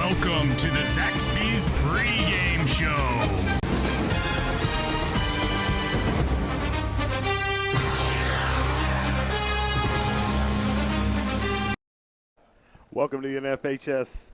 Welcome to the Zaxby's pregame show. Welcome to the NFHS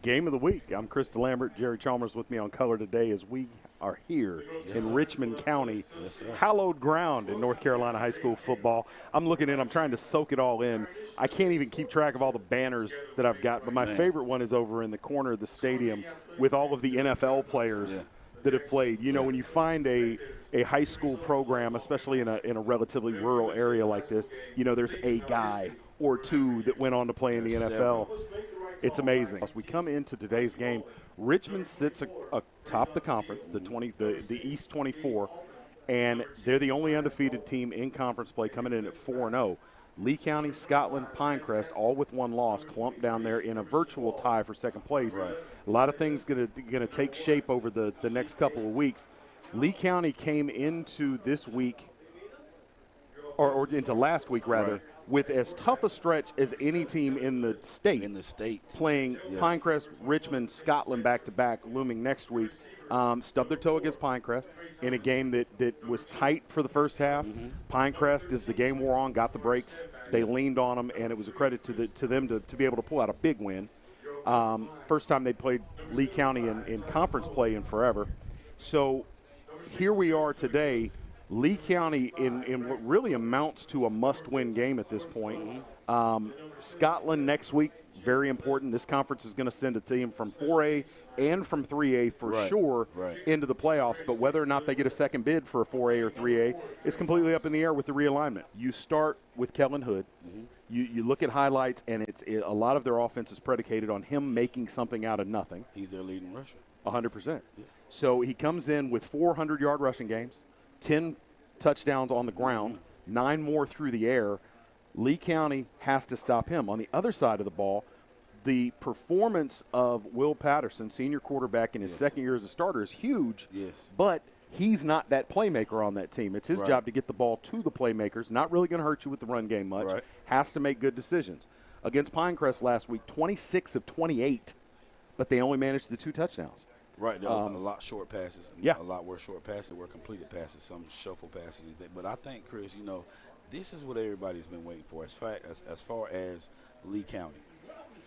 Game of the Week. I'm Chris Delambert, Jerry Chalmers with me on color today as we are here in Richmond County, hallowed ground in North Carolina high school football. I'm looking in, I'm trying to soak it all in. I can't even keep track of all the banners that I've got, but my favorite one is over in the corner of the stadium with all of the NFL players that have played. You know, when you find a high school program, especially in a relatively rural area like this, you know, there's a guy or two that went on to play in the NFL. It's amazing. As we come into today's game, Richmond sits atop the conference, the East 24, and they're the only undefeated team in conference play, coming in at 4-0. Lee County, Scotland, Pinecrest, all with one loss, clumped down there in a virtual tie for second place. Right. A lot of things going to take shape over the next couple of weeks. Lee County came into this week, or into last week rather, with as tough a stretch as any team in the state. Playing Pinecrest, Richmond, Scotland back-to-back, looming next week. Stubbed their toe against Pinecrest in a game that was tight for the first half. Pinecrest, as the game wore on, got the breaks. They leaned on them, and it was a credit to them to be able to pull out a big win. First time they played Lee County in conference play in forever. So here we are today. Lee County in what really amounts to a must-win game at this point. Scotland next week, very important. This conference is going to send a team from 4A and from 3A for sure into the playoffs, but whether or not they get a second bid for a 4A or 3A is completely up in the air with the realignment. You start with Kellen Hood. You look at highlights, and a lot of their offense is predicated on him making something out of nothing. He's their leading rusher. 100%. So he comes in with 400-yard rushing games, 10 touchdowns on the ground, 9 more through the air. Lee County has to stop him. On the other side of the ball, the performance of Will Patterson, senior quarterback in his second year as a starter, is huge, but he's not that playmaker on that team. It's his job to get the ball to the playmakers, not really going to hurt you with the run game much, has to make good decisions. Against Pinecrest last week, 26 of 28, but they only managed the 2 touchdowns. Right, there were a lot short passes. A lot were short passes, were completed passes, some shuffle passes. But I think, Chris, you know, this is what everybody's been waiting for as far as Lee County.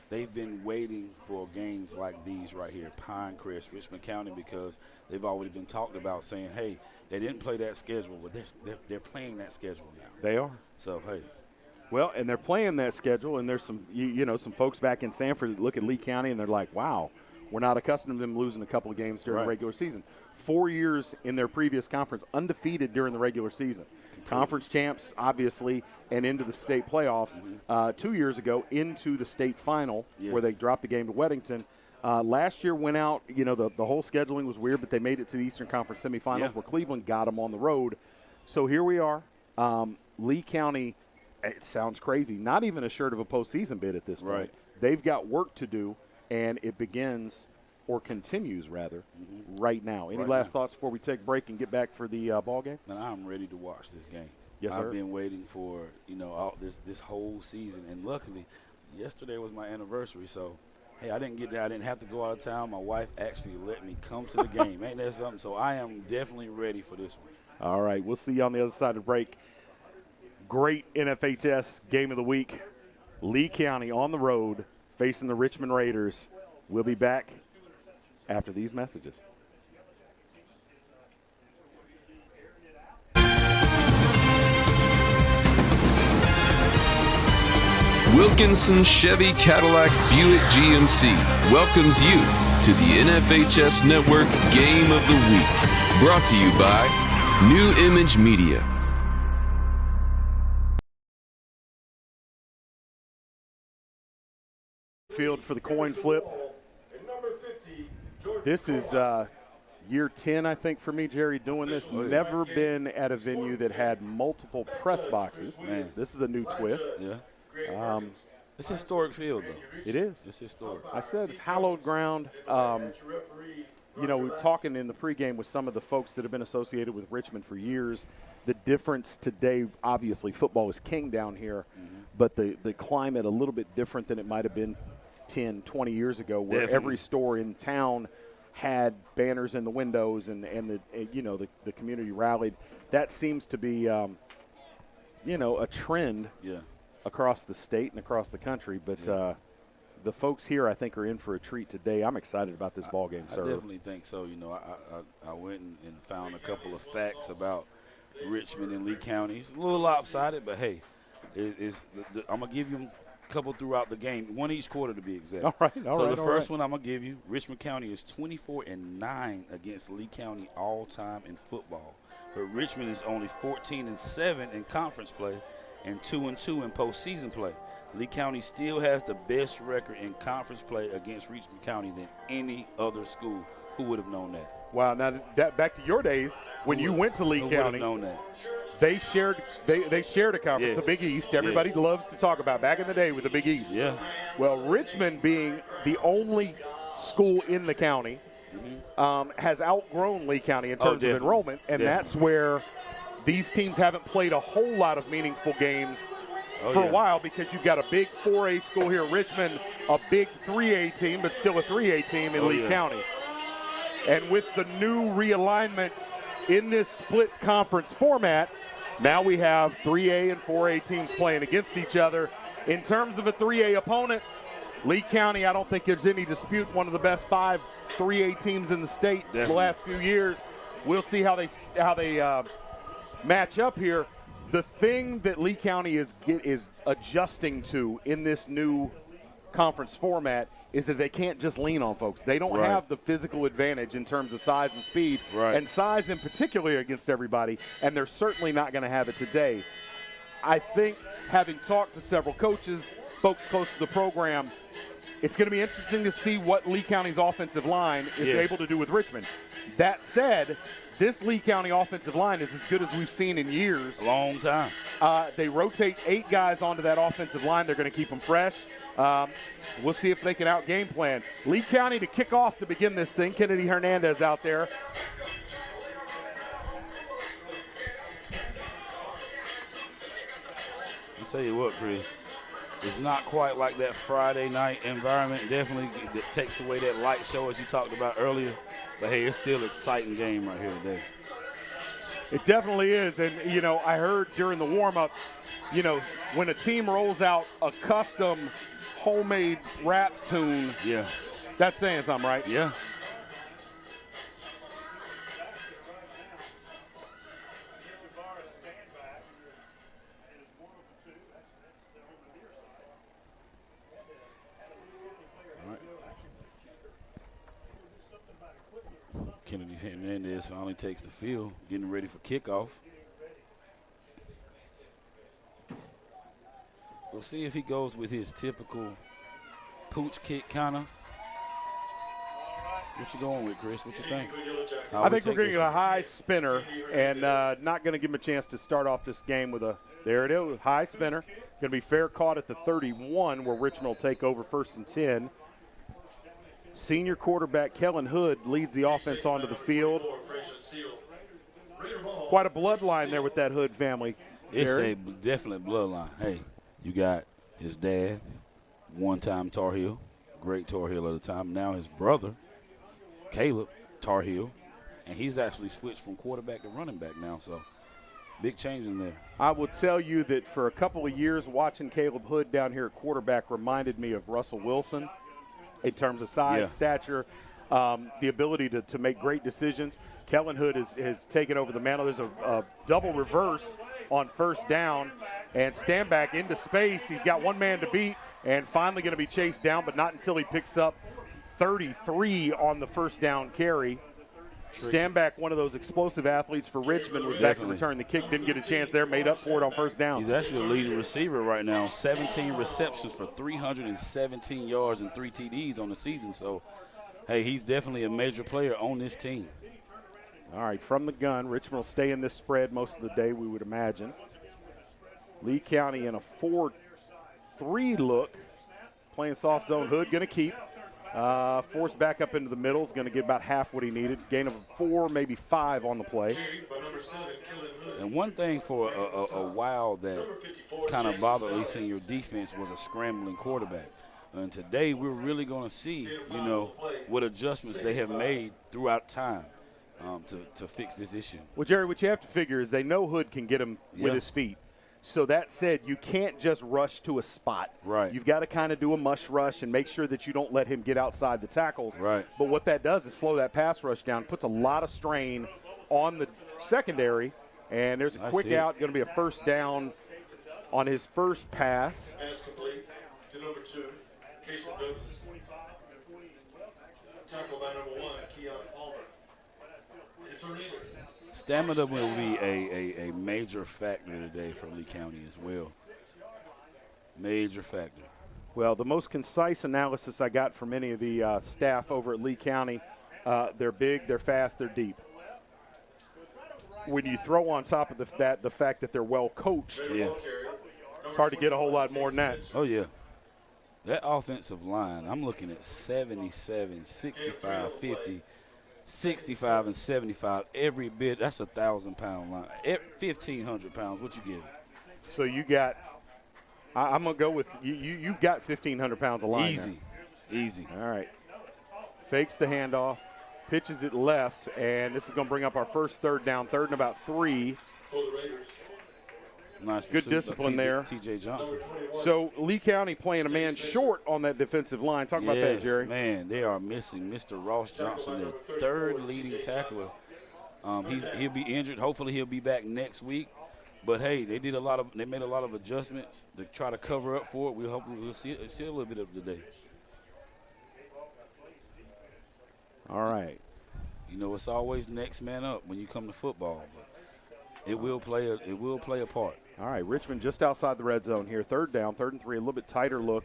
They've been waiting for games like these right here, Pinecrest, Richmond County, because they've already been talked about saying, hey, they didn't play that schedule, but they're playing that schedule now. They are. So, hey. Well, and they're playing that schedule, and there's some, some folks back in Sanford that look at Lee County and they're like, wow. We're not accustomed to them losing a couple of games during the regular season. 4 years in their previous conference, undefeated during the regular season. Conference champs, obviously, and into the state playoffs. 2 years ago, into the state final, where they dropped the game to Weddington. Last year went out, the whole scheduling was weird, but they made it to the Eastern Conference semifinals where Cleveland got them on the road. So here we are. Lee County, it sounds crazy, not even assured of a postseason bid at this point. They've got work to do. And it begins, or continues rather, right now. Any last thoughts before we take break and get back for the ball game? Man, I'm ready to watch this game. Yes, sir. I've been waiting for all this whole season, and luckily, yesterday was my anniversary. So, hey, I didn't have to go out of town. My wife actually let me come to the game. Ain't that something? So I am definitely ready for this one. All right, we'll see you on the other side of the break. Great NFHS game of the week. Lee County on the road, facing the Richmond Raiders. We'll be back after these messages. Wilkinson Chevy Cadillac Buick GMC welcomes you to the NFHS Network Game of the Week. Brought to you by New Image Media. Field for the coin flip. This is year 10, I think, for me, Jerry, doing this. Never been at a venue that had multiple press boxes. Man. This is a new twist. Yeah. It's a historic field, though. It is. It's historic. I said it's hallowed ground. We were talking in the pregame with some of the folks that have been associated with Richmond for years. The difference today, obviously, football is king down here, but the climate a little bit different than it might have been 10, 20 years ago, where Definitely. every store in town had banners in the windows and the community rallied. That seems to be, a trend across the state and across the country. But the folks here, I think, are in for a treat today. I'm excited about this ball game, sir. I definitely think so. I went and found a couple of facts about Richmond and Lee County. It's a little lopsided, but hey, I'm going to give you a couple throughout the game, one each quarter to be exact. All right. The first one I'm going to give you, Richmond County is 24-9 against Lee County all time in football. But Richmond is only 14-7 in conference play and 2-2 in postseason play. Lee County still has the best record in conference play against Richmond County than any other school. Who would have known that? Wow, now that back to your days when you went to Lee County. Who would have known that? They shared a conference, Yes. the Big East. Everybody Yes. loves to talk about back in the day with the Big East. Yeah. Well, Richmond being the only school in the county has outgrown Lee County in terms of definitely. enrollment, and Definitely. that's where these teams haven't played a whole lot of meaningful games for a while, because you've got a big 4A school here, Richmond, a big 3A team, but still a 3A team in Lee County. And with the new realignment in this split conference format, now we have 3A and 4A teams playing against each other. In terms of a 3A opponent, Lee County, I don't think there's any dispute, one of the best 5 3A teams in the state the last few years. We'll see how they match up here. The thing that Lee County is adjusting to in this new conference format is that they can't just lean on folks. They don't have the physical advantage in terms of size and speed, and size in particular against everybody, and they're certainly not going to have it today. I think, having talked to several coaches, folks close to the program, it's going to be interesting to see what Lee County's offensive line is able to do with Richmond. That said, this Lee County offensive line is as good as we've seen in years. A long time. They rotate 8 guys onto that offensive line. They're going to keep them fresh. We'll see if they can out-game plan. Lee County to kick off to begin this thing. Kennedy Hernandez out there. I'll tell you what, Chris. It's not quite like that Friday night environment. Definitely it takes away that light show as you talked about earlier. But, hey, it's still an exciting game right here today. It definitely is. And, I heard during the warm-ups, when a team rolls out a custom homemade raps tune, that's saying something, right? Yeah. Kennedy Hernandez finally takes the field, getting ready for kickoff. We'll see if he goes with his typical pooch kick kind of. What you going with, Chris? What you think? I think we're going to get a high spinner, and not going to give him a chance to start off this game with a, there it is, high spinner. Going to be fair caught at the 31, where Richmond will take over 1st and 10. Senior quarterback Kellen Hood leads the offense onto the field. Quite a bloodline there with that Hood family. It's a definite bloodline. Hey, you got his dad, one-time Tar Heel, great Tar Heel at the time. Now his brother, Caleb, Tar Heel, and he's actually switched from quarterback to running back now, so big change in there. I will tell you that for a couple of years, watching Caleb Hood down here at quarterback reminded me of Russell Wilson in terms of size, stature, the ability to make great decisions. Kellen Hood has taken over the mantle. There's a double reverse on 1st down, and stand back into space. He's got one man to beat, and finally going to be chased down, but not until he picks up 33 on the 1st down carry. Stand back, one of those explosive athletes for Richmond, was back to return the kick. Didn't get a chance there, made up for it on 1st down. He's actually a leading receiver right now. 17 receptions for 317 yards and 3 TDs on the season. So, hey, he's definitely a major player on this team. All right, from the gun, Richmond will stay in this spread most of the day, we would imagine. Lee County in a 4-3 look, playing soft zone. Hood going to keep. Forced back up into the middle, is going to get about half what he needed. Gain of 4, maybe 5 on the play. And one thing for a while that kind of bothered Lee Senior defense was a scrambling quarterback. And today we're really going to see, what adjustments they have made throughout time to fix this issue. Well, Jerry, what you have to figure is they know Hood can get him with his feet. So that said, you can't just rush to a spot. Right. You've got to kind of do a mush rush and make sure that you don't let him get outside the tackles. Right. But what that does is slow that pass rush down, puts a lot of strain on the secondary, and there's a quick out, going to be a first down on his first pass. Pass complete to number 2, Casey Douglas. Tackle by number 1, Keon Palmer. Stamina will be a major factor today for Lee County as well. Major factor. Well, the most concise analysis I got from any of the staff over at Lee County, they're big, they're fast, they're deep. When you throw on top of the fact that they're well coached, it's hard to get a whole lot more than that. Oh, yeah. That offensive line, I'm looking at 77, 65, 50, 65, and 75. Every bit, that's a 1,000-pound line. 1,500 pounds, what you give? So you got – I'm going to go with you've got 1,500 pounds of line. Easy. All right. Fakes the handoff, pitches it left, and this is going to bring up our first third down, third and about 3. Nice good discipline there. TJ Johnson. So Lee County playing a man short on that defensive line. Talk about that, Jerry. Man, they are missing Mr. Ross Johnson, their third leading tackler. He'll be injured. Hopefully he'll be back next week. But hey, they made a lot of adjustments to try to cover up for it. We hope we'll see a little bit of it today. All right. It's always next man up when you come to football, but it will play a part. All right, Richmond just outside the red zone here. Third down, 3rd and 3, a little bit tighter look.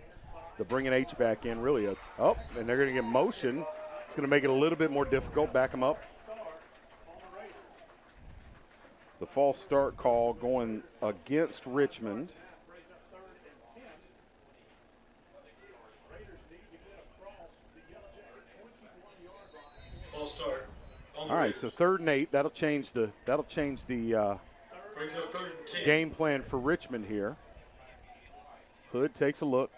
They're bringing H back in, really. And they're going to get motion. It's going to make it a little bit more difficult. Back them up. The false start call going against Richmond. False start. All right, so 3rd and 8. That'll change the game plan for Richmond here. Hood takes a look,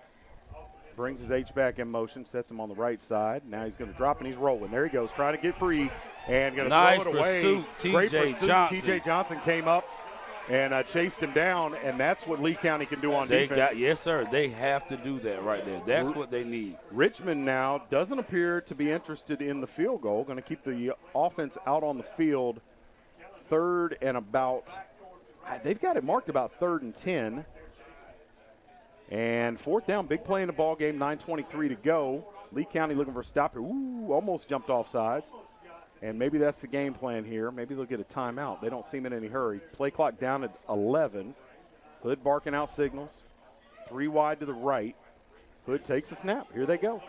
brings his H back in motion, sets him on the right side. Now he's going to drop and he's rolling. There he goes, trying to get free and going to throw it away. Great pursuit. TJ Johnson came up and chased him down, and that's what Lee County can do on defense. Yes, sir. They have to do that right there. That's what they need. Richmond now doesn't appear to be interested in the field goal. Going to keep the offense out on the field. 3rd and about – they've got it marked about 3rd and 10. And 4th down, big play in the ball game, 9:23 to go. Lee County looking for a stop here. Ooh, almost jumped off sides. And maybe that's the game plan here. Maybe they'll get a timeout. They don't seem in any hurry. Play clock down at 11. Hood barking out signals. 3 wide to the right. Hood takes a snap. Here they go.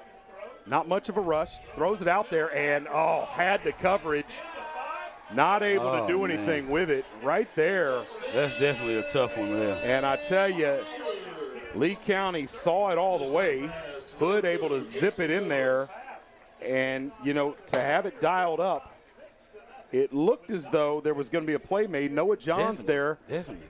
Not much of a rush. Throws it out there and, had the coverage. Not able to do anything with it right there. That's definitely a tough one there. And I tell you, Lee County saw it all the way. Hood able to zip it in there. And, to have it dialed up, it looked as though there was going to be a play made. Noah Johns there. Definitely.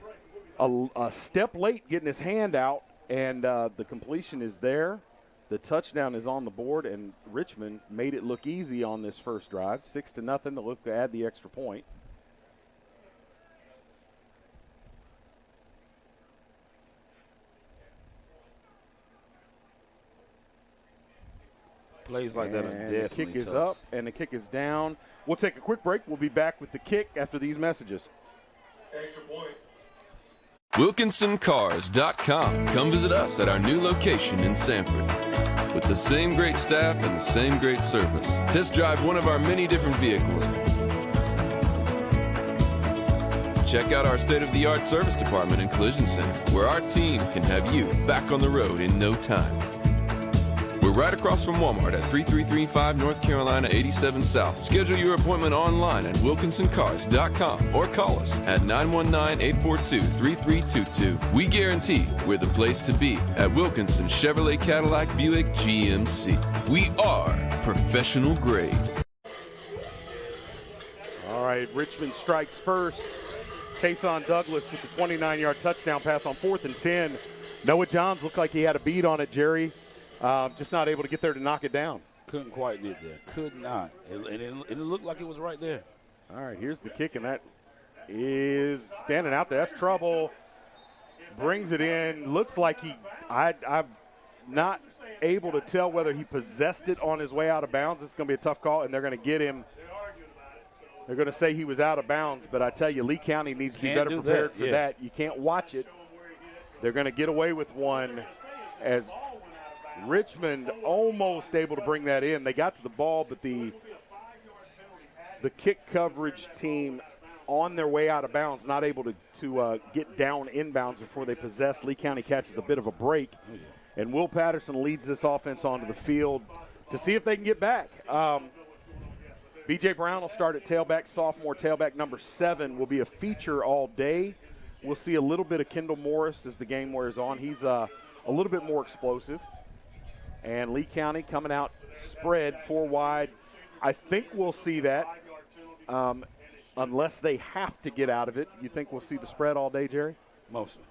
A step late getting his hand out, and the completion is there. The touchdown is on the board, and Richmond made it look easy on this first drive. 6-0. They'll look to add the extra point. Plays like that are definitely the kick is tough. up, and the kick is down. We'll take a quick break. We'll be back with the kick after these messages. Extra point. WilkinsonCars.com. Come visit us at our new location in Sanford. With the same great staff and the same great service. Test drive one of our many different vehicles. Check out our state-of-the-art service department and collision center, where our team can have you back on the road in no time. We're right across from Walmart at 3335 North Carolina 87 South. Schedule your appointment online at WilkinsonCars.com or call us at 919-842-3322. We guarantee we're the place to be at Wilkinson Chevrolet Cadillac Buick GMC. We are professional grade. All right, Richmond strikes first. Kason Douglas with the 29-yard touchdown pass on 4th and 10. Noah Johns looked like he had a beat on it, Jerry. just not able to get there to knock it down. Couldn't quite get there. Could not. It looked like it was right there. All right, here's the kick, and that is standing out there. That's trouble. Brings it in. Looks like I'm not able to tell whether he possessed it on his way out of bounds. This is going to be a tough call, and they're going to get him. They're going to say he was out of bounds, but I tell you, Lee County needs to be better prepared for that. You can't watch it. They're going to get away with one as Richmond almost able to bring that in. They got to the ball, but the kick coverage team on their way out of bounds, not able to get down inbounds before they possess. Lee County catches a bit of a break, and Will Patterson leads this offense onto the field to see if they can get back. B.J. Brown will start at tailback. Sophomore tailback number 7 will be a feature all day. We'll see a little bit of Kendall Morris as the game wears on. He's a little bit more explosive. And Lee County coming out spread 4 wide. I think we'll see that unless they have to get out of it. You think we'll see the spread all day, Jerry? Mostly.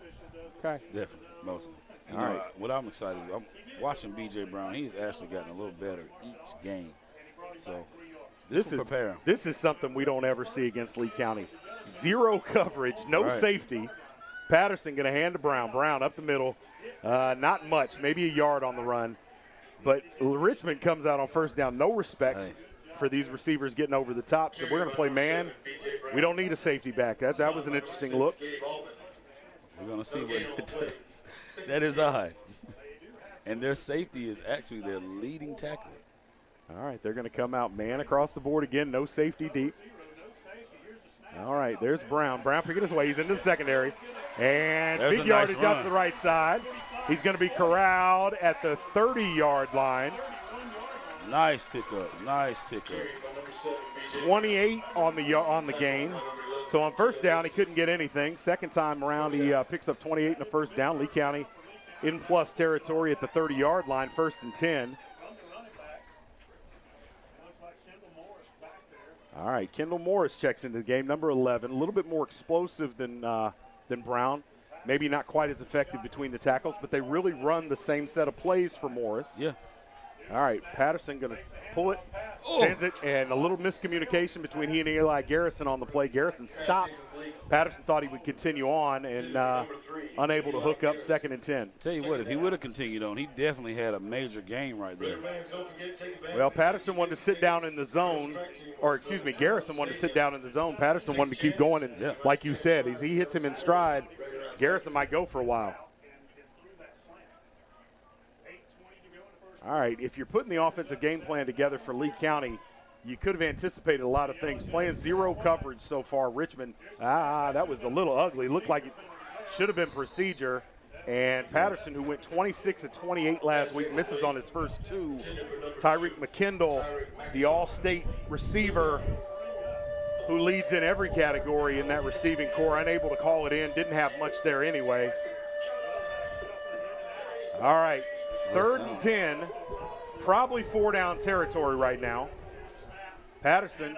Okay. Definitely. Mostly. All right. What I'm excited about, I'm watching B.J. Brown. He's actually gotten a little better each game. So this is something we don't ever see against Lee County. 0 coverage, no safety. Patterson going to hand to Brown. Brown up the middle. Not much, maybe a yard on the run. But Richmond comes out on first down. No respect for these receivers getting over the top. So we're going to play man. We don't need a safety back. That was an interesting look. We're going to see what it does. That is odd. And their safety is actually their leading tackler. All right, they're going to come out man across the board again. No safety deep. All right, there's Brown. Brown picking his way. He's in the secondary. And big yardage up to the right side. He's going to be corralled at the 30-yard line. Nice pickup. Nice pickup. 28 on the gain. So on first down, he couldn't get anything. Second time around, he picks up 28 in the first down. Lee County in plus territory at the 30-yard line, 1st and 10. All right, Kendall Morris checks into the game, number 11. A little bit more explosive than Brown. Maybe not quite as effective between the tackles, but they really run the same set of plays for Morris. Yeah. All right, Patterson going to pull it, sends it, and a little miscommunication between he and Eli Garrison on the play. Garrison stopped. Patterson thought he would continue on and unable to hook up 2nd and 10. Tell you what, if he would have continued on, he definitely had a major game right there. Well, Patterson wanted to sit down in the zone, or excuse me, Garrison wanted to sit down in the zone. Patterson wanted to keep going, and like you said, as he hits him in stride, Garrison might go for a while. All right, if you're putting the offensive game plan together for Lee County, you could have anticipated a lot of things. Playing 0 coverage so far, Richmond, that was a little ugly. Looked like it should have been procedure. And Patterson, who went 26 of 28 last week, misses on his first 2. Tyreek McKendall, the all-state receiver who leads in every category in that receiving core, unable to call it in, didn't have much there anyway. All right. 3rd and 10, probably 4-down territory right now. Patterson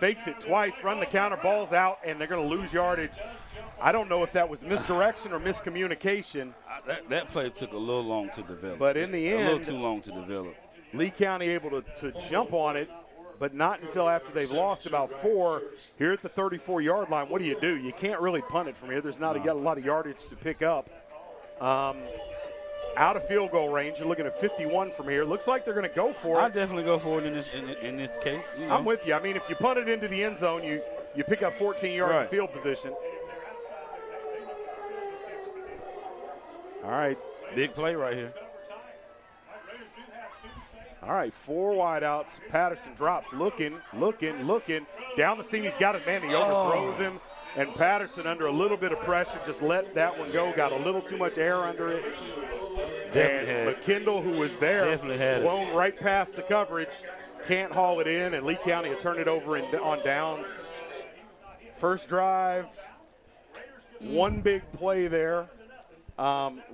fakes it twice, run the counter, ball's out, and they're going to lose yardage. I don't know if that was misdirection or miscommunication. That play took a little long to develop. But in the end, a little too long to develop. Lee County able to jump on it, but not until after they've lost about 4 here at the 34-yard line. What do? You can't really punt it from here. There's not a lot of yardage to pick up. Out of field goal range, you're looking at 51 from here. Looks like they're going to go for it. I'd definitely go for it in this case. You know. I'm with you. I mean, if you punt it into the end zone, you pick up 14 yards of field position. All right. Big play right here. All right, 4 wideouts. Patterson drops, looking. Down the seam, he's got it. Man, he overthrows him. And Patterson, under a little bit of pressure, just let that one go. Got a little too much air under it. And McKendall, who was there, blown right past the coverage, can't haul it in, and Lee County will turn it over on downs. First drive, 1 big play there.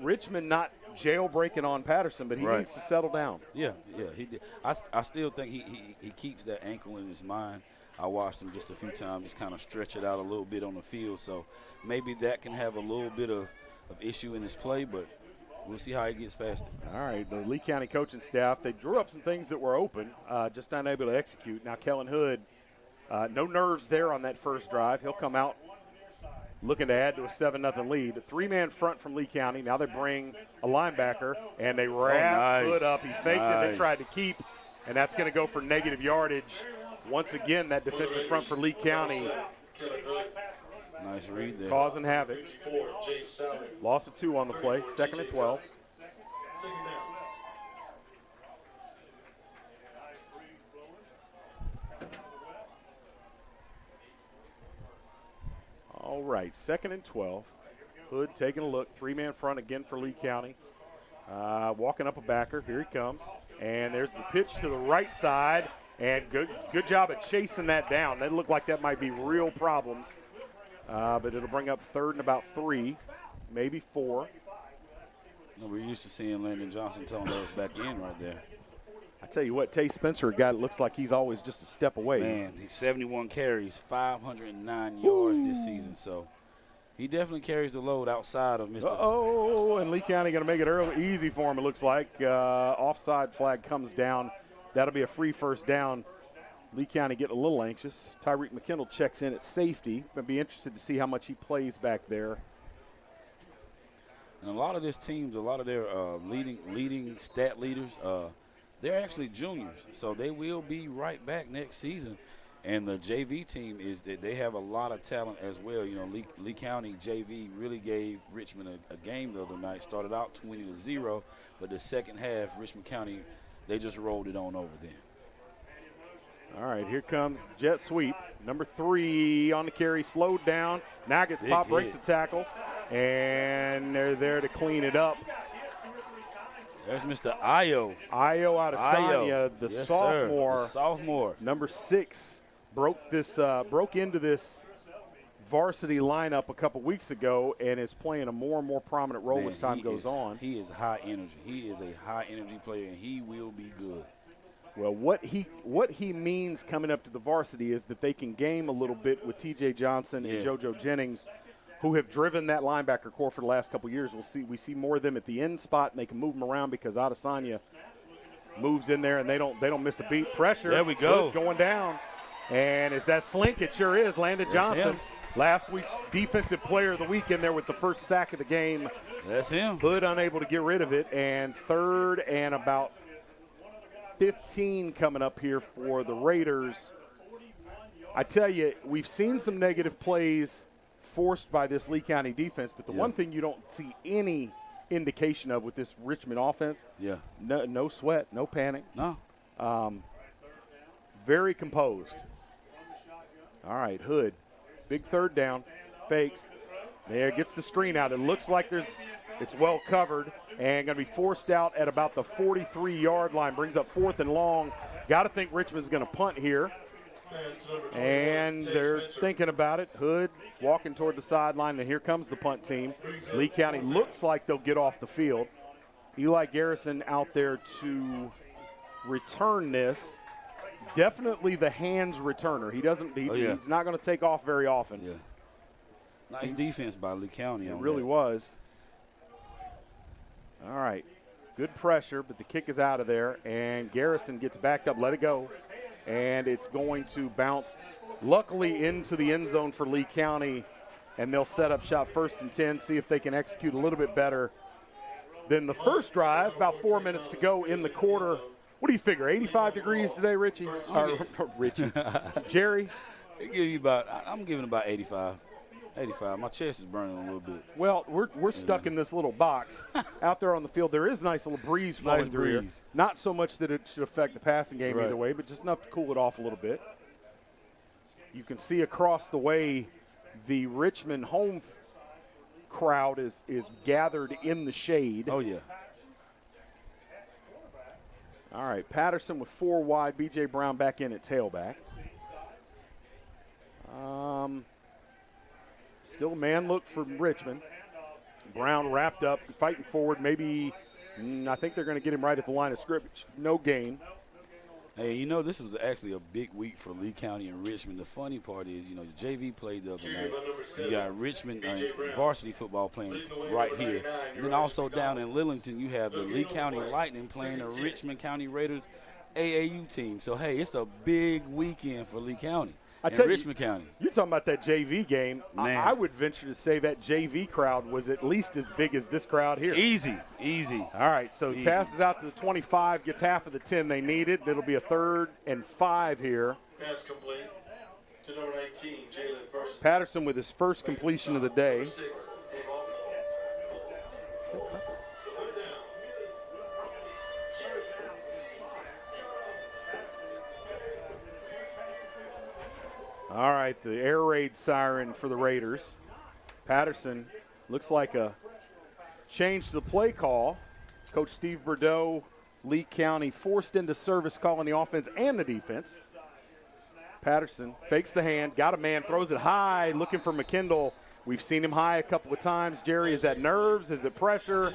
Richmond not jailbreaking on Patterson, but he needs to settle down. Yeah, he did. I still think he keeps that ankle in his mind. I watched him just a few times, just kind of stretch it out a little bit on the field. So maybe that can have a little bit of issue in his play, but We'll see how he gets past it. All right, the Lee County coaching staff, they drew up some things that were open, just not able to execute. Now, Kellen Hood, no nerves there on that first drive. He'll come out looking to add to a 7-0 lead. A 3-man front from Lee County. Now they bring a linebacker, and they wrap Hood up. He faked it, they tried to keep, and that's going to go for negative yardage. Once again, that defensive front for Lee County. Nice read there. Causing havoc. Loss of 2 on the play. 2nd and 12. All right, 2nd and 12. Hood taking a look. 3-man front again for Lee County. Walking up a backer. Here he comes. And there's the pitch to the right side. And good job at chasing that down. That looked like that might be real problems. But it'll bring up 3rd and about 3, maybe 4. We're used to seeing Landon Johnson telling those back in right there. I tell you what, Tay Spencer, a guy that looks like he's always just a step away. Man, he's 71 carries, 509 yards this season. So he definitely carries the load outside of Mr. Oh, and Lee County going to make it easy for him, it looks like. Offside flag comes down. That'll be a free first down. Lee County getting a little anxious. Tyreek McKendall checks in at safety. I'd be interested to see how much he plays back there. And a lot of this teams, a lot of their leading stat leaders, they're actually juniors. So they will be right back next season. And the JV team they have a lot of talent as well. You know, Lee County JV really gave Richmond a game the other night. Started out 20-0, but the second half, Richmond County, they just rolled it on over them. All right, here comes jet sweep. Number 3 on the carry, slowed down. Now gets pop, breaks the tackle, and they're there to clean it up. There's Mr. Io. Io out of Sonia, the sophomore. The sophomore. Number 6 broke into this varsity lineup a couple weeks ago and is playing a more and more prominent role as time goes on. He is high energy. He is a high energy player, and he will be good. Well, what he means coming up to the varsity is that they can game a little bit with T.J. Johnson and JoJo Jennings, who have driven that linebacker core for the last couple of years. We see more of them at the end spot, and they can move them around because Adesanya moves in there, and they don't miss a beat. Pressure. There we go. Hood going down. And is that slink? It sure is. Landon Johnson, last week's defensive player of the week in there with the first sack of the game. That's him. Hood unable to get rid of it, and 3rd and about 15 coming up here for the Raiders. I tell you, we've seen some negative plays forced by this Lee County defense, but the one thing you don't see any indication of with this Richmond offense, no sweat, no panic. No. Very composed. All right, Hood, big 3rd down, fakes. There, gets the screen out. It looks like it's well covered and going to be forced out at about the 43-yard line. Brings up 4th and long. Got to think Richmond's going to punt here. And they're thinking about it. Hood walking toward the sideline, and here comes the punt team. Lee County looks like they'll get off the field. Eli Garrison out there to return this. Definitely the hands returner. He's not going to take off very often. Yeah. Nice defense by Lee County. It really was. All right. Good pressure, but the kick is out of there, and Garrison gets backed up. Let it go. And it's going to bounce, luckily, into the end zone for Lee County, and they'll set up shop 1st and 10, see if they can execute a little bit better than the first drive. About 4 minutes to go in the quarter. What do you figure, 85 degrees today, Richie? Richie. Jerry? I'm giving about 85. 85. My chest is burning a little bit. Well, we're stuck in this little box out there on the field. There is a nice little breeze flowing through here. Not so much that it should affect the passing game either way, but just enough to cool it off a little bit. You can see across the way the Richmond home crowd is gathered in the shade. Oh, yeah. All right, Patterson with 4 wide. B.J. Brown back in at tailback. Still a man look from Richmond. Brown wrapped up, fighting forward. Maybe, I think they're going to get him right at the line of scrimmage. No gain. Hey, this was actually a big week for Lee County and Richmond. The funny part is, the JV played the other night. You got Richmond varsity football playing right here. And then also down in Lillington, you have the Lee County Lightning playing the Richmond County Raiders AAU team. So, hey, it's a big weekend for Lee County and Richmond County. You're talking about that JV game. I would venture to say that JV crowd was at least as big as this crowd here. Easy. All right, so he passes out to the 25, gets half of the 10 they needed. It'll be a 3rd and 5 here. Pass complete to number 19, Jalen Parsons. Patterson with his first completion of the day. All right, the air raid siren for the Raiders. Patterson looks like a change to the play call. Coach Steve Bordeaux, Lee County forced into service calling the offense and the defense. Patterson fakes the hand, got a man, throws it high, looking for McKendall. We've seen him high a couple of times. Jerry, is that nerves? Is it pressure?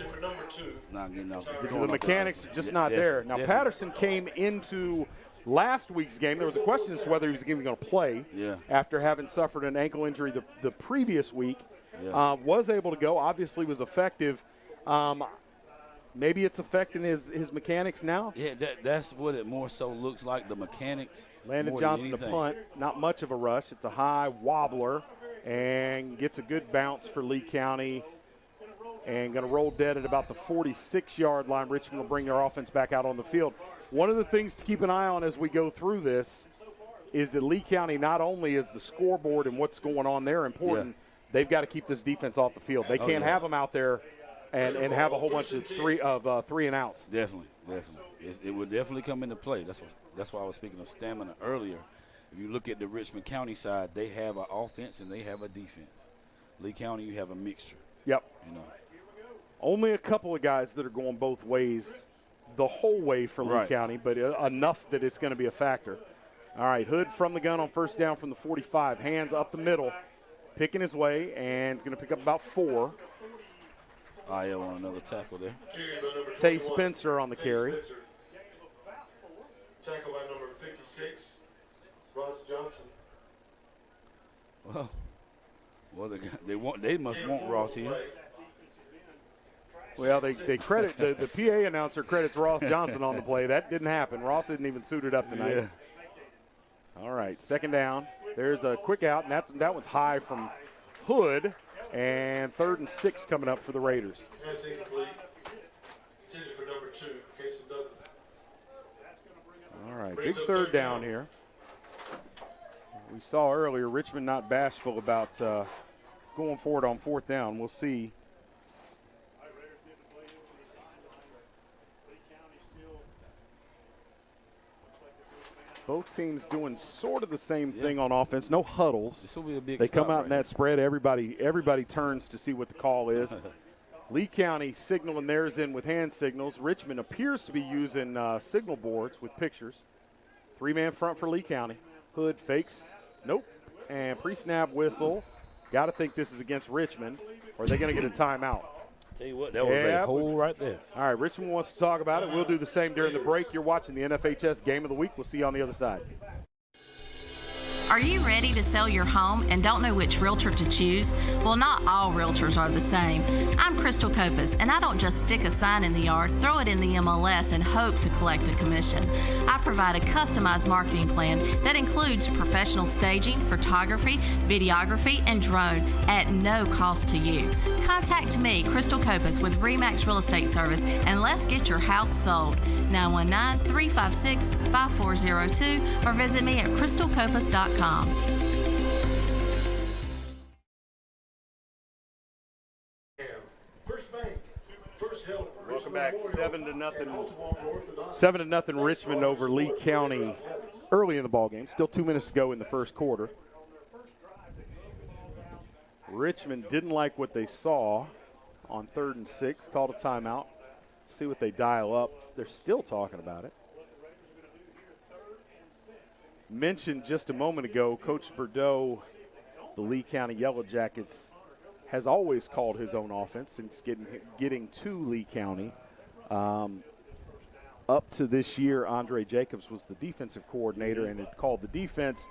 Not getting up. The mechanics are just not there. Now, Patterson came into last week's game. There was a question as to whether he was even going to play after having suffered an ankle injury the previous week. Was able to go, obviously was effective. Maybe it's affecting his mechanics now? Yeah, that's what it more so looks like, the mechanics. Landon Johnson to punt, not much of a rush. It's a high wobbler and gets a good bounce for Lee County and going to roll dead at about the 46-yard line. Richmond will bring their offense back out on the field. One of the things to keep an eye on as we go through this is that Lee County, not only is the scoreboard and what's going on there important, they've got to keep this defense off the field. They can't have them out there and have a whole bunch of three and outs. Definitely. It will definitely come into play. That's why I was speaking of stamina earlier. If you look at the Richmond County side, they have an offense and they have a defense. Lee County, you have a mixture. Yep. Only a couple of guys that are going both ways the whole way for Lee County, but enough that it's going to be a factor. All right, Hood from the gun on first down from the 45. Hands up the middle, picking his way, and is going to pick up about 4. IL on another tackle there. Tay Spencer on the carry. Tackle by number 56, Ross Johnson. Well, they must want Ross here. Well, they credit the PA announcer credits Ross Johnson on the play. That didn't happen. Ross isn't even suited up tonight. Yeah. All right, second down. There's a quick out, and that one's high from Hood, and 3rd and 6 coming up for the Raiders. Pass incomplete. Intended for number 2, Casey Douglas. All right, big third down here. We saw earlier Richmond not bashful about going forward on 4th down. We'll see. Both teams doing sort of the same thing on offense. No huddles. This will be a big They come out in that spread. Everybody turns to see what the call is. Lee County signaling theirs in with hand signals. Richmond appears to be using signal boards with pictures. 3-man front for Lee County. Hood fakes. Nope. And pre-snap whistle. Got to think this is against Richmond, or are they going to get a timeout? Tell you what, that was a hole right there. All right, Richmond wants to talk about it. We'll do the same during the break. You're watching the NFHS Game of the Week. We'll see you on the other side. Are you ready to sell your home and don't know which realtor to choose? Well, not all realtors are the same. I'm Crystal Copas, and I don't just stick a sign in the yard, throw it in the MLS, and hope to collect a commission. I provide a customized marketing plan that includes professional staging, photography, videography, and drone at no cost to you. Contact me, Crystal Copas, with RE/MAX Real Estate Service, and let's get your house sold. 919-356-5402 or visit me at crystalcopas.com. Welcome back. 7-0 Richmond over Lee County early in the ball game. Still 2 minutes to go in the first quarter. Richmond didn't like what they saw on 3rd and 6. Called a timeout. See what they dial up. They're still talking about it. Mentioned just a moment ago, Coach Bordeaux, the Lee County Yellow Jackets, has always called his own offense since getting to Lee County. up to this year, Andre Jacobs was the defensive coordinator and had called the defense.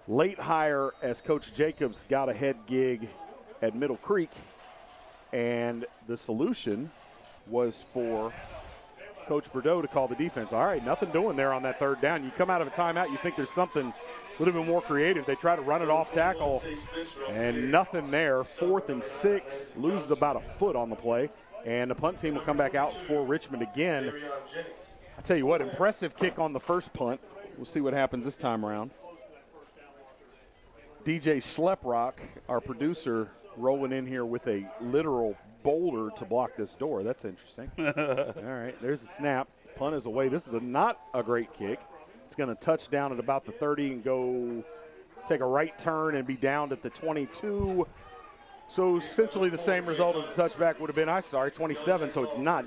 Late hire as Coach Jacobs got a head gig at Middle Creek, and the solution was for Coach Bordeaux to call the defense. All right, nothing doing there on that third down. You come out of a timeout, you think there's something a little bit more creative. They try to run it off tackle, and nothing there. 4th and 6, loses about a foot on the play, and the punt team will come back out for Richmond again. I tell you what, impressive kick on the first punt. We'll see what happens this time around. DJ Schleprock, our producer, rolling in here with a literal boulder to block this door. That's interesting. All right, there's a snap. Punt is away. This is not a great kick. It's going to touch down at about the 30 and go take a right turn and be down at the 22. So essentially the same result as the touchback would have been, 27, so it's not.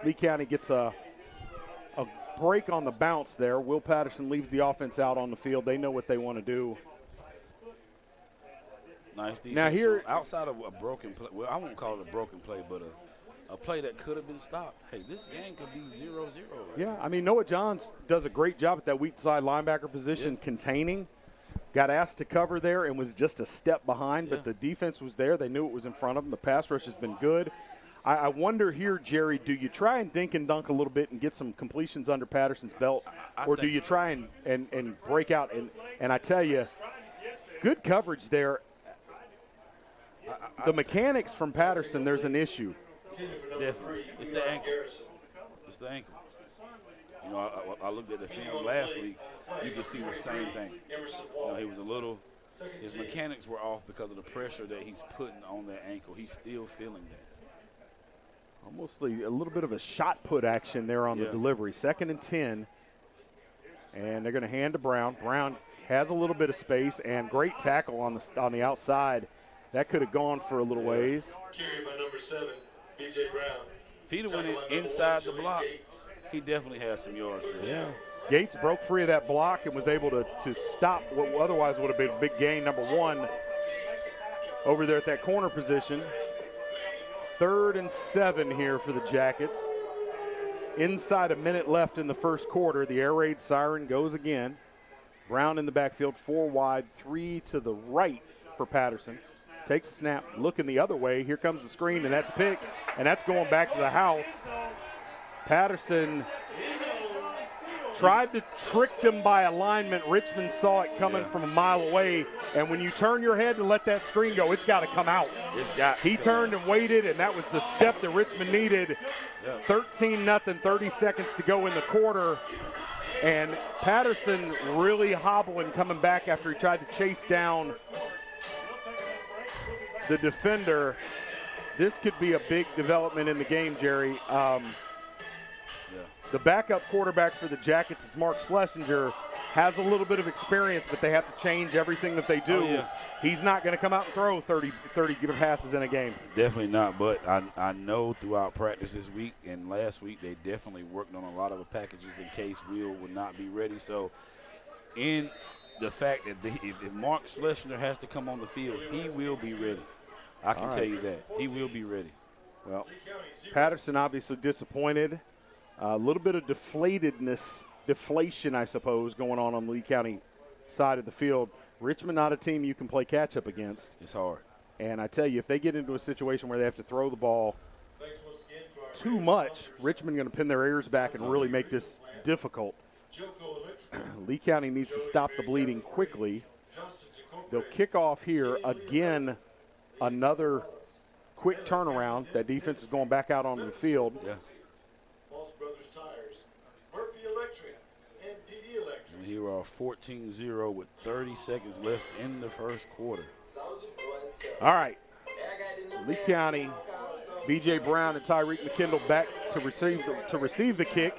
Lee County gets a break on the bounce there. Will Patterson leaves the offense out on the field. They know what they want to do. Nice defense. Now here, so outside of a broken play, well, I won't call it a broken play, but a play that could have been stopped. Hey, this game could be 0-0. Right? Yeah, I mean, Noah Johns does a great job at that weak side linebacker position, containing. Got asked to cover there and was just a step behind, but the defense was there. They knew it was in front of them. The pass rush has been good. I wonder here, Jerry, do you try and dink and dunk a little bit and get some completions under Patterson's belt, or do you try and break out? And I tell you, good coverage there. The mechanics from Patterson, there's an issue. Definitely. It's the ankle. It's the ankle. You know, I looked at the film last week. You could see the same thing. You know, he was his mechanics were off because of the pressure that he's putting on that ankle. He's still feeling that. Almost a little bit of a shot put action there on the delivery. 2nd and 10. And they're going to hand to Brown. Brown has a little bit of space and great tackle on the outside. That could have gone for a little ways. Carried by number 7, B.J. Brown. If he'd have went inside the block, he definitely has some yards. Yeah. Gates broke free of that block and was able to stop what otherwise would have been a big gain, number 1, over there at that corner position. 3rd and 7 here for the Jackets. Inside a minute left in the first quarter. The air raid siren goes again. Brown in the backfield, 4 wide, 3 to the right for Patterson. Takes a snap, looking the other way. Here comes the screen, and that's picked, and that's going back to the house. Patterson tried to trick them by alignment. Richmond saw it coming from a mile away, and when you turn your head to let that screen go, it's got to come out. He turned and waited, and that was the step that Richmond needed. 13-0, 30 seconds to go in the quarter, and Patterson really hobbling coming back after he tried to chase down the defender. This could be a big development in the game, Jerry. The backup quarterback for the Jackets is Mark Schlesinger. Has a little bit of experience, but they have to change everything that they do. He's not going to come out and throw 30 passes in a game. Definitely not, but I know throughout practice this week and last week they definitely worked on a lot of the packages in case Will would not be ready. So in the fact that if Mark Schlesinger has to come on the field, he will be ready. I can tell you that. He will be ready. Well, Patterson obviously disappointed. A little bit of deflation, I suppose, going on the Lee County side of the field. Richmond not a team you can play catch-up against. It's hard. And I tell you, if they get into a situation where they have to throw the ball too much, Richmond going to pin their ears back and really make this difficult. Lee County needs to stop the bleeding quickly. They'll kick off here again. Another quick turnaround. That defense is going back out onto the field. Yeah. And here are 14-0 with 30 seconds left in the first quarter. All right. Lee County, B.J. Brown and Tyreek McKindle back to receive the kick.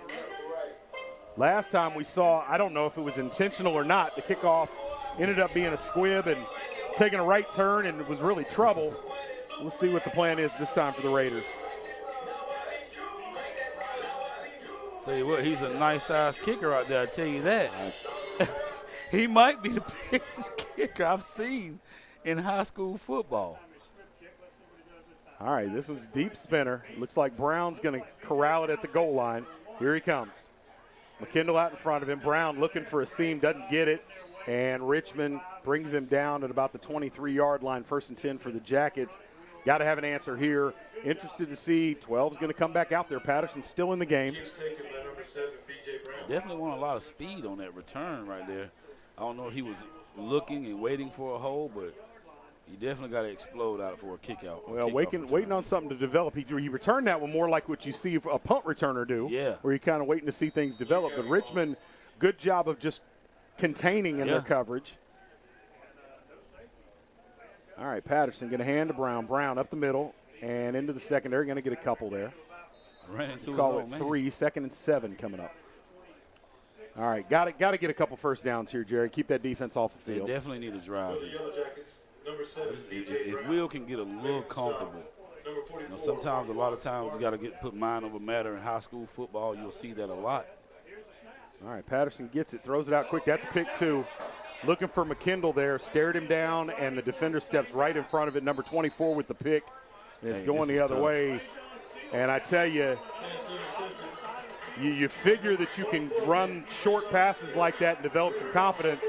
Last time we saw, I don't know if it was intentional or not, the kickoff ended up being a squib and taking a right turn, and it was really trouble. We'll see what the plan is this time for the Raiders. Tell you what, he's a nice-sized kicker out there, I tell you that. He might be the biggest kicker I've seen in high school football. All right, this was deep spinner. Looks like Brown's going to corral it at the goal line. Here he comes. McKindle out in front of him. Brown looking for a seam, doesn't get it. And Richmond brings him down at about the 23-yard line, 1st and 10 for the Jackets. Got to have an answer here. Interested to see 12's going to come back out there. Patterson's still in the game. Definitely want a lot of speed on that return right there. I don't know if he was looking and waiting for a hole, but he definitely got to explode out for a kick out. Well, waiting on something to develop. He returned that one more like what you see a punt returner do, where you're kind of waiting to see things develop. But Richmond, good job of just containing in their coverage. All right, Patterson going to hand to Brown. Brown up the middle and into the secondary. Going to get a couple there. Ran into his Call own it man. 3, 2nd and 7 coming up. All right, got to get a couple first downs here, Jerry. Keep that defense off the field. They definitely need a drive. If Will can get a little comfortable, sometimes, a lot of times, you got to put mind over matter in high school football. You'll see that a lot. All right, Patterson gets it, throws it out quick. That's a pick 2. Looking for McKindle there, stared him down, and the defender steps right in front of it. Number 24 with the pick. And it's going the other way. And I tell you, you figure that you can run short passes like that and develop some confidence,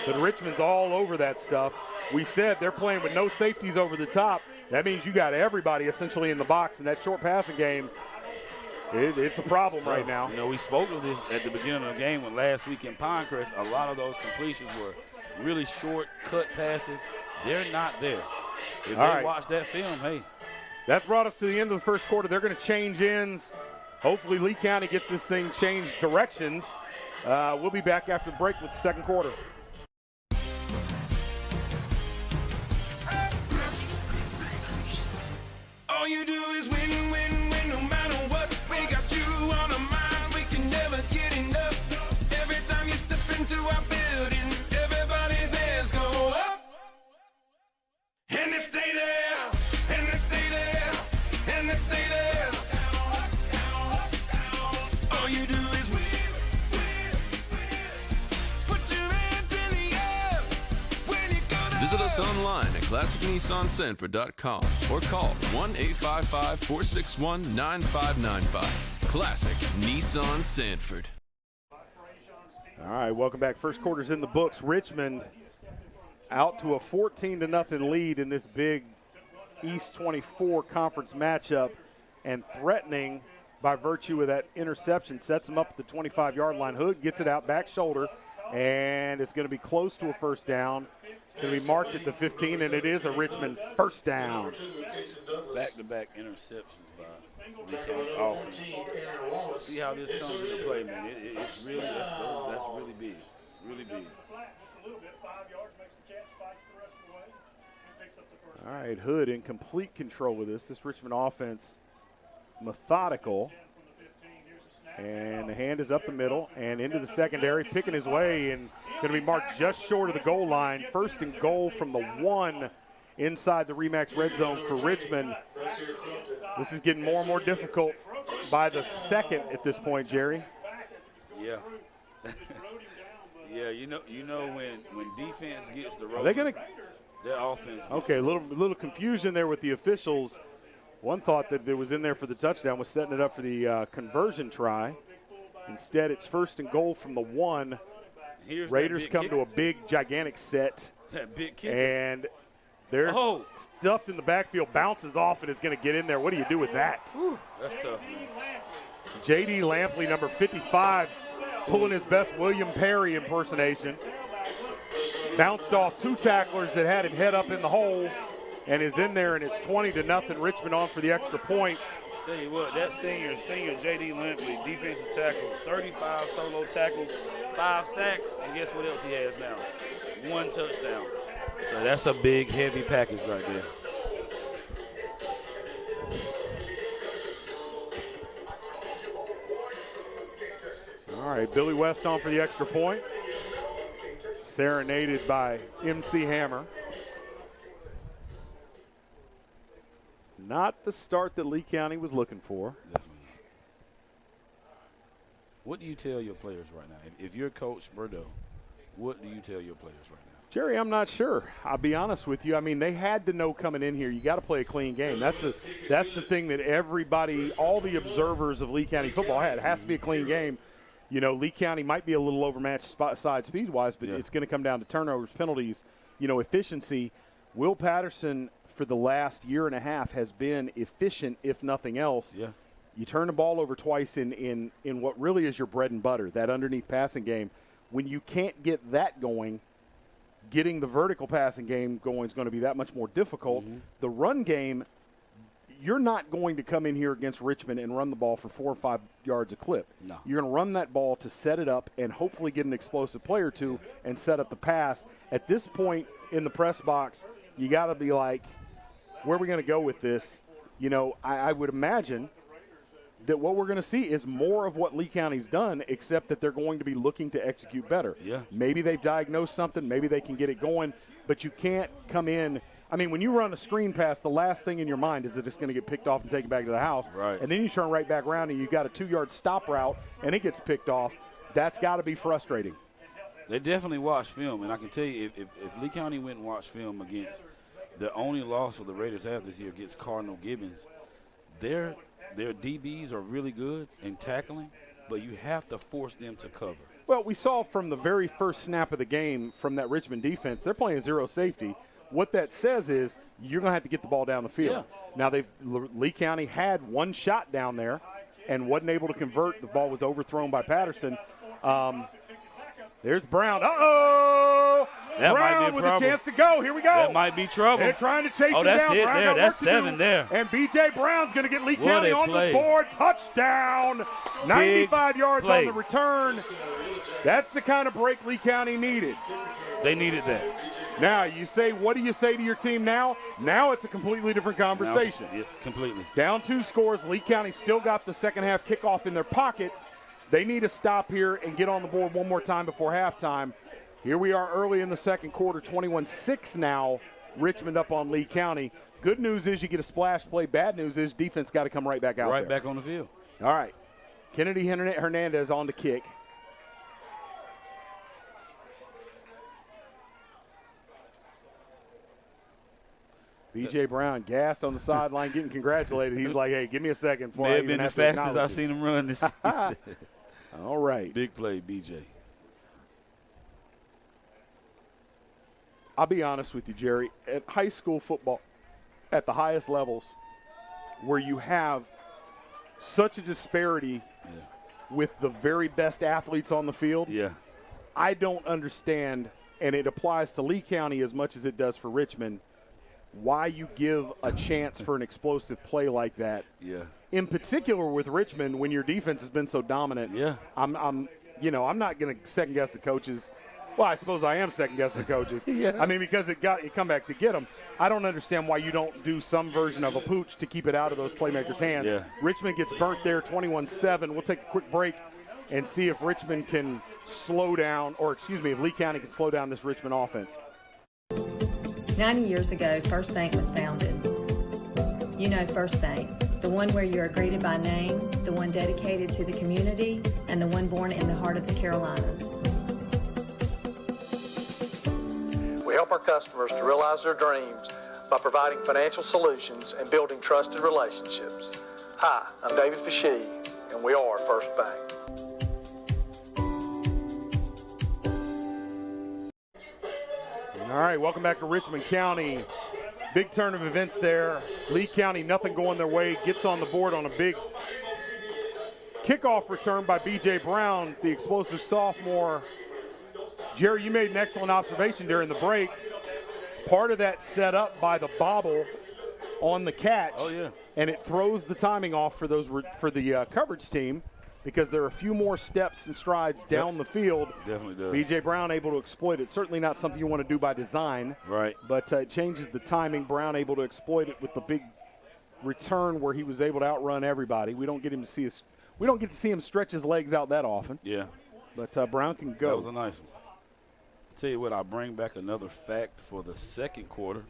but Richmond's all over that stuff. We said they're playing with no safeties over the top. That means you got everybody essentially in the box in that short passing game. It's a problem right now. We spoke of this at the beginning of the game when last week in Pinecrest. A lot of those completions were really short, cut passes. They're not there. If they watch that film, hey. That's brought us to the end of the first quarter. They're going to change ends. Hopefully Lee County gets this thing changed directions. We'll be back after the break with the second quarter. All you do is win, win, win, no matter what. We got you on our mind, we can never get enough. Every time you step into our building, everybody's hands go up. And they stay there, and they stay there, and they stay there. All you do is win, win, win. Put your hands in the air when you go down. Visit us online at ClassicNissanSanford.com or call 1-855-461-9595. Classic Nissan Sanford. All right, welcome back. First quarter's in the books. Richmond out to a 14-0 lead in this big East 24 conference matchup, and threatening by virtue of that interception. Sets him up at the 25-yard line. Hood gets it out, back shoulder, and it's going to be close to a first down. It's going to be marked at the 15, and it is a Richmond first down. Back-to-back interceptions by Lee County offense. See how this comes into play, man. It's really that's really big, really big. All right, Hood in complete control of this. This Richmond offense, methodical. And the hand is up the middle and into the secondary, picking his way, and going to be marked just short of the goal line. 1st and goal from the 1 inside the RE/MAX red zone for Richmond. This is getting more and more difficult by the second at this point, Jerry. Yeah. Yeah, you know when defense gets the road, Are they going to their offense. Okay, a little confusion there with the officials. One thought that it was in there for the touchdown, was setting it up for the conversion try. Instead, it's 1st and goal from the 1. Raiders come to a big, gigantic set. That big kick. And there's stuffed in the backfield, bounces off, and is going to get in there. What do you do with that? Whew, that's tough, man. J.D. Lampley, number 55, pulling his best William Perry impersonation. Bounced off 2 tacklers that had him head up in the hole, and is in there, and it's 20-0. Richmond on for the extra point. Tell you what, that senior J.D. Lampley, defensive tackle, 35 solo tackles, 5 sacks, and guess what else he has now? 1 touchdown. So that's a big, heavy package right there. All right, Billy West on for the extra point. Serenaded by MC Hammer. Not the start that Lee County was looking for. Definitely. What do you tell your players right now? If you're Coach Bordeaux, what do you tell your players right now? Jerry, I'm not sure. I'll be honest with you. I mean, they had to know coming in here, you got to play a clean game. That's the thing that everybody, all the observers of Lee County football had. It has to be a clean game. You know, Lee County might be a little overmatched side speed-wise, but it's going to come down to turnovers, penalties, efficiency. Will Patterson, for the last year and a half, has been efficient, if nothing else. Yeah. You turn the ball over twice in what really is your bread and butter, that underneath passing game. When you can't get that going, getting the vertical passing game going is going to be that much more difficult. Mm-hmm. The run game, you're not going to come in here against Richmond and run the ball for 4 or 5 yards a clip. No. You're going to run that ball to set it up and hopefully get an explosive play or two and set up the pass. At this point in the press box, you got to be like, where are we going to go with this? I would imagine that what we're going to see is more of what Lee County's done, except that they're going to be looking to execute better. Yeah. Maybe they've diagnosed something. Maybe they can get it going. But you can't come in. I mean, when you run a screen pass, the last thing in your mind is that it's going to get picked off and taken back to the house. Right. And then you turn right back around and you've got a 2-yard stop route, and it gets picked off. That's got to be frustrating. They definitely watch film, and I can tell you if Lee County went and watched film against the only loss for the Raiders have this year against Cardinal Gibbons, their DBs are really good in tackling, but you have to force them to cover. Well, we saw from the very first snap of the game from that Richmond defense, they're playing zero safety. What that says is you're going to have to get the ball down the field. Yeah. Now, Lee County had one shot down there and wasn't able to convert. The ball was overthrown by Patterson. There's Brown. Uh-oh! That Brown might be a with problem. a chance to go. Here we go. That might be trouble. They're trying to chase him that's down. it Brown there. got That's work to 7 do. there. And B.J. Brown's going to get Lee What County a on play. the board. Touchdown. 95 yards play. on the return. That's the kind of break Lee County needed. They needed that. Now, you say, what do you say to your team now? Now it's a completely different conversation. Yes, completely. Down 2 scores. Lee County still got the second half kickoff in their pocket. They need to stop here and get on the board one more time before halftime. Here we are early in the second quarter, 21-6 now. Richmond up on Lee County. Good news is you get a splash play. Bad news is defense got to come right back out Right there. back on the field. All right. Kennedy Hernandez on the kick. B.J. Brown gassed on the sideline, getting congratulated. He's like, hey, give me a second. May have been the fastest I've seen him run this season. All right. Big play, B.J. I'll be honest with you, Jerry. At high school football, at the highest levels, where you have such a disparity with the very best athletes on the field, I don't understand, and it applies to Lee County as much as it does for Richmond, why you give a chance for an explosive play like that. Yeah. In particular with Richmond, when your defense has been so dominant. Yeah. I'm not going to second guess the coaches. Well, I suppose I am second guessing the coaches. I mean, because it come back to get them. I don't understand why you don't do some version of a pooch to keep it out of those playmakers' hands. Yeah. Richmond gets burnt there, 21-7. We'll take a quick break and see if Richmond can slow down, if Lee County can slow down this Richmond offense. 90 years ago, First Bank was founded. You know First Bank, the one where you are greeted by name, the one dedicated to the community, and the one born in the heart of the Carolinas. We help our customers to realize their dreams by providing financial solutions and building trusted relationships. Hi, I'm David Fashee, and we are First Bank. All right, welcome back to Richmond County. Big turn of events there. Lee County, nothing going their way, gets on the board on a big kickoff return by B.J. Brown, the explosive sophomore. Jerry, you made an excellent observation during the break. Part of that set up by the bobble on the catch. Oh, yeah. And it throws the timing off for the coverage team because there are a few more steps and strides down the field. Definitely does. B.J. Brown able to exploit it. Certainly not something you want to do by design. Right. But it changes the timing. Brown able to exploit it with the big return where he was able to outrun everybody. We don't get to see him stretch his legs out that often. Yeah. But Brown can go. That was a nice one. I'll tell you what, I'll bring back another fact for the second quarter.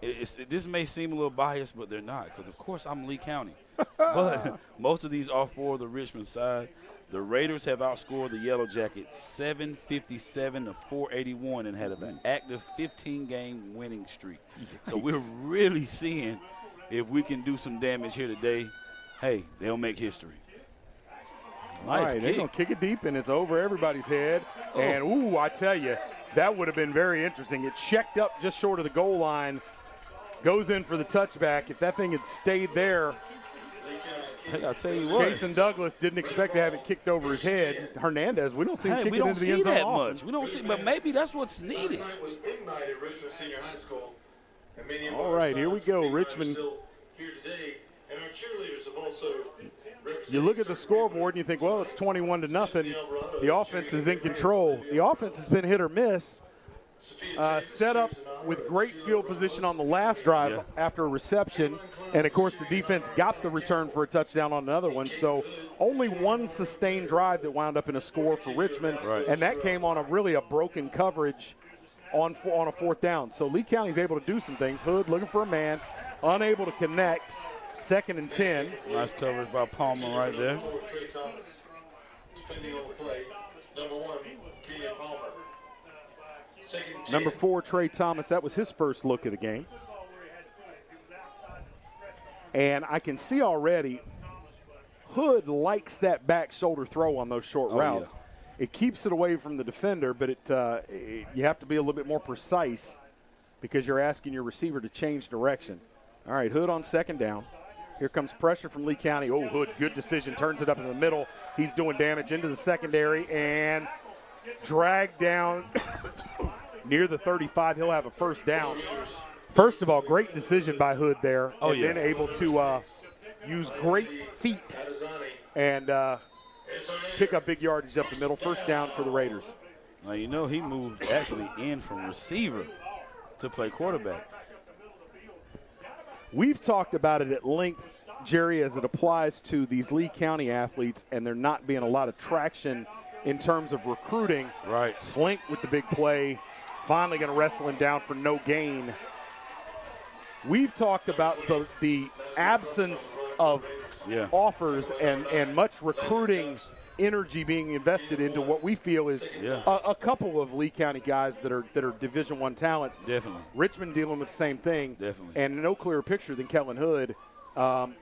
This may seem a little biased, but they're not, because, of course, I'm Lee County. But most of these are for the Richmond side. The Raiders have outscored the Yellow Jackets 757 to 481 and had an active 15-game winning streak. So we're really seeing if we can do some damage here today, hey, they'll make history. All right, they're going to kick it deep, and it's over everybody's head. Oh. And, ooh, I tell you, that would have been very interesting. It checked up just short of the goal line, goes in for the touchback. If that thing had stayed there, hey, I'll tell you what. Jason Douglas didn't expect to have it kicked over his head. Hernandez, we don't see him kicking into the end zone that often. much. We don't see, but maybe that's what's needed. All right, here we go, Richmond. You look at the scoreboard and you think, well, it's 21-0. The offense is in control. The offense has been hit or miss. Set up with great field position on the last drive after a reception. And, of course, the defense got the return for a touchdown on another one. So only one sustained drive that wound up in a score for Richmond. Right. And that came on a broken coverage on a fourth down. So Lee County's able to do some things. Hood looking for a man, unable to connect. 2nd and 10. Nice coverage by Palmer right there. Number 4, Trey Thomas. That was his first look at the game. And I can see already Hood likes that back shoulder throw on those short routes. Yeah. It keeps it away from the defender, but you have to be a little bit more precise because you're asking your receiver to change direction. All right, Hood on 2nd down. Here comes pressure from Lee County. Oh, Hood, good decision. Turns it up in the middle. He's doing damage into the secondary and dragged down near the 35. He'll have a first down. First of all, great decision by Hood there. Then able to use great feet and pick up big yardage up the middle. First down for the Raiders. Now, you know, he moved actually in from receiver to play quarterback. We've talked about it at length, Jerry, as it applies to these Lee County athletes, and there not being a lot of traction in terms of recruiting. Right. Slink with the big play, finally going to wrestle him down for no gain. We've talked about the absence of offers and much recruiting energy being invested into what we feel is a couple of Lee County guys that are Division I talents. Definitely. Richmond dealing with the same thing. Definitely. And no clearer picture than Kellen Hood.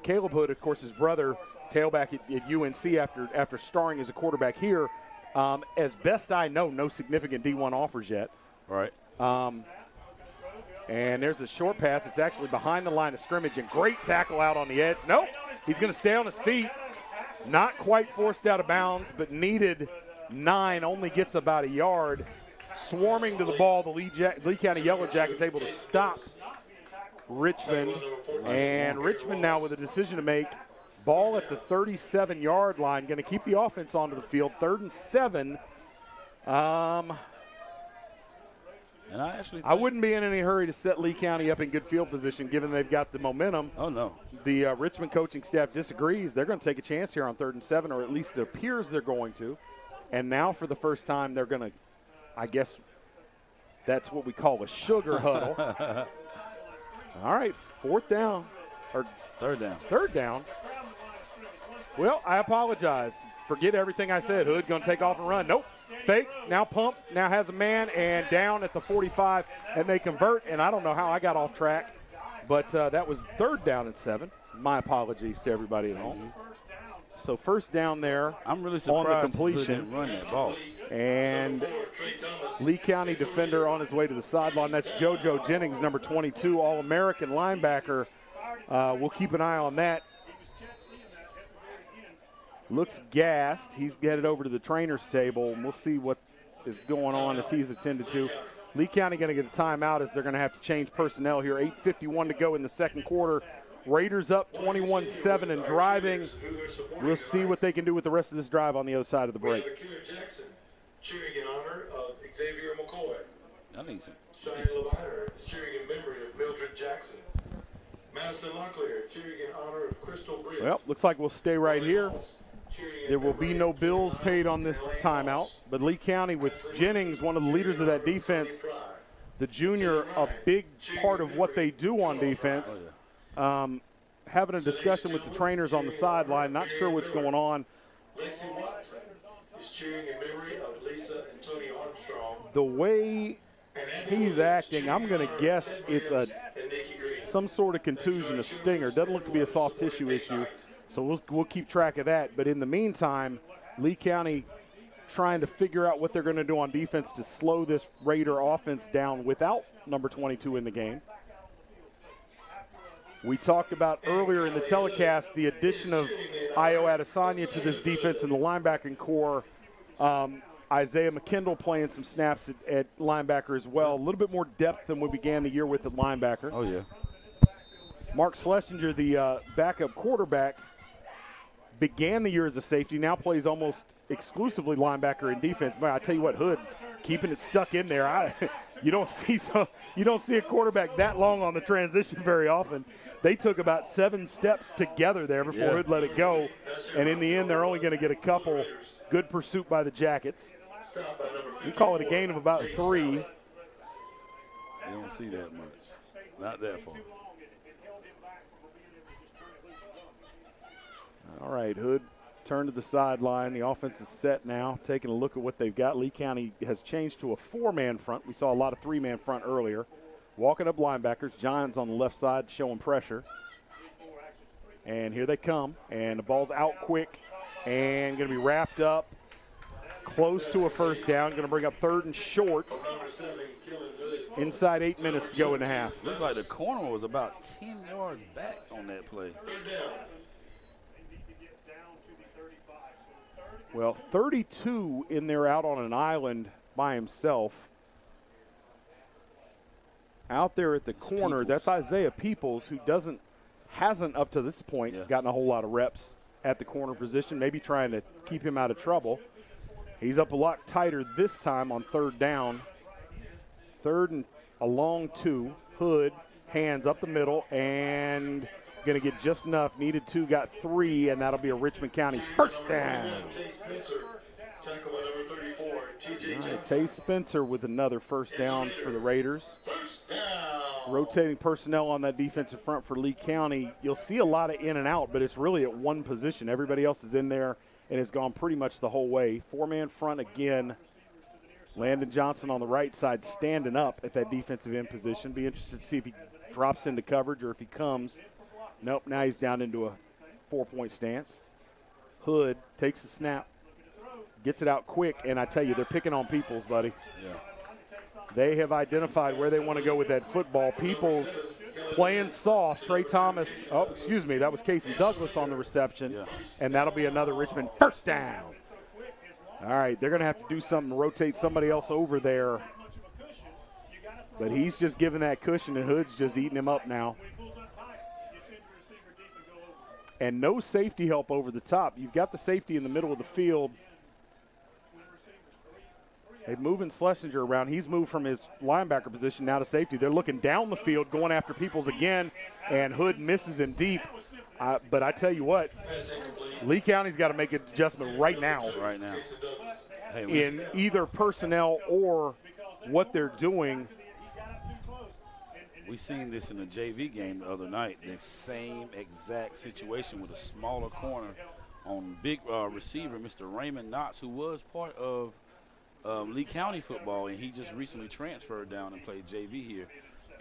Caleb Hood, of course, his brother, tailback at UNC after starring as a quarterback here. As best I know, no significant D1 offers yet. Right. And there's a short pass. It's actually behind the line of scrimmage, and great tackle out on the edge. Nope, he's going to stay on his feet. Not quite forced out of bounds, but needed 9, only gets about a yard. Swarming to the ball, the Lee County Yellow Jackets able to stop Richmond. And Richmond now with a decision to make. Ball at the 37-yard line, going to keep the offense onto the field. 3rd and 7. And I wouldn't be in any hurry to set Lee County up in good field position given they've got the momentum. Oh, no. The Richmond coaching staff disagrees. They're going to take a chance here on 3rd and 7, or at least it appears they're going to. And now for the first time they're going to, I guess that's what we call a sugar huddle. All right, 4th down. Or 3rd down. 3rd down. Well, I apologize. Forget everything I said. Hood going to take off and run. Nope. Fakes, now pumps, now has a man, and down at the 45, and they convert. And I don't know how I got off track, but that was 3rd down and 7. My apologies to everybody at home. So first down there. I'm really surprised on the completion. Didn't run that ball. And Lee County defender on his way to the sideline. That's JoJo Jennings, number 22, All-American linebacker. We'll keep an eye on that. Looks gassed. He's headed over to the trainer's table, and we'll see what is going on as he's attended to. Lee County going to get a timeout as they're going to have to change personnel here. 8:51 to go in the second quarter. Raiders up 21-7 and driving. We'll see what they can do with the rest of this drive on the other side of the break. Jackson cheering in honor of Xavier McCoy. I need some. Shiner Leviner cheering in memory of Mildred Jackson. Madison Locklear cheering in honor of Crystal Britt. Well, looks like we'll stay right here. There will be no bills paid on this timeout, but Lee County with Jennings, one of the leaders of that defense, the junior, a big part of what they do on defense. having a discussion with the trainers on the sideline, not sure what's going on. Lexi Watson is cheering in memory of Lisa and Tony Armstrong. The way he's acting, I'm going to guess it's some sort of contusion, a stinger. Doesn't look to be a soft tissue issue, so we'll keep track of that. But in the meantime, Lee County trying to figure out what they're going to do on defense to slow this Raider offense down without number 22 in the game. We talked about earlier in the telecast the addition of Io Adesanya to this defense in the linebacking core. Isaiah McKendall playing some snaps at linebacker as well. A little bit more depth than we began the year with at linebacker. Oh, yeah. Mark Schlesinger, the backup quarterback, began the year as a safety, now plays almost exclusively linebacker in defense. But I tell you what, Hood keeping it stuck in there. You don't see a quarterback that long on the transition very often. They took about 7 steps together there before Hood let it go, and in the end, they're only going to get a couple. Good pursuit by the Jackets. You call it a gain of about 3. You don't see that much. Not that far. All right, Hood turned to the sideline. The offense is set now, taking a look at what they've got. Lee County has changed to a 4-man front. We saw a lot of 3-man front earlier. Walking up linebackers, Giants on the left side showing pressure. And here they come, and the ball's out quick and going to be wrapped up close to a first down. Going to bring up 3rd and short. Inside 8 minutes to go in the half. Looks like the corner was about 10 yards back on that play. Well, 32 in there out on an island by himself. Out there at the corner, that's Isaiah Peoples, who hasn't up to this point gotten a whole lot of reps at the corner position, maybe trying to keep him out of trouble. He's up a lot tighter this time on 3rd down. 3rd and a long 2. Hood, hands up the middle, and going to get just enough. Needed 2, got 3, and that'll be a Richmond County first down. All right, Tay Spencer with another first down for the Raiders. Rotating personnel on that defensive front for Lee County. You'll see a lot of in and out, but it's really at one position. Everybody else is in there and has gone pretty much the whole way. 4-man front again. Landon Johnson on the right side standing up at that defensive end position. Be interested to see if he drops into coverage or if he comes. Nope, now he's down into a 4-point stance. Hood takes the snap, gets it out quick, and I tell you, they're picking on Peoples, buddy. Yeah. They have identified where they want to go with that football. Peoples playing soft. Trey Thomas, that was Casey Douglas on the reception, and that'll be another Richmond first down. All right, they're going to have to do something to rotate somebody else over there. But he's just giving that cushion, and Hood's just eating him up now. And no safety help over the top. You've got the safety in the middle of the field. They're moving Schlesinger around. He's moved from his linebacker position now to safety. They're looking down the field, going after Peoples again, and Hood misses him deep. But I tell you what, Lee County's got to make an adjustment right now. Right now. In either personnel or what they're doing. We seen this in the JV game the other night. The same exact situation with a smaller corner on big receiver, Mr. Raymond Knotts, who was part of Lee County football, and he just recently transferred down and played JV here.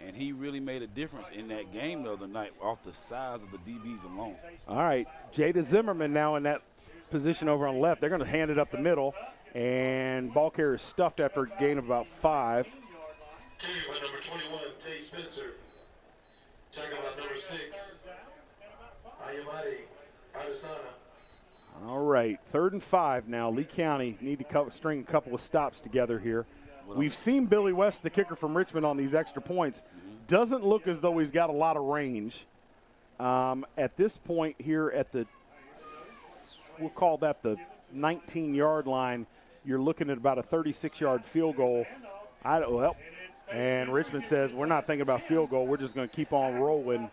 And he really made a difference in that game the other night off the size of the DBs alone. All right, Jada Zimmerman now in that position over on the left. They're going to hand it up the middle, and ball carrier is stuffed after a gain of about 5. Carried by number 21, Tay Spencer. Tackled by number 6, Ayamadi Adesanya. All right, 3rd and 5 now. Lee County need to string a couple of stops together here. We've seen Billy West, the kicker from Richmond, on these extra points. Doesn't look as though he's got a lot of range. At this point here at the, we'll call that the 19-yard line, you're looking at about a 36-yard field goal. And Richmond says, we're not thinking about field goal. We're just going to keep on rolling.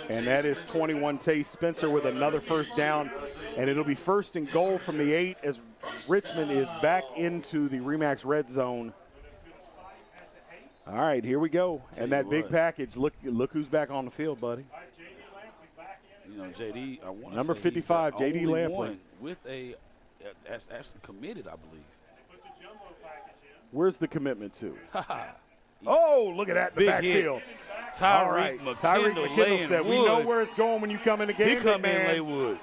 And that is 21, Tay Spencer with another first down. And it'll be 1st and goal from the 8 as Richmond is back into the Remax red zone. All right, here we go. And that big package, look who's back on the field, buddy. You know, JD, I want to Number say 55, he's the JD only Lampley. one with a that's actually committed, I believe. Where's the commitment to? Oh, look at that in the Big backfield. hit. All right. Tyreek McKendall McKendall laying said, we wood. know where it's going when you come in the game. He come man. in lay wood.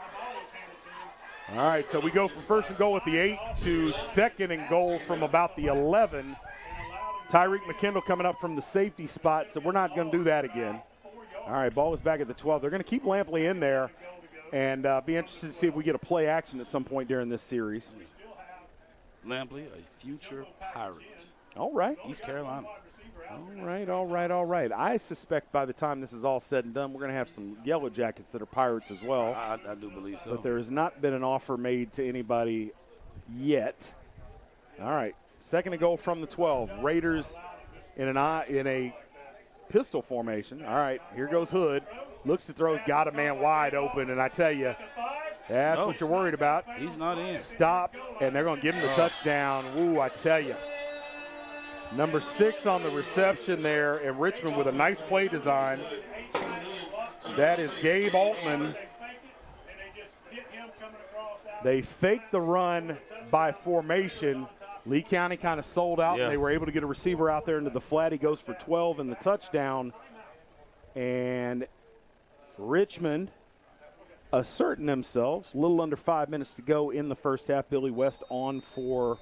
All right, so we go from first and goal at the 8 to second and goal from about the 11. Tyreek McKendall coming up from the safety spot, so we're not going to do that again. All right, ball is back at the 12. They're going to keep Lampley in there and be interested to see if we get a play action at some point during this series. Lampley, a future Pirate. All right. East Carolina. All right. I suspect by the time this is all said and done, we're going to have some Yellow Jackets that are Pirates as well. I do believe so. But there has not been an offer made to anybody yet. All right, second and goal from the 12. Raiders in a pistol formation. All right, here goes Hood. Looks to throw, got a man wide open, and I tell you, that's what you're worried about. He's not in. Stopped, and they're going to give him the touchdown. Woo, I tell you. Number 6 on the reception there in Richmond with a nice play design. That is Gabe Altman. They faked the run by formation. Lee County kind of sold out, and they were able to get a receiver out there into the flat. He goes for 12 in the touchdown. And Richmond asserting themselves. A little under 5 minutes to go in the first half. Billy West on for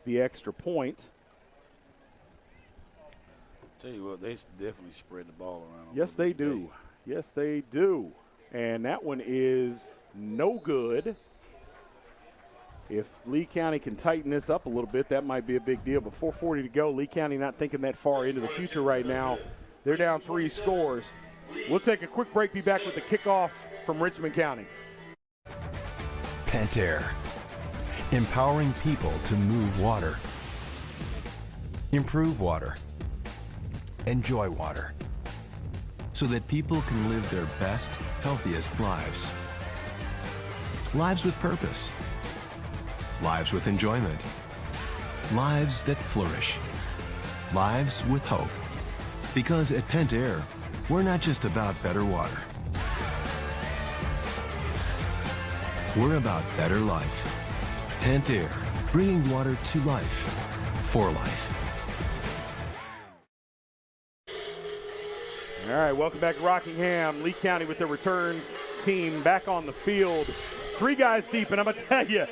the extra point. Tell you what, they definitely spread the ball around. Yes, they do. Yes, they do. And that one is no good. If Lee County can tighten this up a little bit, that might be a big deal. But 4:40 to go. Lee County not thinking that far into the future right now. They're down 3 scores. We'll take a quick break, be back with the kickoff from Richmond County. Pentair, empowering people to move water, improve water, enjoy water, so that people can live their best, healthiest lives. Lives with purpose. Lives with enjoyment. Lives that flourish. Lives with hope. Because at Pentair, we're not just about better water. We're about better life. Pentair, bringing water to life, for life. All right, welcome back to Rockingham. Lee County with their return team back on the field. 3 guys deep, and I'm going to tell you,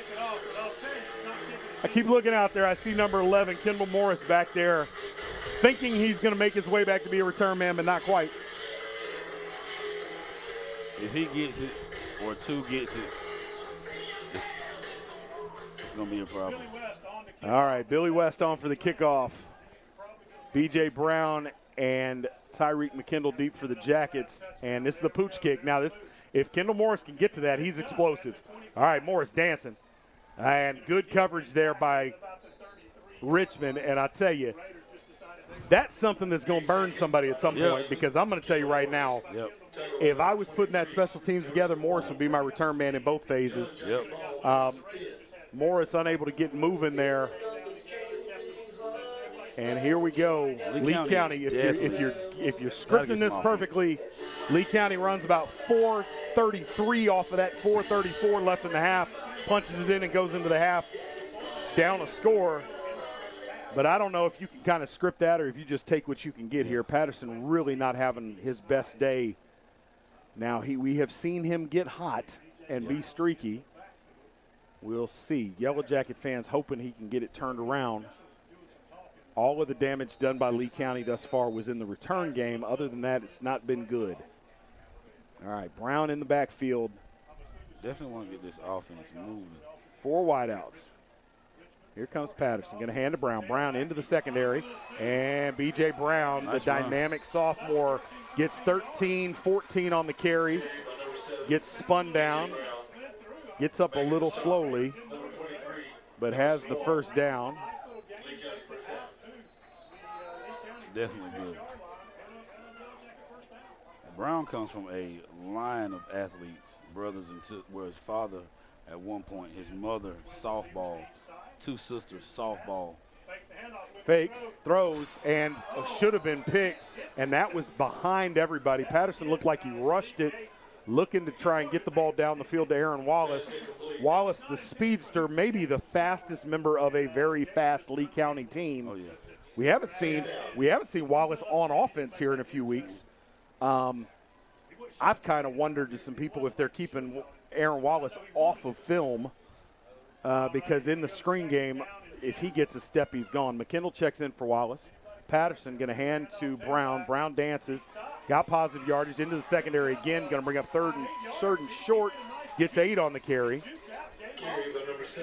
I keep looking out there. I see number 11, Kendall Morris, back there, thinking he's going to make his way back to be a return man, but not quite. If he gets it or 2 gets it, it's going to be a problem. All right, Billy West on for the kickoff. B.J. Brown and Tyreek McKendall deep for the Jackets, and this is the pooch kick. Now, if Kendall Morris can get to that, he's explosive. All right, Morris dancing. And good coverage there by Richmond, and I tell you, that's something that's going to burn somebody at some point, because I'm going to tell you right now, if I was putting that special teams together, Morris would be my return man in both phases. Morris unable to get moving there. And here we go, Lee County. If you're scripting this perfectly, Lee County runs about 4:33 off of that 4:34 left in the half, punches it in and goes into the half, down a score. But I don't know if you can kind of script that or if you just take what you can get here. Patterson really not having his best day. Now we have seen him get hot and be streaky. We'll see. Yellow Jacket fans hoping he can get it turned around. All of the damage done by Lee County thus far was in the return game. Other than that, it's not been good. All right, Brown in the backfield. Definitely want to get this offense moving. 4 wideouts. Here comes Patterson. Going to hand to Brown. Brown into the secondary. And B.J. Brown, the dynamic sophomore, gets 13, 14 on the carry. Gets spun down. Gets up a little slowly, but has the first down. Definitely good. Brown comes from a line of athletes, brothers and sisters, where his father at one point, his mother softball, 2 sisters softball. Fakes, throws, and should have been picked, and that was behind everybody. Patterson looked like he rushed it looking to try and get the ball down the field to Aaron Wallace. Wallace, the speedster, maybe the fastest member of a very fast Lee County team. Oh, yeah. We haven't seen Wallace on offense here in a few weeks. I've kind of wondered to some people if they're keeping Aaron Wallace off of film because in the screen game, if he gets a step, he's gone. McKendall checks in for Wallace. Patterson going to hand to Brown. Brown dances, got positive yardage into the secondary again. Going to bring up third and short. Gets 8 on the carry.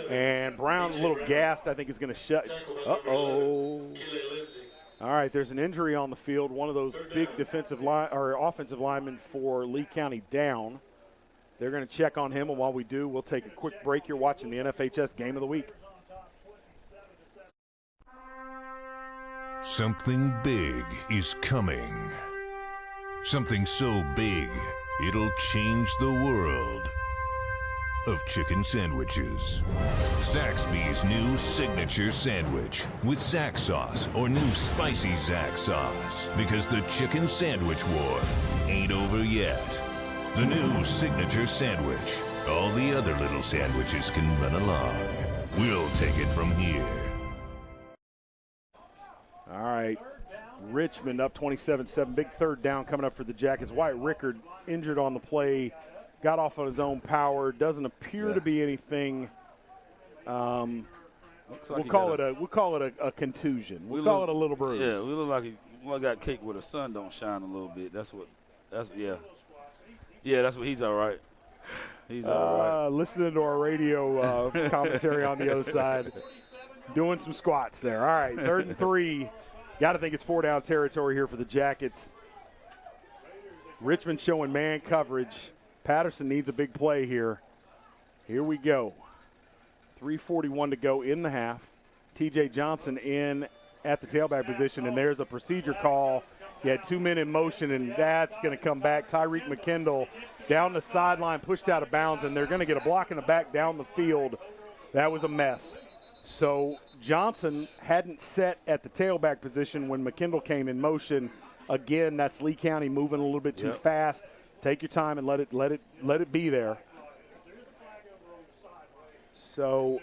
And Brown, a little gassed, I think is going to shut. Uh-oh. All right, there's an injury on the field. One of those big offensive linemen for Lee County down. They're going to check on him, and while we do, we'll take a quick break. You're watching the NFHS Game of the Week. Something big is coming. Something so big, it'll change the world of chicken sandwiches. Zaxby's new signature sandwich with Zax sauce or new spicy Zax sauce. Because the chicken sandwich war ain't over yet. The new signature sandwich. All the other little sandwiches can run along. We'll take it from here. All right, Richmond up 27-7. Big third down coming up for the Jackets. Wyatt Rickard injured on the play. Got off on his own power. Doesn't appear to be anything. We'll call it a contusion. We'll call it a little bruise. Yeah, we look like he got kicked where the sun don't shine a little bit. That's what he's all right. He's all right. Listening to our radio commentary on the other side, doing some squats there. All right, 3rd and 3. Got to think it's 4-down territory here for the Jackets. Richmond showing man coverage. Patterson needs a big play here. Here we go. 3:41 to go in the half. TJ Johnson in at the tailback position, and there's a procedure call. He had 2 men in motion, and that's going to come back. Tyreek McKendall down the sideline, pushed out of bounds, and they're going to get a block in the back down the field. That was a mess. So Johnson hadn't set at the tailback position when McKendall came in motion. Again, that's Lee County moving a little bit too fast. Take your time and let it be there. So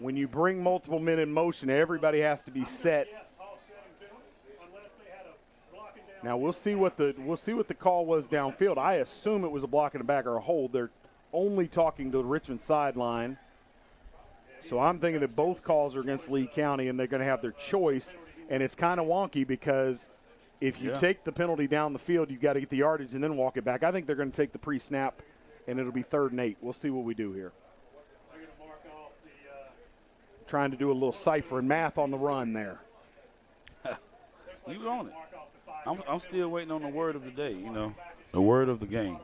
when you bring multiple men in motion, everybody has to be set. Now we'll see what the call was downfield. I assume it was a block in the back or a hold. They're only talking to the Richmond sideline. So I'm thinking that both calls are against Lee County, and they're going to have their choice. And it's kind of wonky because if you take the penalty down the field, you've got to get the yardage and then walk it back. I think they're going to take the pre-snap, and it'll be 3rd and 8. We'll see what we do here. Trying to do a little cipher and math on the run there. You on it. I'm still waiting on the word of the day, the word of the game.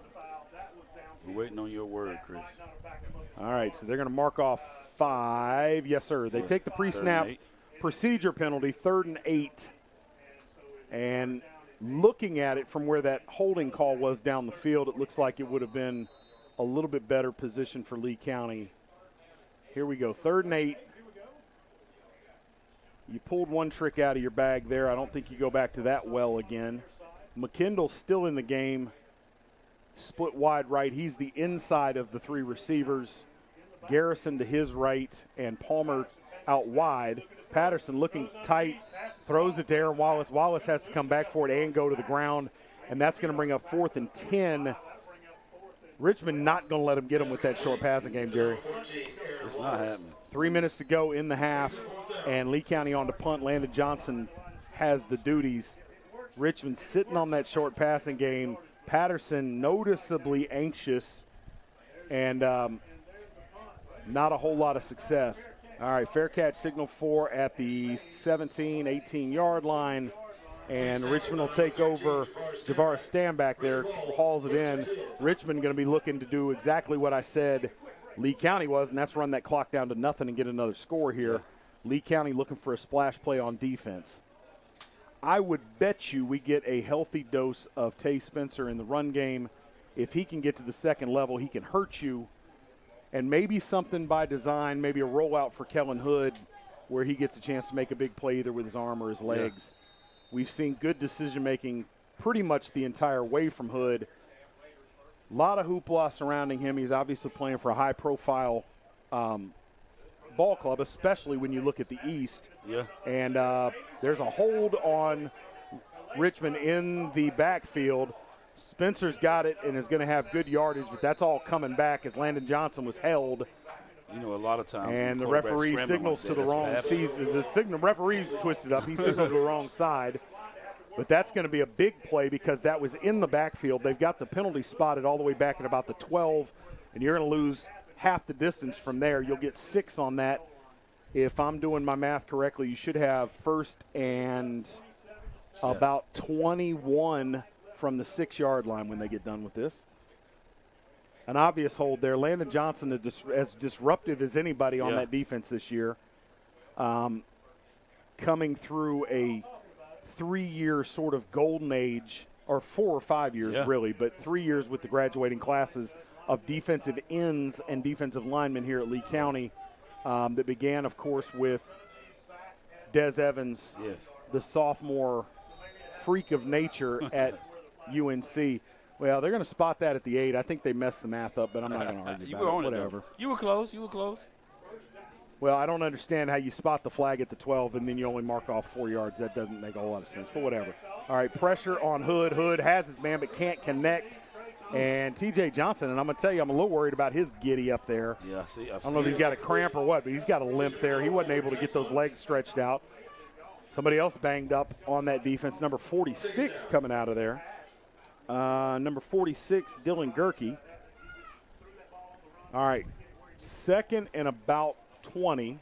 We're waiting on your word, Chris. All right, so they're going to mark off 5. Yes, sir. They take the pre-snap procedure penalty, 3rd and 8. And looking at it from where that holding call was down the field, it looks like it would have been a little bit better position for Lee County. Here we go, 3rd and 8. You pulled one trick out of your bag there. I don't think you go back to that well again. McKendall's still in the game. Split wide right. He's the inside of the 3 receivers. Garrison to his right and Palmer out wide. Patterson looking tight, throws it to Aaron Wallace. Wallace has to come back for it and go to the ground, and that's going to bring up 4th and 10. Richmond not going to let him get him with that short passing game, Jerry. It's not happening. 3 minutes to go in the half, and Lee County on to punt. Landon Johnson has the duties. Richmond sitting on that short passing game. Patterson noticeably anxious and not a whole lot of success. All right, fair catch signal 4 at the 17, 18-yard line, and Richmond will take over. Javaris Stanback there hauls it in. Richmond going to be looking to do exactly what I said Lee County was, and that's run that clock down to nothing and get another score here. Lee County looking for a splash play on defense. I would bet you we get a healthy dose of Tay Spencer in the run game. If he can get to the second level, he can hurt you. And maybe something by design, maybe a rollout for Kellen Hood where he gets a chance to make a big play either with his arm or his legs. We've seen good decision-making pretty much the entire way from Hood. A lot of hoopla surrounding him. He's obviously playing for a high-profile ball club, especially when you look at the East. Yeah. And there's a hold on Richmond in the backfield. Spencer's got it and is going to have good yardage, but that's all coming back as Landon Johnson was held. You know, a lot of times. And the referee signals to the wrong season. The referee's twisted up. He signals to the wrong side. But that's going to be a big play because that was in the backfield. They've got the penalty spotted all the way back at about the 12, and you're going to lose half the distance from there. You'll get 6 on that. If I'm doing my math correctly, you should have first and about 21 from the 6-yard line when they get done with this. An obvious hold there. Landon Johnson is as disruptive as anybody on that defense this year. Coming through a 3-year sort of golden age, or 4 or 5 years really, but 3 years with the graduating classes of defensive ends and defensive linemen here at Lee County that began, of course, with Des Evans, the sophomore freak of nature at UNC. Well, they're going to spot that at the 8. I think they messed the math up, but I'm not going to argue about it. Whatever. You were close. You were close. Well, I don't understand how you spot the flag at the 12 and then you only mark off 4 yards. That doesn't make a whole lot of sense, but whatever. All right, pressure on Hood. Hood has his man but can't connect. And T.J. Johnson, and I'm going to tell you, I'm a little worried about his giddy up there. Yeah, I don't know if he's got a cramp or what, but he's got a limp there. He wasn't able to get those legs stretched out. Somebody else banged up on that defense, number 46 coming out of there. Number 46, Dylan Gerke. All right, second and about 20.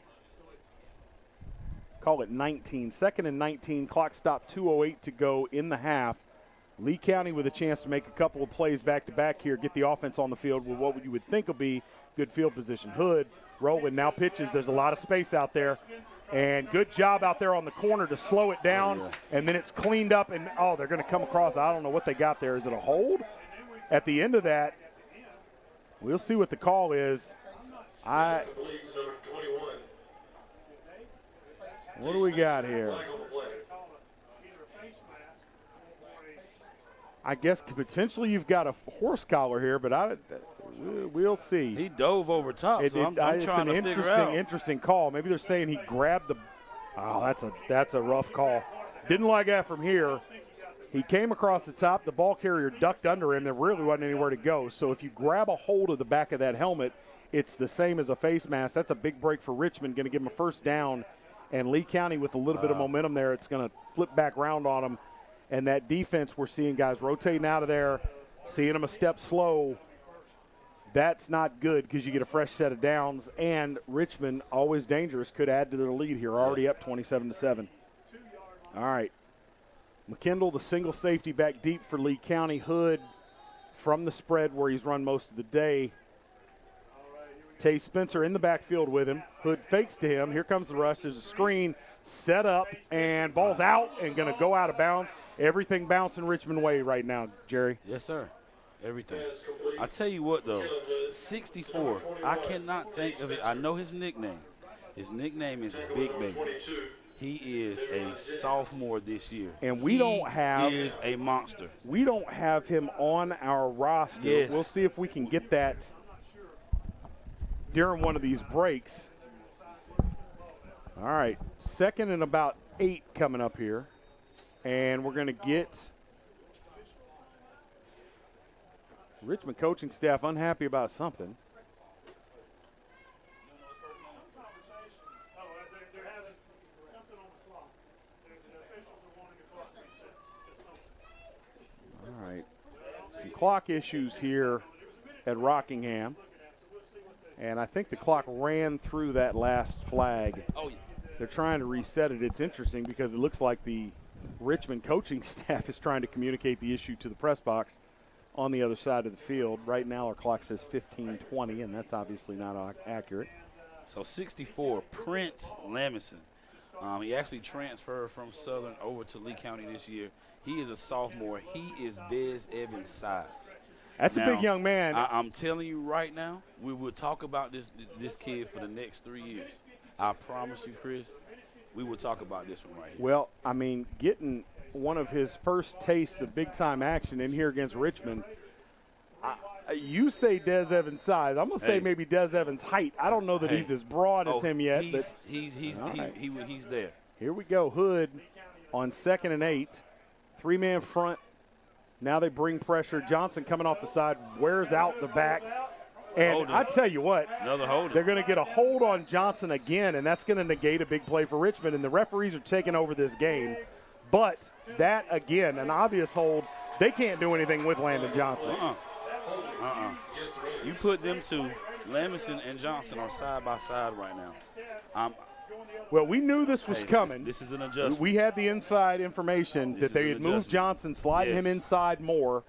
Call it 19. Second and 19. Clock stopped, 2:08 to go in the half. Lee County with a chance to make a couple of plays back-to-back here, get the offense on the field with what you would think will be good field position. Hood rolling, now pitches. There's a lot of space out there. And good job out there on the corner to slow it down. And then it's cleaned up, and, they're going to come across. I don't know what they got there. Is it a hold? At the end of that, we'll see what the call is. What do we got here? I guess potentially you've got a horse collar here, but we'll see. He dove over top, so I'm trying to figure out. It's an interesting call. Maybe they're saying he grabbed the – that's a rough call. Didn't like that from here. He came across the top. The ball carrier ducked under him. There really wasn't anywhere to go. So if you grab a hold of the back of that helmet, it's the same as a face mask. That's a big break for Richmond, going to give him a first down. And Lee County with a little bit of momentum there, it's going to flip back round on them. And that defense, we're seeing guys rotating out of there, seeing them a step slow. That's not good because you get a fresh set of downs. And Richmond, always dangerous, could add to their lead here, already up 27-7. All right. McKendall, the single safety back deep for Lee County. Hood from the spread where he's run most of the day. Tay Spencer in the backfield with him. Hood fakes to him. Here comes the rush. There's a screen set up, and ball's out and going to go out of bounds. Everything bouncing Richmond way right now, Jerry. Yes, sir. Everything. I tell you what, though, 64, I cannot think of it. I know his nickname. His nickname is Big Baby. He is a sophomore this year. And he is a monster. We don't have him on our roster. Yes. We'll see if we can get that during one of these breaks. All right, second and about 8 coming up here. And we're going to get Richmond coaching staff unhappy about something. All right, some clock issues here at Rockingham. And I think the clock ran through that last flag. Oh, yeah. They're trying to reset it. It's interesting because it looks like the Richmond coaching staff is trying to communicate the issue to the press box on the other side of the field. Right now our clock says 15:20, and that's obviously not accurate. So 64, Prince Lamarson. He actually transferred from Southern over to Lee County this year. He is a sophomore. He is Des Evans' size. That's a big young man. I'm telling you right now, we will talk about this kid for the next 3 years. I promise you, Chris, we will talk about this one right here. Well, I mean, getting one of his first tastes of big-time action in here against Richmond, You say Des Evans' size. I'm going to say maybe Des Evans' height. I don't know that he's as broad as him yet. He's there. Here we go. Hood on 2nd and 8. 3-man front. Now they bring pressure. Johnson coming off the side, wears out the back. And I tell you what, another hold. They're going to get a hold on Johnson again, and that's going to negate a big play for Richmond. And the referees are taking over this game. But that, again, an obvious hold. They can't do anything with Landon Johnson. You put them two, Lamarson and Johnson, are side by side right now. Well, we knew this was coming. This is an adjustment. We had the inside information that they had moved Johnson, sliding him inside more.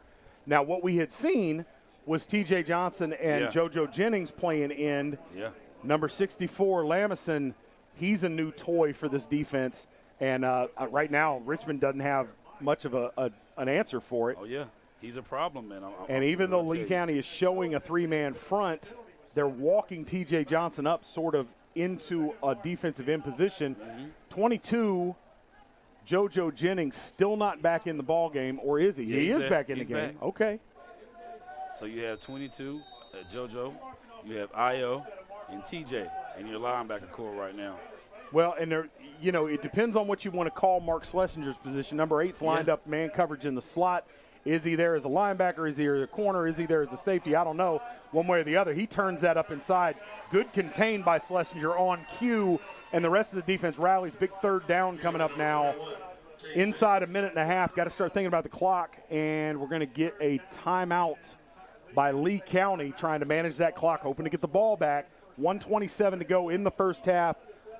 Now, what we had seen was T.J. Johnson and JoJo Jennings playing end. Yeah. Number 64, Lamarson, he's a new toy for this defense. And right now, Richmond doesn't have much of an answer for it. Oh, yeah. He's a problem, man. And even though Lee County is showing a 3-man front, they're walking T.J. Johnson up sort of into a defensive end position. 22, JoJo Jennings still not back in the ball game, or is he? Yeah, he is back in the game. Back. Okay. So you have 22, JoJo, you have Io, and TJ in your linebacker core right now. Well, and it depends on what you want to call Mark Schlesinger's position. Number 8's lined up man coverage in the slot. Is he there as a linebacker? Is he there as a corner? Is he there as a safety? I don't know. One way or the other. He turns that up inside. Good contained by Schlesinger on cue, and the rest of the defense rallies. Big 3rd down coming up now. Inside a minute and a half. Got to start thinking about the clock, and we're going to get a timeout by Lee County trying to manage that clock, hoping to get the ball back. 1:27 to go in the first half.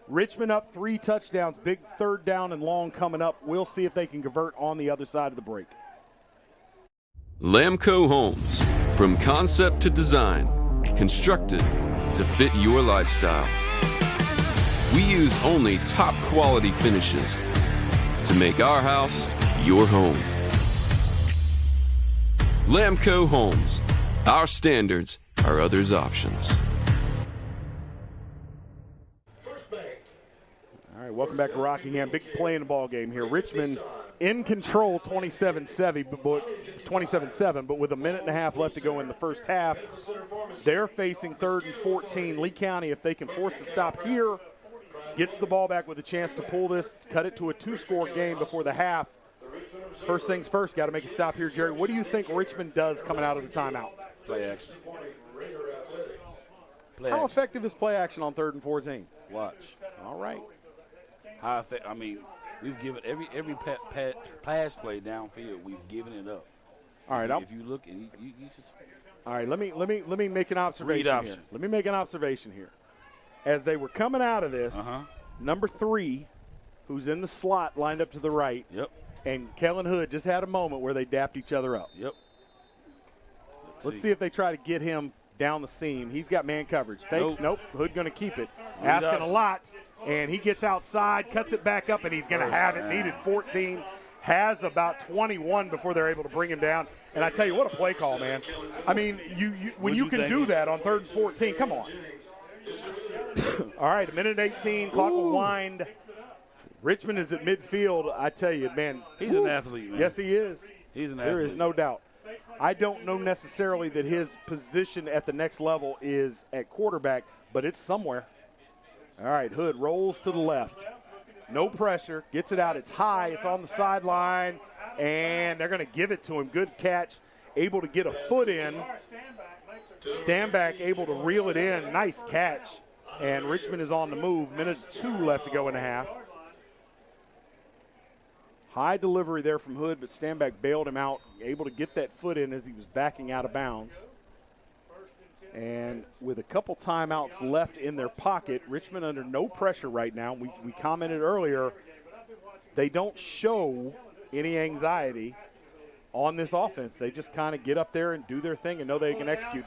Richmond up 3 touchdowns. Big 3rd down and long coming up. We'll see if they can convert on the other side of the break. Lamco Homes. From concept to design, constructed to fit your lifestyle. We use only top quality finishes to make our house your home. Lamco Homes. Our standards are others' options. All right, welcome back to Rockingham. Big play in the ball game here. Richmond in control, 27-7, but with a minute and a half left to go in the first half. They're facing 3rd and 14. Lee County, if they can force a stop here, gets the ball back with a chance to pull this, cut it to a 2-score game before the half. First things first, got to make a stop here, Jerry. What do you think Richmond does coming out of the timeout? Play action. How effective is play action on 3rd and 14? Watch. All right. How effective? I mean, we've given every pass play downfield. We've given it up. All right. If you look and you just. All right. Let me make an observation here. Let me make an observation here. As they were coming out of this, number 3, who's in the slot, lined up to the right. Yep. And Kellen Hood just had a moment where they dapped each other up. Yep. Let's see if they try to get him down the seam. He's got man coverage. Fakes. Nope. Hood going to keep it. Asking a lot. And he gets outside, cuts it back up, and he's going to have it. Needed 14. Has about 21 before they're able to bring him down. And I tell you, what a play call, man. I mean, when you can do that on 3rd and 14, come on. All right, a minute and 18. Clock will wind. Richmond is at midfield. I tell you, man. He's an athlete, man. Yes, he is. He's an athlete. There is no doubt. I don't know necessarily that his position at the next level is at quarterback, but it's somewhere. All right, Hood rolls to the left. No pressure. Gets it out. It's high. It's on the sideline, and they're going to give it to him. Good catch. Able to get a foot in. Standback able to reel it in. Nice catch. And Richmond is on the move. Minute 2 left to go in the half. High delivery there from Hood, but Standback bailed him out. Able to get that foot in as he was backing out of bounds. And with a couple timeouts left in their pocket, Richmond under no pressure right now. We commented earlier, they don't show any anxiety on this offense. They just kind of get up there and do their thing and know they can execute.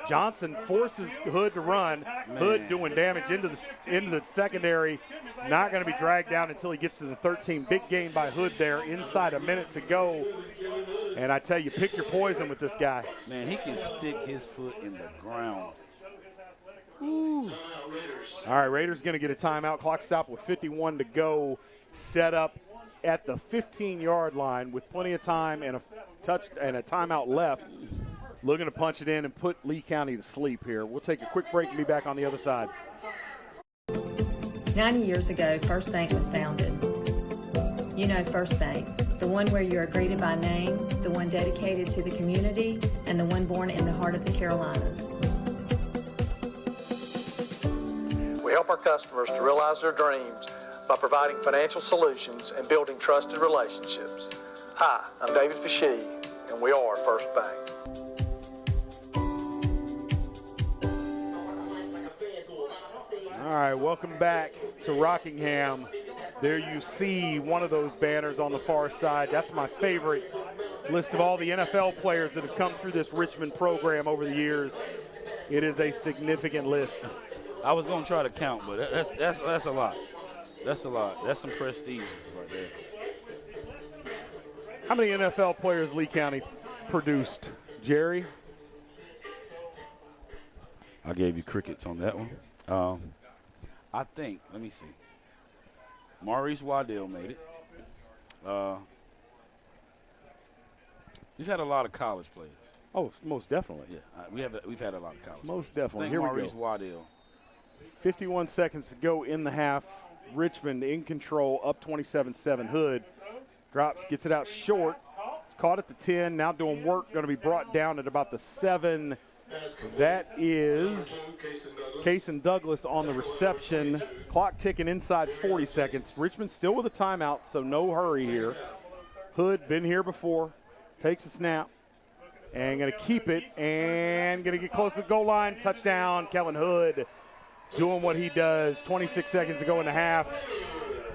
Johnson forces Hood to run. Hood doing damage into the secondary. Not going to be dragged down until he gets to the 13. Big gain by Hood there. Inside a minute to go. And I tell you, pick your poison with this guy. Man, he can stick his foot in the ground. Ooh. All right, Raiders going to get a timeout. Clock stop with 51 to go. Set up at the 15-yard line with plenty of time and a timeout left. looking to punch it in and put Lee County to sleep here. We'll take a quick break and be back on the other side. 90 years ago, First Bank was founded. You know First Bank, the one where you are greeted by name, the one dedicated to the community, and the one born in the heart of the Carolinas. We help our customers to realize their dreams by providing financial solutions and building trusted relationships. Hi, I'm David Fashee, and we are First Bank. All right, welcome back to Rockingham. There you see one of those banners on the far side. That's my favorite list of all the NFL players that have come through this Richmond program over the years. It is a significant list. I was going to try to count, but that's a lot. That's a lot. That's some prestige right there. How many NFL players Lee County produced? Jerry? I gave you crickets on that one. I think, let me see. Maurice Waddell made it. We've had a lot of college players. Oh, most definitely. Yeah, we've had a lot of college most players. Definitely. I think Here Maurice we go. Waddell. 51 seconds to go in the half. Richmond in control, up 27-7. Hood drops, gets it out short. It's caught at the 10, now doing work, going to be brought down at about the 7. That is Cason Douglas on the reception. Clock ticking inside 40 seconds. Richmond still with a timeout, so no hurry here. Hood, been here before, takes a snap, and going to keep it, and going to get close to the goal line. Touchdown, Kellen Hood doing what he does. 26 seconds to go in the half.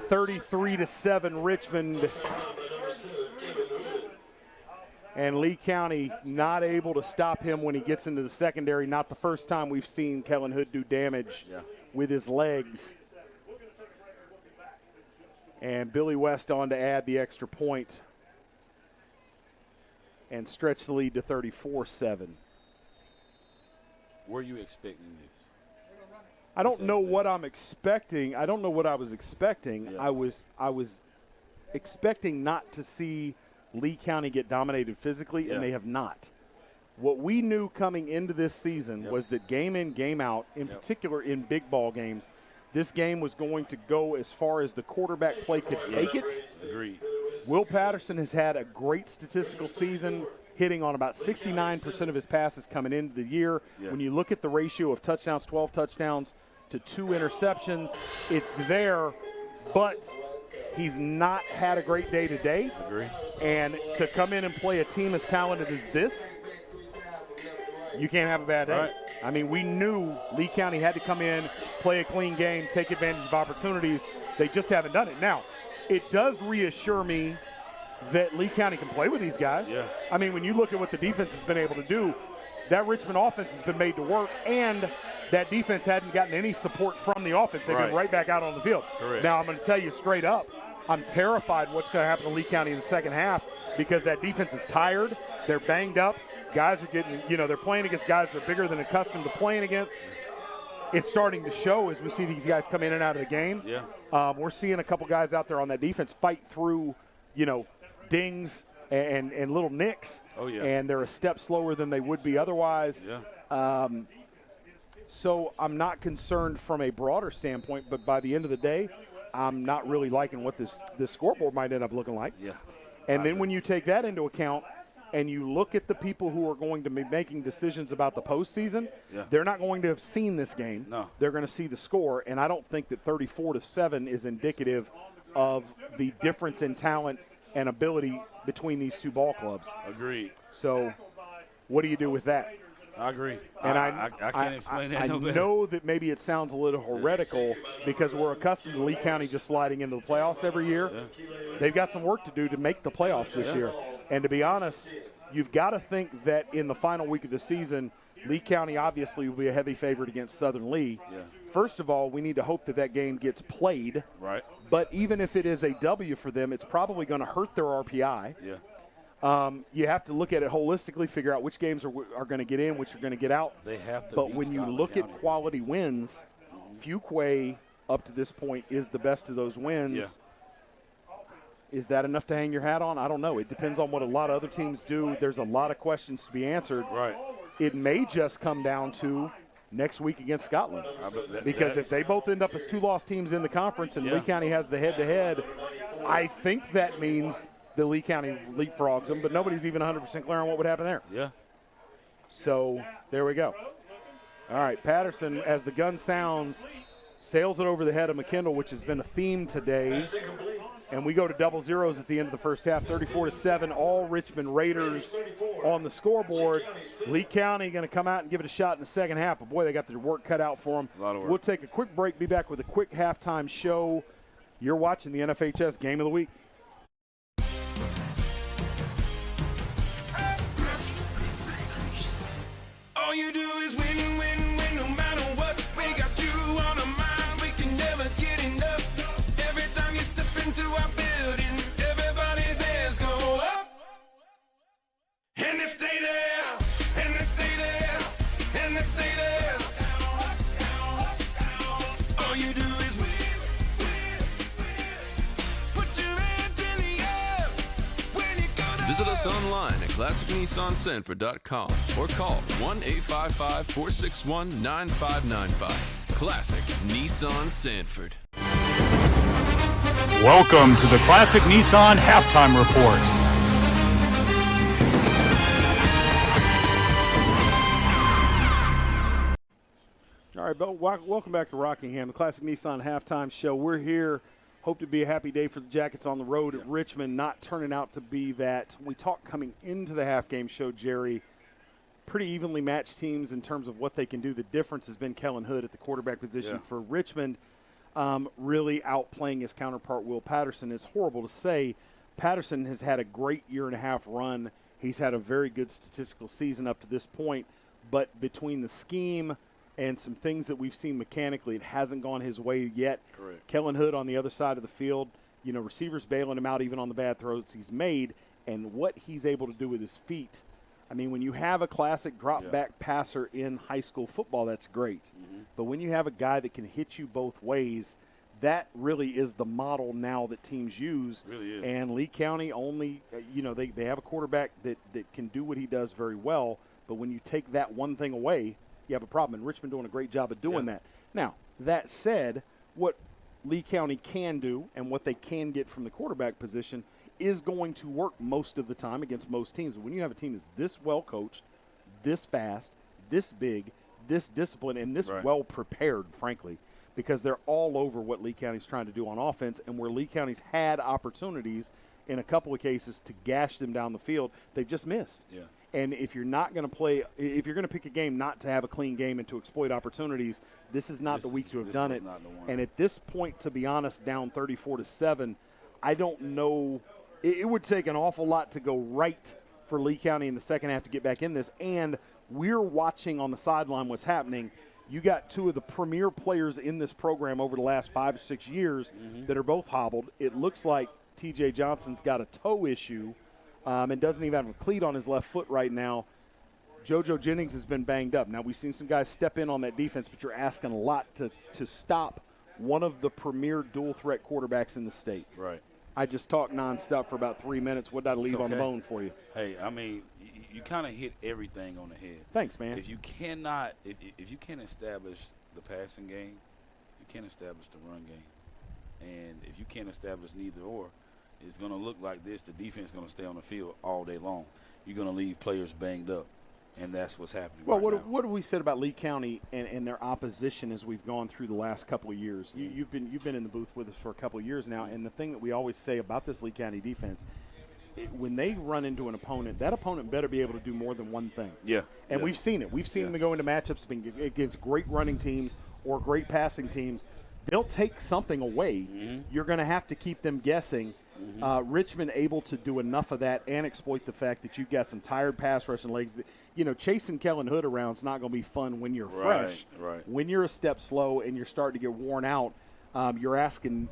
33-7 Richmond. And Lee County not able to stop him when he gets into the secondary. Not the first time we've seen Kellen Hood do damage with his legs. And Billy West on to add the extra point and stretch the lead to 34-7. Were you expecting this? I don't know what I'm expecting. I don't know what I was expecting. Yeah. I was expecting not to see Lee County get dominated physically, and they have not. What we knew coming into this season was that game in, game out, in particular in big ball games, this game was going to go as far as the quarterback play could take it. Agreed. Will Patterson has had a great statistical season, hitting on about 69% of his passes coming into the year. Yeah. When you look at the ratio of touchdowns, 12 touchdowns to 2 interceptions, it's there, but he's not had a great day today. Agree. And to come in and play a team as talented as this, you can't have a bad day. Right. I mean, we knew Lee County had to come in, play a clean game, take advantage of opportunities. They just haven't done it. Now, it does reassure me that Lee County can play with these guys. Yeah. I mean, when you look at what the defense has been able to do, that Richmond offense has been made to work, and that defense hadn't gotten any support from the offense. They've been right back out on the field. Correct. Now, I'm going to tell you straight up, I'm terrified what's going to happen to Lee County in the second half because that defense is tired. They're banged up. Guys are getting, they're playing against guys they're bigger than accustomed to playing against. It's starting to show as we see these guys come in and out of the game. Yeah. We're seeing a couple guys out there on that defense fight through, dings and little nicks. Oh, yeah. And they're a step slower than they would be otherwise. Yeah. So I'm not concerned from a broader standpoint, but by the end of the day, I'm not really liking what this scoreboard might end up looking like. Yeah. And then when you take that into account and you look at the people who are going to be making decisions about the postseason, they're not going to have seen this game. No. They're going to see the score, and I don't think that 34-7 is indicative of the difference in talent and ability between these two ball clubs. Agreed. So what do you do with that? I agree. And I can't explain that no better. I know that maybe it sounds a little heretical because we're accustomed to Lee County just sliding into the playoffs every year. Yeah. They've got some work to do to make the playoffs this year. And to be honest, you've got to think that in the final week of the season, Lee County obviously will be a heavy favorite against Southern Lee. Yeah. First of all, we need to hope that that game gets played. Right. But even if it is a W for them, it's probably going to hurt their RPI. Yeah. You have to look at it holistically, figure out which games are going to get in, which are going to get out. They have to. But when you look at quality wins, Fuquay up to this point is the best of those wins. Yeah. Is that enough to hang your hat on? I don't know. It depends on what a lot of other teams do. There's a lot of questions to be answered. Right. It may just come down to next week against Scotland. Because if they both end up as 2-loss teams in the conference and Lee County has the head-to-head, I think that means that Lee County leapfrogs them, but nobody's even 100% clear on what would happen there. Yeah. So there we go. All right, Patterson, as the gun sounds, sails it over the head of McKendall, which has been a theme today. And we go to double zeros at the end of the first half, 34-7, all Richmond Raiders on the scoreboard. Lee County going to come out and give it a shot in the second half. But, boy, they got their work cut out for them. A lot of work. We'll take a quick break, be back with a quick halftime show. You're watching the NFHS Game of the Week. All you do is win, win, win, no matter what. We got you on our mind, we can never get enough. Every time you step into our building, everybody's hands go up. And they stay there, and they stay there, and they stay there. All you do is win, win, win. Put your hands in the air when you go there. Visit us online at ClassicNissanSanford.com or call 1-855-461-9595. Classic Nissan Sanford. Welcome to the Classic Nissan Halftime Report. All right, Bill, welcome back to Rockingham, the Classic Nissan Halftime Show. We're here. Hope to be a happy day for the Jackets on the road at Richmond, not turning out to be that. We talked coming into the half-game show, Jerry, pretty evenly matched teams in terms of what they can do. The difference has been Kellen Hood at the quarterback position for Richmond, really outplaying his counterpart, Will Patterson. It's horrible to say. Patterson has had a great year-and-a-half run. He's had a very good statistical season up to this point, but between the scheme and some things that we've seen mechanically, it hasn't gone his way yet. Correct. Kellen Hood on the other side of the field, receivers bailing him out even on the bad throws he's made, and what he's able to do with his feet. I mean, when you have a classic drop-back passer in high school football, that's great. Mm-hmm. But when you have a guy that can hit you both ways, that really is the model now that teams use. It really is. And Lee County only, they have a quarterback that can do what he does very well, but when you take that one thing away, you have a problem. And Richmond doing a great job of doing that. Now, that said, what Lee County can do and what they can get from the quarterback position is going to work most of the time against most teams. When you have a team that's this well coached, this fast, this big, this disciplined, and this well prepared, frankly, because they're all over what Lee County's trying to do on offense, and where Lee County's had opportunities in a couple of cases to gash them down the field, they've just missed. Yeah. And if you're not going to play, if you're going to pick a game not to have a clean game and to exploit opportunities, this is not the week to have done it. And at this point, to be honest, down 34-7, I don't know. It would take an awful lot to go right for Lee County in the second half to get back in this. And we're watching on the sideline what's happening. You got two of the premier players in this program over the last 5 or 6 years that are both hobbled. It looks like T.J. Johnson's got a toe issue. And doesn't even have a cleat on his left foot right now. JoJo Jennings has been banged up. Now, we've seen some guys step in on that defense, but you're asking a lot to stop one of the premier dual-threat quarterbacks in the state. Right. I just talked nonstop for about 3 minutes. What did I leave on the bone for you? Hey, I mean, you kind of hit everything on the head. Thanks, man. If you cannot – if you can't establish the passing game, you can't establish the run game. And if you can't establish neither or, it's going to look like this. The defense is going to stay on the field all day long. You're going to leave players banged up, and that's what's happening right now. What have we said about Lee County and their opposition as we've gone through the last couple of years? You've been in the booth with us for a couple of years now, and the thing that we always say about this Lee County defense, when they run into an opponent, that opponent better be able to do more than one thing. Yeah. And we've seen it. We've seen them go into matchups against great running teams or great passing teams. They'll take something away. You're going to have to keep them guessing. Richmond able to do enough of that and exploit the fact that you've got some tired pass rushing legs. Chasing Kellen Hood around is not going to be fun when you're fresh. Right. When you're a step slow and you're starting to get worn out, you're asking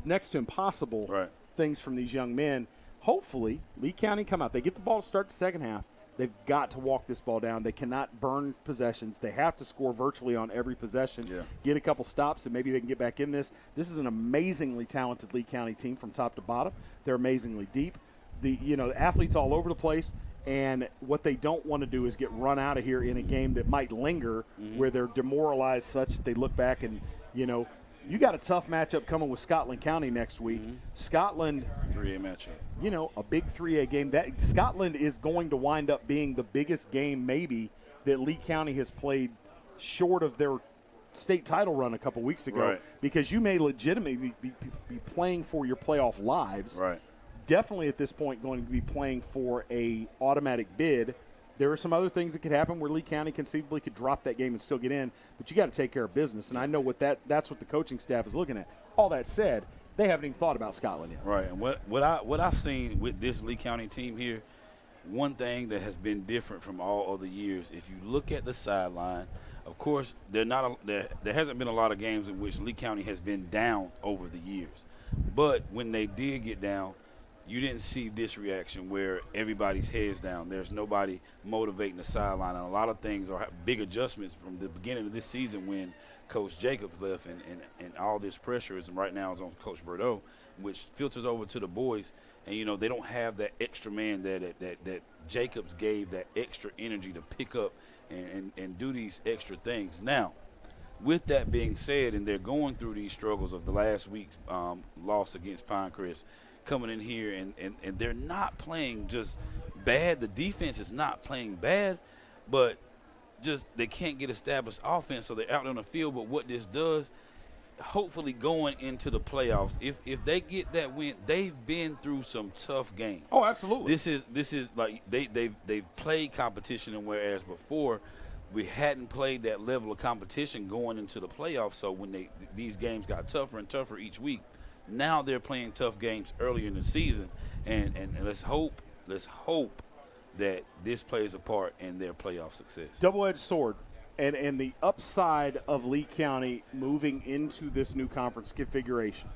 next to impossible things from these young men. Hopefully, Lee County come out. They get the ball to start the second half. They've got to walk this ball down. They cannot burn possessions. They have to score virtually on every possession, get a couple stops, and maybe they can get back in this. This is an amazingly talented Lee County team from top to bottom. They're amazingly deep. The athletes all over the place, and what they don't want to do is get run out of here in a game that might linger where they're demoralized such that they look back and, you got a tough matchup coming with Scotland County next week. Scotland, 3A matchup. A big 3A game. That Scotland is going to wind up being the biggest game maybe that Lee County has played short of their state title run a couple weeks ago, because you may legitimately be playing for your playoff lives. Right. Definitely at this point going to be playing for a automatic bid. There are some other things that could happen where Lee County conceivably could drop that game and still get in, but you got to take care of business. And I know that's what the coaching staff is looking at. All that said, they haven't even thought about Scotland yet. Right. And what I've seen with this Lee County team here, one thing that has been different from all other years, if you look at the sideline, of course, there hasn't been a lot of games in which Lee County has been down over the years. But when they did get down, you didn't see this reaction where everybody's heads down. There's nobody motivating the sideline. And a lot of things are big adjustments from the beginning of this season when Coach Jacobs left, and all this pressure is right now is on Coach Bordeaux, which filters over to the boys. And, they don't have that extra man that Jacobs gave, that extra energy to pick up and do these extra things. Now, with that being said, and they're going through these struggles of the last week's loss against Pinecrest, coming in here, and they're not playing just bad. The defense is not playing bad, but just they can't get established offense, so they're out on the field. But what this does, hopefully going into the playoffs, if they get that win, they've been through some tough games. Oh, absolutely. This is like they've played competition, and whereas before we hadn't played that level of competition going into the playoffs. So when these games got tougher and tougher each week, now they're playing tough games earlier in the season, and let's hope that this plays a part in their playoff success. Double-edged sword, and the upside of Lee County moving into this new conference configuration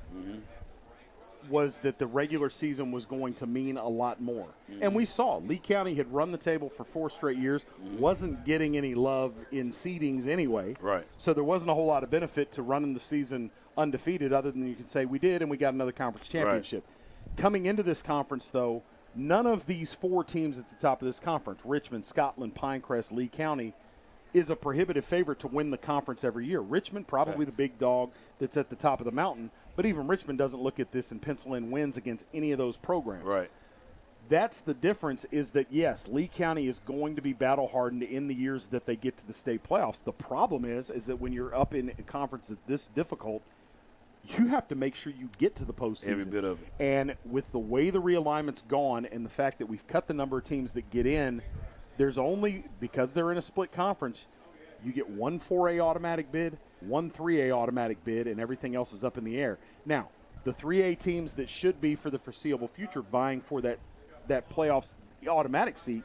was that the regular season was going to mean a lot more. And we saw Lee County had run the table for 4 straight years, wasn't getting any love in seedings anyway. Right. So there wasn't a whole lot of benefit to running the season undefeated, other than you could say we did and we got another conference championship. Coming into this conference, though, none of these 4 teams at the top of this conference, Richmond, Scotland, Pinecrest, Lee County, is a prohibitive favorite to win the conference every year. Richmond, probably the big dog that's at the top of the mountain, but even Richmond doesn't look at this and pencil in wins against any of those programs. Right. That's the difference, is that, yes, Lee County is going to be battle-hardened in the years that they get to the state playoffs. The problem is that when you're up in a conference that's this difficult, you have to make sure you get to the postseason. Every bit of it. And with the way the realignment's gone and the fact that we've cut the number of teams that get in, there's only, because they're in a split conference, you get 1 4A automatic bid, 1 3A automatic bid, and everything else is up in the air. Now, the 3A teams that should be for the foreseeable future vying for that playoffs automatic seat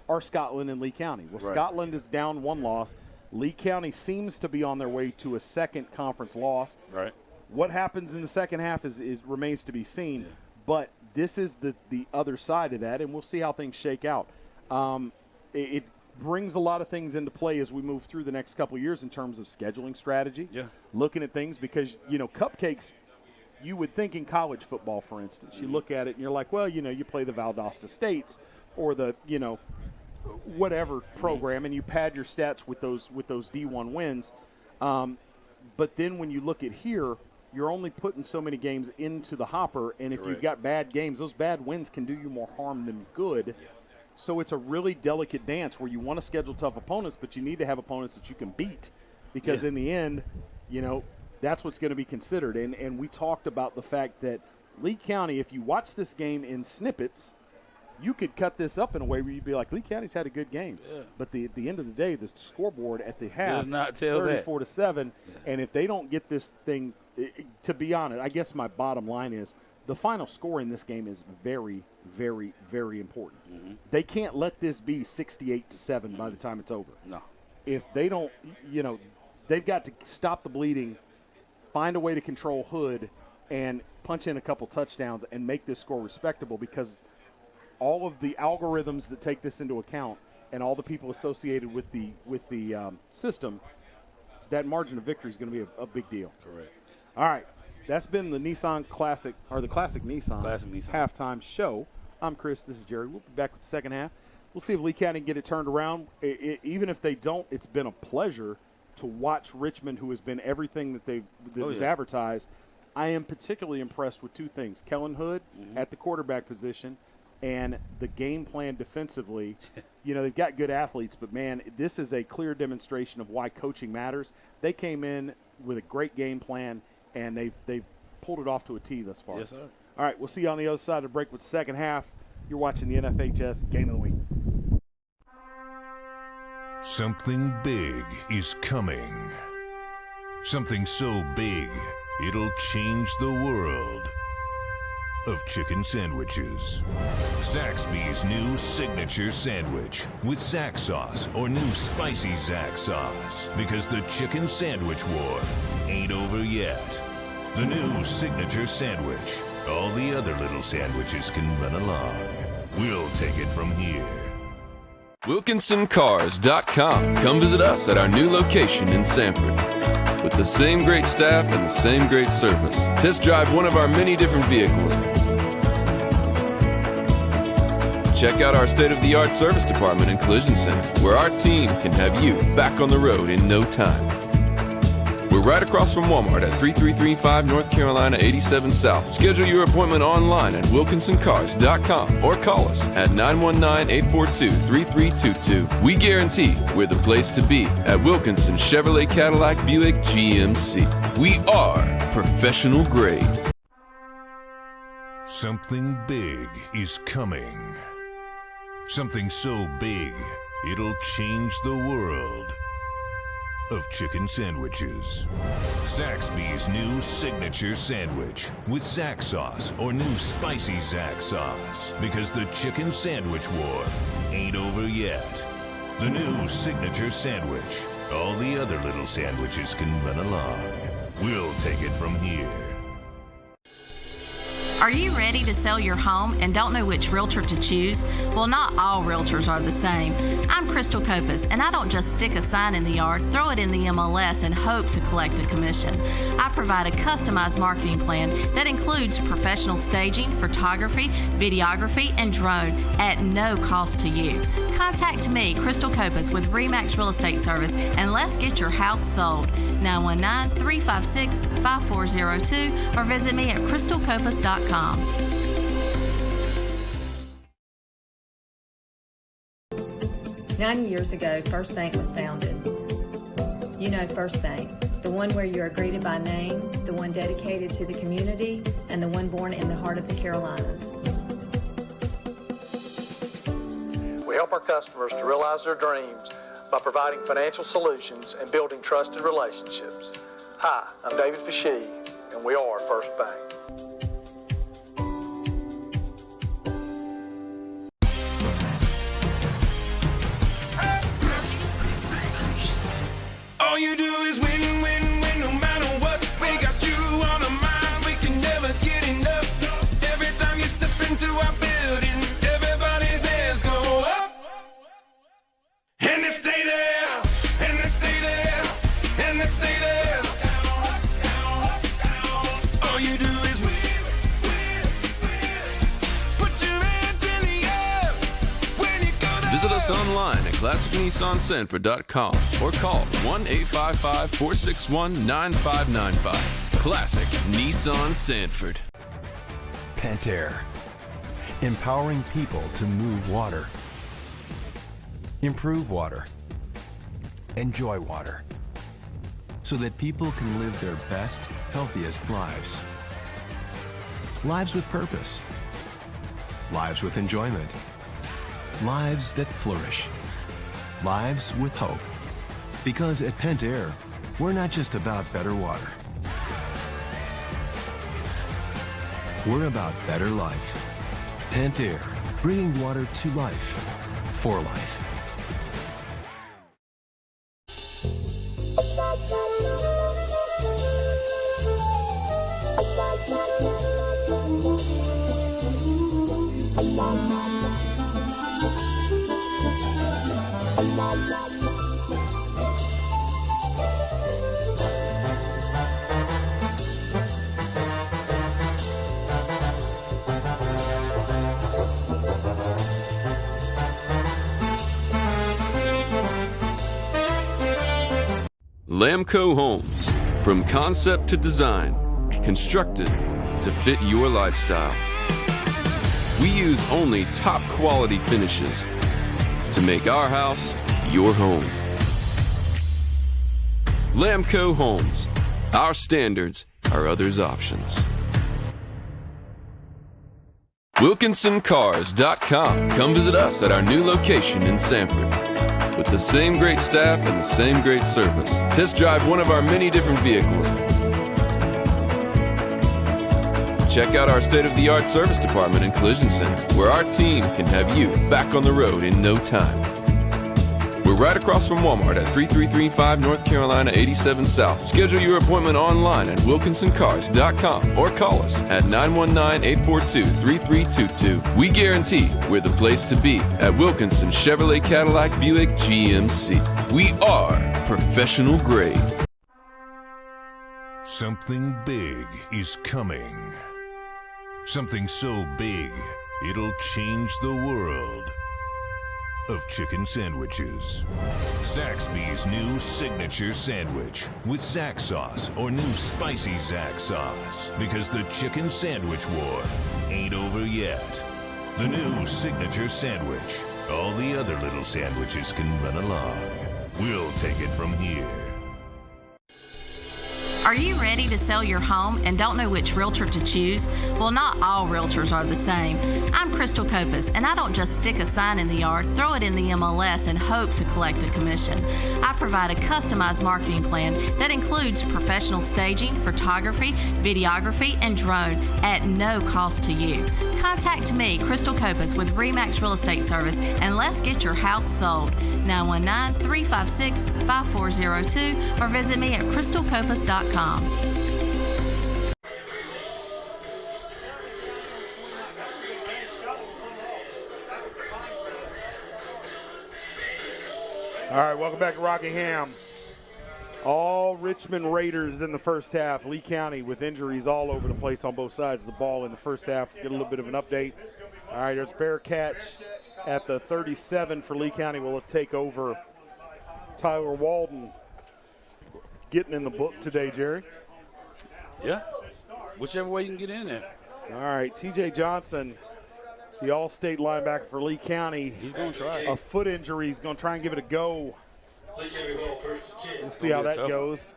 are Scotland and Lee County. Well, Scotland is down 1 loss. Lee County seems to be on their way to a second conference loss. Right. What happens in the second half is remains to be seen, but this is the other side of that, and we'll see how things shake out. It brings a lot of things into play as we move through the next couple of years in terms of scheduling strategy, looking at things, because, cupcakes, you would think in college football, for instance, you look at it and you're like, well, you play the Valdosta States or the, whatever program, and you pad your stats with those D1 wins. But then when you look at here, you're only putting so many games into the hopper, and if you've got bad games, those bad wins can do you more harm than good. Yeah. So it's a really delicate dance where you want to schedule tough opponents, but you need to have opponents that you can beat, because in the end, that's what's going to be considered. And we talked about the fact that Lee County, if you watch this game in snippets, you could cut this up in a way where you'd be like, Lee County's had a good game. Yeah. But at the end of the day, the scoreboard at the half does not tell 34-7. Yeah. And if they don't get this thing, to be honest, I guess my bottom line is the final score in this game is very, very, very important. They can't let this be 68-7 by the time it's over. No. If they don't, they've got to stop the bleeding, find a way to control Hood, and punch in a couple touchdowns and make this score respectable, because all of the algorithms that take this into account and all the people associated with the system, that margin of victory is going to be a big deal. Correct. All right. That's been the Nissan Classic, or the Classic Nissan halftime show. I'm Chris. This is Jerry. We'll be back with the second half. We'll see if Lee County can get it turned around. Even if they don't, it's been a pleasure to watch Richmond, who has been everything that was advertised. I am particularly impressed with two things: Kellen Hood at the quarterback position, and the game plan defensively. They've got good athletes, but, man, this is a clear demonstration of why coaching matters. They came in with a great game plan, and they've pulled it off to a T thus far. Yes, sir. All right, we'll see you on the other side of the break with the second half. You're watching the NFHS Game of the Week. Something big is coming. Something so big, it'll change the world of chicken sandwiches. Zaxby's new signature sandwich with Zax sauce or new spicy Zax sauce. Because the chicken sandwich war ain't over yet. The new signature sandwich. All the other little sandwiches can run along. We'll take it from here. WilkinsonCars.com. Come visit us at our new location in Sanford. With the same great staff and the same great service. Test drive one of our many different vehicles. Check out our state-of-the-art service department and collision center, where our team can have you back on the road in no time. We're right across from Walmart at 3335 North Carolina 87 South. Schedule your appointment online at WilkinsonCars.com or call us at 919-842-3322. We guarantee we're the place to be at Wilkinson Chevrolet Cadillac Buick GMC. We are professional grade. Something big is coming. Something so big, it'll change the world of chicken sandwiches. Zaxby's new signature sandwich with Zax sauce or new spicy Zax sauce. Because the chicken sandwich war ain't over yet. The new signature sandwich. All the other little sandwiches can run along. We'll take it from here. Are you ready to sell your home and don't know which realtor to choose? Well, not all realtors are the same. I'm Crystal Copas, and I don't just stick a sign in the yard, throw it in the MLS, and hope to collect a commission. I provide a customized marketing plan that includes professional staging, photography, videography, and drone at no cost to you. Contact me, Crystal Copas, with RE/MAX Real Estate Service, and let's get your house sold. 919-356-5402 or visit me at crystalcopas.com. 90 years ago, First Bank was founded. You know First Bank, the one where you are greeted by name, the one dedicated to the community, and the one born in the heart of the Carolinas. We help our customers to realize their dreams by providing financial solutions and building trusted relationships. Hi, I'm David Fashee, and we are First Bank. All you do is win, win, win, no matter what. We got you on our mind, we can never get enough. Every time you step into our building, everybody's hands go up. And they stay there, and they stay there, and they stay there. All you do is win, win, win. Put your hands in the air when you go there. Visit us online at ClassicNissanSanford.com or call 1-855-461-9595. Classic Nissan Sanford. Pentair. Empowering people to move water. Improve water. Enjoy water. So that people can live their best, healthiest lives. Lives with purpose. Lives with enjoyment. Lives that flourish. Lives with hope. Because at Pentair, we're not just about better water. We're about better life. Pentair, bringing water to life, for life. Lamco Homes. From concept to design, constructed to fit your lifestyle. We use only top quality finishes to make our house your home. Lamco Homes. Our standards are others' options. WilkinsonCars.com. Come visit us at our new location in Sanford. With the same great staff and the same great service. Test drive one of our many different vehicles. Check out our state-of-the-art service department and collision center, where our team can have you back on the road in no time. We're right across from Walmart at 3335 North Carolina 87 South. Schedule your appointment online at WilkinsonCars.com or call us at 919-842-3322. We guarantee we're the place to be at Wilkinson Chevrolet Cadillac Buick GMC. We are professional grade. Something big is coming. Something so big, it'll change the world of chicken sandwiches. Zaxby's new signature sandwich with Zax sauce or new spicy Zax sauce, because the chicken sandwich war ain't over yet. The new signature sandwich. All the other little sandwiches can run along. We'll take it from here. Are you ready to sell your home and don't know which realtor to choose? Well, not all realtors are the same. I'm Crystal Copas, and I don't just stick a sign in the yard, throw it in the MLS, and hope to collect a commission. I provide a customized marketing plan that includes professional staging, photography, videography, and drone at no cost to you. Contact me, Crystal Copas, with RE/MAX Real Estate Service, and let's get your house sold. 919-356-5402 or visit me at crystalcopas.com. All right, welcome back to Rockingham. All Richmond Raiders in the first half. Lee County with injuries all over the place on both sides of the ball in the first half. Get a little bit of an update. All right, there's a fair catch at the 37 for Lee County. Will take over. Tyler Walden getting in the book today, Jerry. Yeah, whichever way you can get in there. All right, TJ Johnson, the all-state linebacker for Lee County. He's going to try. A foot injury. He's going to try and give it a go. We'll see how that goes.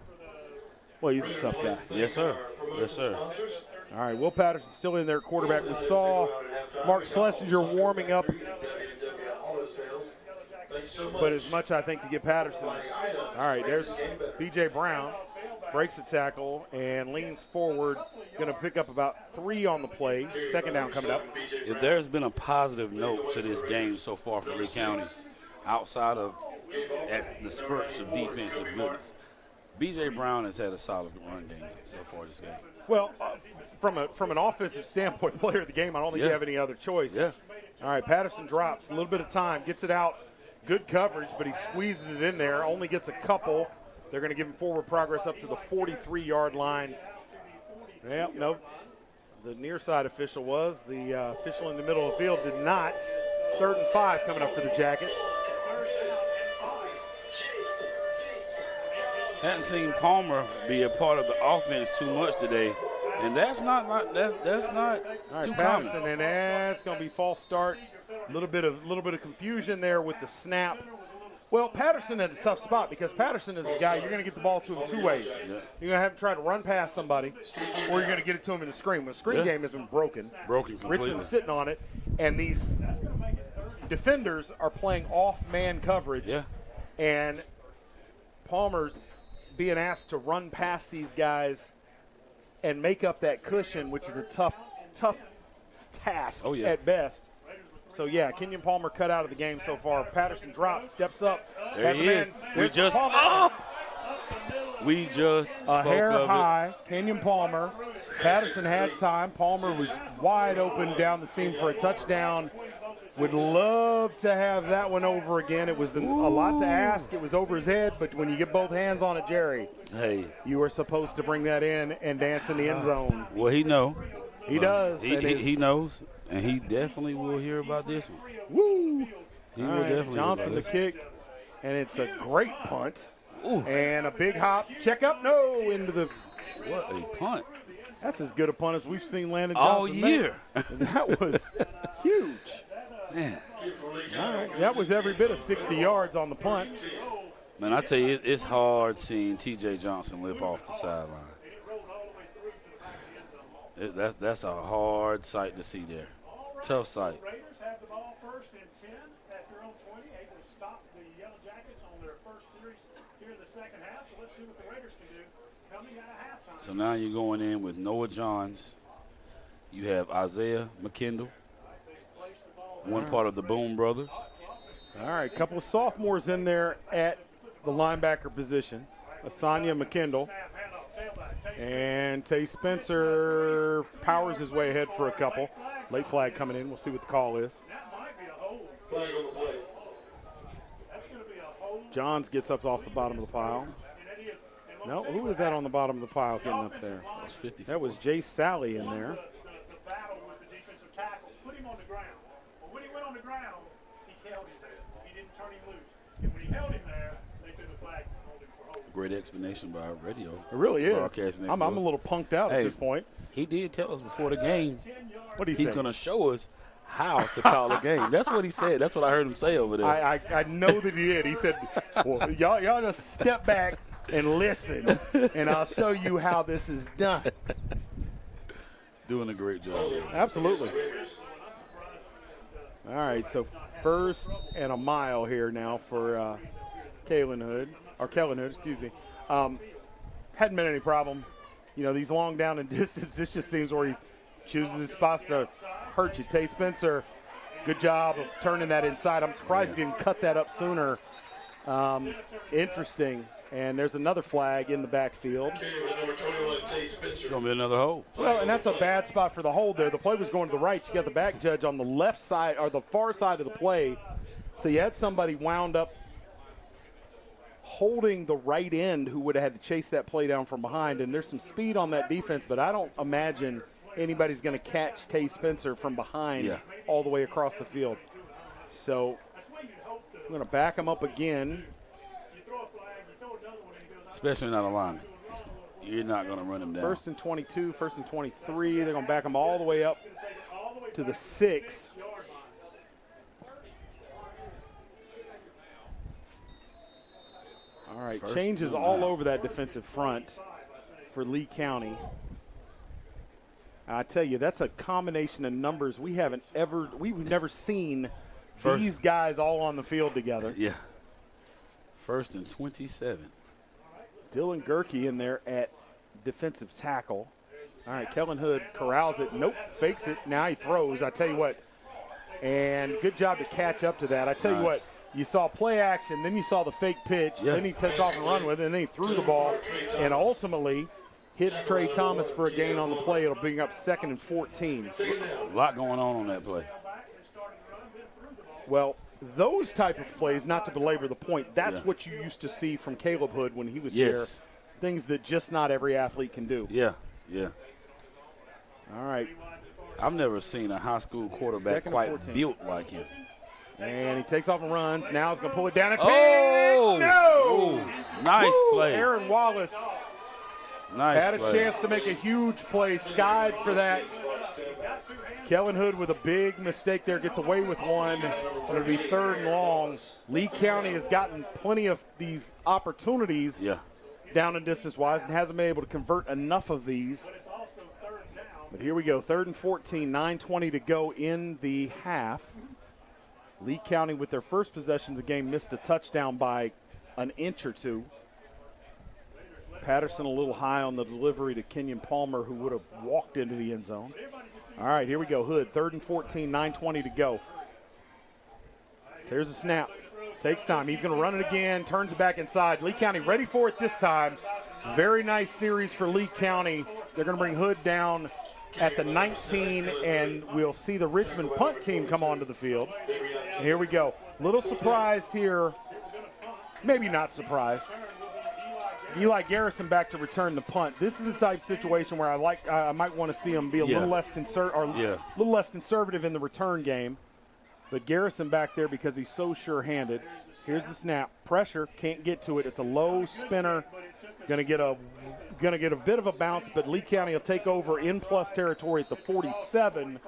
Well, he's a tough guy. Yes, sir. Yes, sir. All right, Will Patterson still in there, quarterback. We saw Mark Schlesinger warming up, but as much, I think, to get Patterson. All right, there's B.J. Brown. Breaks the tackle and leans forward. Going to pick up about 3 on the play. Second down coming up. If there's been a positive note to this game so far for Lee County, outside of at the spurts of defensive goodness, B.J. Brown has had a solid run game so far this game. Well, from an offensive standpoint, player of the game, I don't think you have any other choice. Yeah. All right, Patterson drops. A little bit of time. Gets it out. Good coverage, but he squeezes it in there. Only gets a couple. They're going to give him forward progress up to the 43-yard line. Well, nope. The near side official was. The official in the middle of the field did not. 3rd and 5 coming up for the Jackets. Hadn't seen Palmer be a part of the offense too much today, and that's not too common. And that's going to be false start. A little bit of confusion there with the snap. Well, Patterson had a tough spot because Patterson is a guy you're going to get the ball to him 2 ways. Yeah. You're going to have to try to run past somebody, or you're going to get it to him in the screen. The screen game has been broken. Broken completely. Richmond's sitting on it, and these defenders are playing off-man coverage. Yeah. And Palmer's being asked to run past these guys and make up that cushion, which is a tough task at best. So, yeah, Kenyon Palmer cut out of the game so far. Patterson drops, steps up. There he is. We just spoke a hair of high. Kenyon Palmer. Patterson had time. Palmer was wide open down the seam for a touchdown. Would love to have that one over again. It was a lot to ask. It was over his head, but when you get both hands on it, Jerry, you were supposed to bring that in and dance in the end zone. Well, he knows. He does. He knows. And he definitely will hear about this one. Woo! He will definitely Johnson hear the about kick, and it's a great punt. And a big hop. Check up. No, into the. What a punt. That's as good a punt as we've seen Landon all Johnson year. That was huge. Man. All right. That was every bit of 60 yards on the punt. Man, I tell you, it's hard seeing T.J. Johnson lip off the sideline. That's a hard sight to see there. Tough sight. Raiders have the ball first and 10 at their own 20, able to stop the Yellow Jackets on their first series here in the second half. So let's see what the Raiders can do coming out of halftime. So now you're going in with Noah Johns. You have Isaiah McKendall, one part of the Boone brothers. All right, a couple of sophomores in there at the linebacker position. Asanya McKendall. And Tay Spencer powers his way ahead for a couple. Late flag coming in. We'll see what the call is. Johns gets up off the bottom of the pile. No, who is that on the bottom of the pile getting up there? That was Jay Sally in there. Put him on the ground. But when he went on the ground, he held him there. He didn't turn him loose. And when he held him there, they threw the flag for holding. Great explanation by our radio. It really is. I'm a little punked out at this point. He did tell us before the game he's going to show us how to call a game. That's what he said. That's what I heard him say over there. I know that he did. He said, well, y'all just step back and listen, and I'll show you how this is done. Doing a great job. Absolutely. All right, so first and a mile here now for Kellen Hood, excuse me. Hadn't been any problem. You know, these long down and distance, this just seems where he chooses his spots to hurt you. Tay Spencer, good job of turning that inside. I'm surprised he didn't cut that up sooner. Interesting. And there's another flag in the backfield. It's going to be another hold. Well, and that's a bad spot for the hold there. The play was going to the right. You got the back judge on the left side or the far side of the play. So you had somebody wound up holding the right end who would have had to chase that play down from behind. And there's some speed on that defense, but I don't imagine anybody's going to catch Tay Spencer from behind all the way across the field. So we're going to back him up again. Especially not a lineman. You're not going to run him down. First and 22, first and 23. They're going to back him all the way up to the 6. All right, changes all over that defensive front for Lee County. I tell you, that's a combination of numbers we've never seen these guys all on the field together. Yeah. First and 27. Dylan Gerke in there at defensive tackle. All right, Kellen Hood corrals it. Nope, fakes it. Now he throws. I tell you what. And good job to catch up to that. I tell you what, you saw play action, then you saw the fake pitch, then he took off and run with it, and then he threw the ball, and ultimately hits Trey Thomas for a gain on the play. It'll bring up 2nd and 14. A lot going on that play. Well, those type of plays, not to belabor the point, that's what you used to see from Caleb Hood when he was here. Things that just not every athlete can do. Yeah. All right. I've never seen a high school quarterback quite built like him. And he takes off and runs. Now he's going to pull it down and nice play. Aaron Wallace had a chance to make a huge play, skied for that. Kellen Hood with a big mistake there, gets away with one. It'll be 3rd and long. Lee County has gotten plenty of these opportunities down and distance-wise and hasn't been able to convert enough of these. But here we go, 3rd and 14, 9:20 to go in the half. Lee County with their first possession of the game missed a touchdown by an inch or two. Patterson a little high on the delivery to Kenyon Palmer, who would have walked into the end zone. All right, here we go. Hood, 3rd and 14, 9:20 to go. Here's the snap. Takes time. He's going to run it again, turns it back inside. Lee County ready for it this time. Very nice series for Lee County. They're going to bring Hood down at the 19, and we'll see the Richmond punt team come onto the field. And here we go. Little surprised here. Maybe not surprised. Eli Garrison back to return the punt. This is a type of situation where I might want to see him be a little less conservative in the return game. But Garrison back there, because he's so sure-handed. Here's the snap. Pressure, can't get to it. It's a low spinner. Gonna get a bit of a bounce, but Lee County will take over in plus territory at the 47.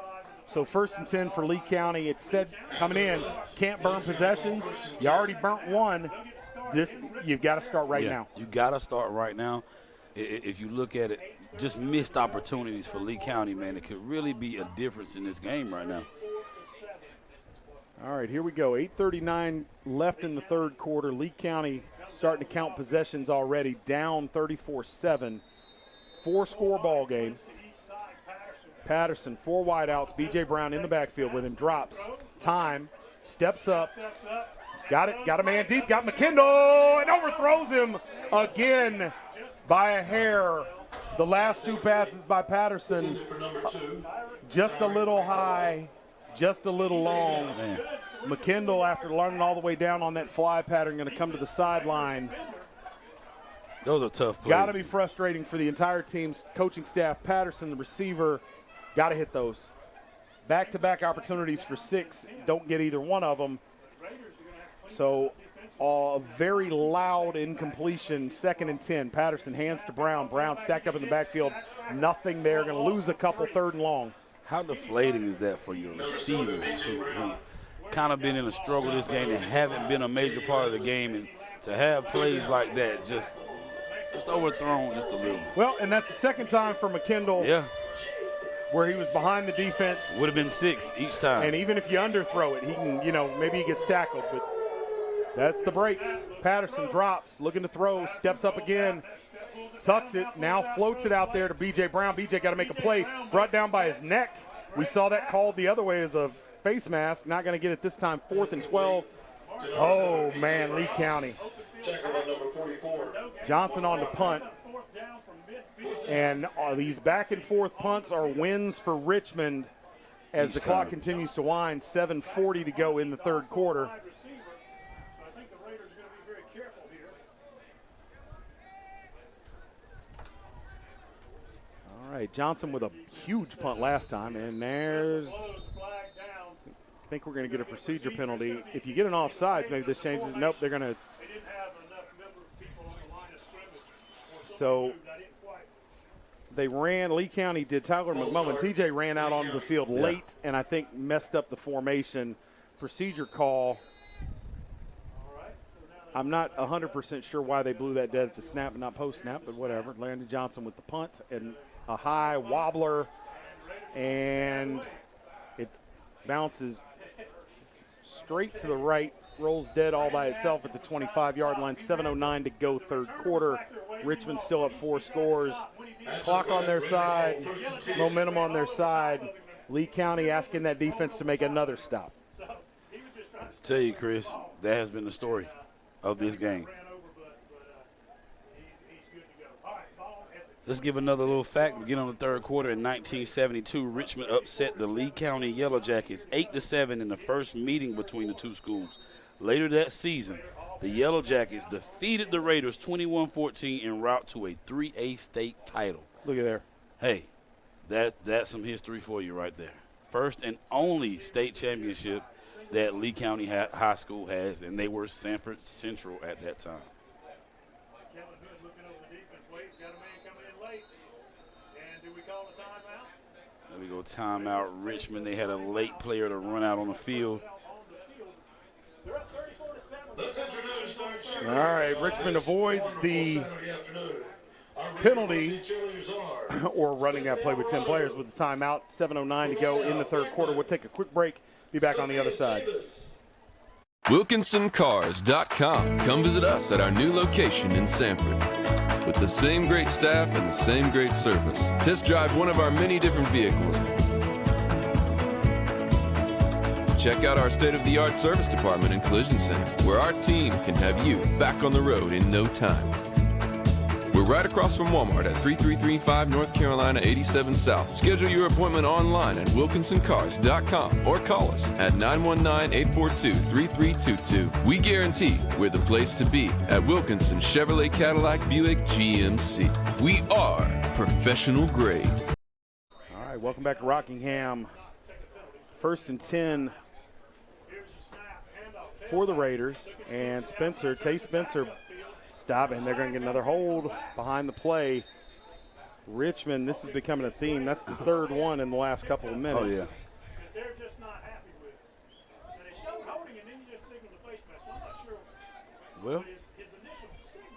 So 1st and 10 for Lee County. It said coming in, can't burn possessions. You already burnt one. You've got to start right now. You got to start right now. If you look at it, just missed opportunities for Lee County, man. It could really be a difference in this game right now. All right, here we go. 8:39 left in the third quarter. Lee County starting to count possessions already, down 34-7. 4-score ball game. Patterson, 4 wideouts. B.J. Brown in the backfield with him. Drops. Time. Steps up. Got it. Got a man deep. Got McKendall and overthrows him again by a hair. The last 2 passes by Patterson, just a little high, just a little long. Man. McKendall, after learning all the way down on that fly pattern, going to come to the sideline. Those are tough plays. Got to be frustrating for the entire team's coaching staff. Patterson, the receiver, got to hit those. Back-to-back opportunities for 6. Don't get either one of them. So a very loud incompletion, 2nd and 10. Patterson hands to Brown. Brown stacked up in the backfield. Nothing there. Going to lose a couple, 3rd and long. How deflating is that for your receivers who kind of been in a struggle this game and haven't been a major part of the game, and to have plays like that just overthrown just a little. Well, and that's the 2nd time for McKendall. Yeah. Where he was behind the defense. Would have been 6 each time. And even if you underthrow it, he can, maybe he gets tackled, but that's the breaks. Patterson drops, looking to throw, steps up again, tucks it, now floats it out there to B.J. Brown. B.J. got to make a play, brought down by his neck. We saw that called the other way as a face mask. Not going to get it this time, 4th and 12. Oh, man, Lee County. Johnson on the punt. And these back-and-forth punts are wins for Richmond as the clock continues to wind. 7:40 to go in the third quarter. All right, Johnson with a huge punt last time, and there's – I think we're going to get a procedure penalty. If you get an offsides, maybe this changes. Nope, they're going to – so they ran – Lee County did. Tyler McMullen. TJ ran out onto the field late and I think messed up the formation. Procedure call. I'm not 100% sure why they blew that dead at the snap and not post-snap, but whatever. Landon Johnson with the punt and a high wobbler, and it bounces straight to the right, rolls dead all by itself at the 25-yard line. 7:09 to go third quarter. Richmond still at 4 scores. Clock on their side, momentum on their side. Lee County asking that defense to make another stop. Tell you, Chris, that has been the story of this game. Let's give another little fact. We get on the third quarter. In 1972, Richmond upset the Lee County Yellow Jackets 8-7 in the first meeting between the two schools. Later that season, the Yellow Jackets defeated the Raiders 21-14 en route to a 3A state title. Look at there. Hey, that's some history for you right there. First and only state championship that Lee County High School has, and they were Sanford Central at that time. There we go, timeout. Richmond, they had a late player to run out on the field. All right, Richmond avoids the penalty or running that play with 10 players with the timeout. 7:09 to go in the third quarter. We'll take a quick break. Be back on the other side. WilkinsonCars.com. Come visit us at our new location in Sanford. With the same great staff and the same great service. Test drive one of our many different vehicles. Check out our state-of-the-art service department and collision center, where our team can have you back on the road in no time. We're right across from Walmart at 3335 North Carolina 87 South. Schedule your appointment online at WilkinsonCars.com or call us at 919-842-3322. We guarantee we're the place to be at Wilkinson Chevrolet Cadillac Buick GMC. We are professional grade. All right, welcome back to Rockingham. 1st and 10 for the Raiders. And Tay Spencer stopping. They're going to get another hold behind the play. Richmond, this is becoming a theme. That's the third one in the last couple of minutes. Oh, yeah. They're just not happy with it. And they showed holding, and then you just signaled the face mask. I'm not sure. Well, his initial signal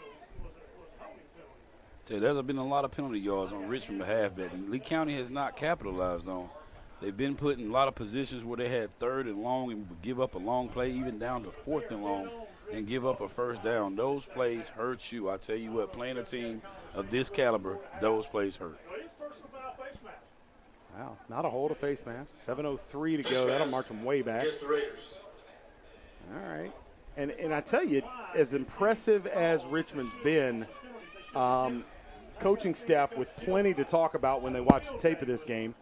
was a holding penalty. There's been a lot of penalty yards on Richmond behalf that Lee County has not capitalized on. They've been put in a lot of positions where they had third and long and would give up a long play, even down to fourth and long, and give up a first down. Those plays hurt you. I tell you what, playing a team of this caliber, those plays hurt. Wow, not a hold, a face mask. 7:03 to go. That'll march them way back. All right. And I tell you, as impressive as Richmond's been, coaching staff with plenty to talk about when they watch the tape of this game.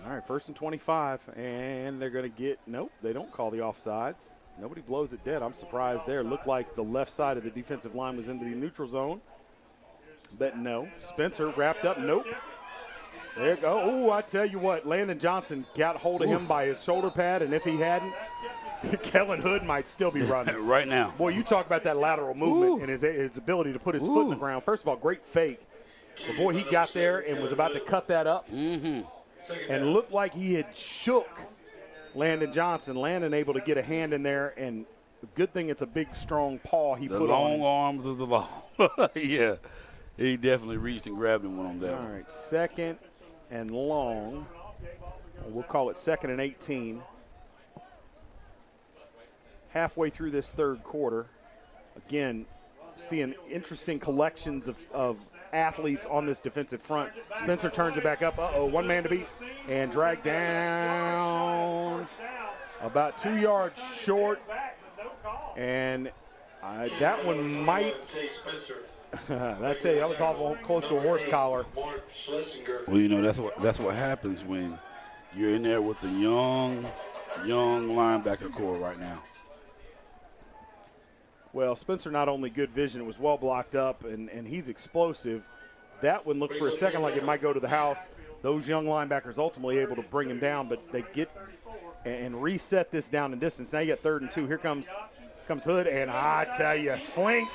All right, 1st and 25, and they're going to get – nope, they don't call the offsides. Nobody blows it dead. I'm surprised there. Looked like the left side of the defensive line was into the neutral zone. But no. Spencer wrapped up. Nope. There you go. Oh, I tell you what, Landon Johnson got hold of him by his shoulder pad, and if he hadn't, Kellen Hood might still be running. Right now. Boy, you talk about that lateral movement and his ability to put his foot in the ground. First of all, great fake. But, boy, he got there and was about to cut that up. And looked like he had shook Landon Johnson. Landon able to get a hand in there, and good thing it's a big, strong paw he put on. The long arms of the law. Yeah. He definitely reached and grabbed him on that one. All right, 2nd and long. We'll call it 2nd and 18. Halfway through this third quarter. Again, seeing interesting collections of athletes on this defensive front. Spencer turns it back up. One man to beat. And dragged down about 2 yards short. And that one might – I tell you, that was awful close to a horse collar. Well, you know, that's what happens when you're in there with a young linebacker core right now. Well, Spencer not only good vision, it was well blocked up, and he's explosive. That one looked for a second like it might go to the house. Those young linebackers ultimately able to bring him down, but they get and reset this down in distance. Now you got 3rd and 2. Here comes Hood, and I tell you, Slink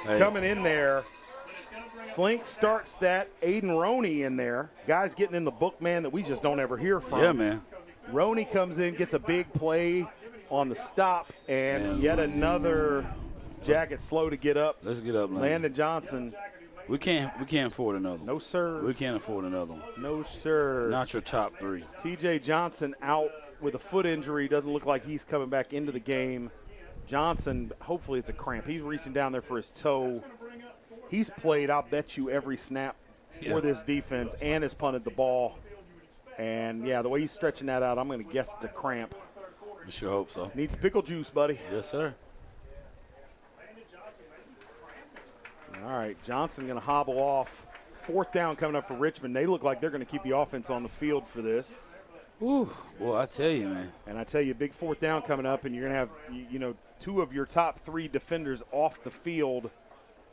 coming in there. Slink starts that. Aiden Roney in there. Guys getting in the book, man, that we just don't ever hear from. Yeah, man. Roney comes in, gets a big play on the stop, and yet another jacket slow to get up. Let's get up, Landon Johnson. We can't afford another one. No, sir. We can't afford another one. No, sir. Not your top 3. TJ Johnson out with a foot injury. Doesn't look like he's coming back into the game. Johnson, hopefully it's a cramp. He's reaching down there for his toe. He's played, I'll bet you, every snap for this defense and has punted the ball. And, yeah, the way he's stretching that out, I'm going to guess it's a cramp. We sure hope so. Needs pickle juice, buddy. Yes, sir. All right, Johnson going to hobble off. 4th down coming up for Richmond. They look like they're going to keep the offense on the field for this. Ooh, boy, I tell you, man. And I tell you, big 4th down coming up, and you're going to have, 2 of your top 3 defenders off the field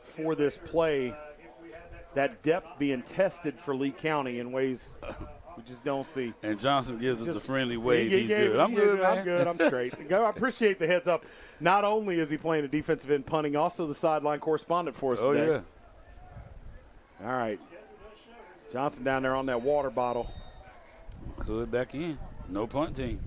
for this play. That depth being tested for Lee County in ways we just don't see. And Johnson gives us the friendly wave. He's good. I'm good, man. I'm good. I'm straight. I appreciate the heads up. Not only is he playing a defensive end punting, also the sideline correspondent for us today. Oh, yeah. All right. Johnson down there on that water bottle. Hood back in. No punt team.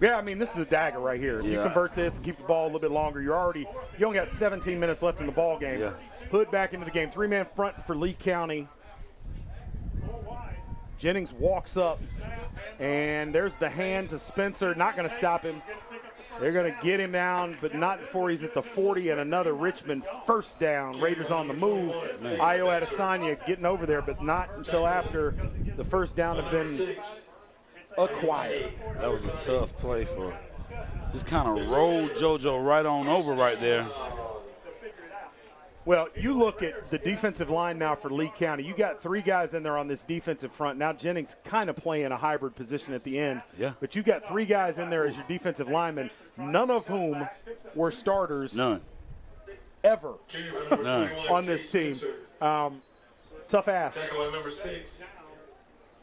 Yeah, I mean, this is a dagger right here. If you convert this and keep the ball a little bit longer, you only got 17 minutes left in the ball game. Yeah. Hood back into the game. 3-man front for Lee County. Jennings walks up, and there's the hand to Spencer. Not going to stop him. They're going to get him down, but not before he's at the 40, and another Richmond first down. Raiders on the move. Ayo Adesanya getting over there, but not until after the first down had been acquired. That was a tough play for just kind of rolled JoJo right on over right there. Well, you look at the defensive line now for Lee County. You got 3 guys in there on this defensive front. Now Jennings kind of playing a hybrid position at the end. Yeah. But you got 3 guys in there as your defensive linemen, none of whom were starters. None. Ever. None. On this team. Tough ask.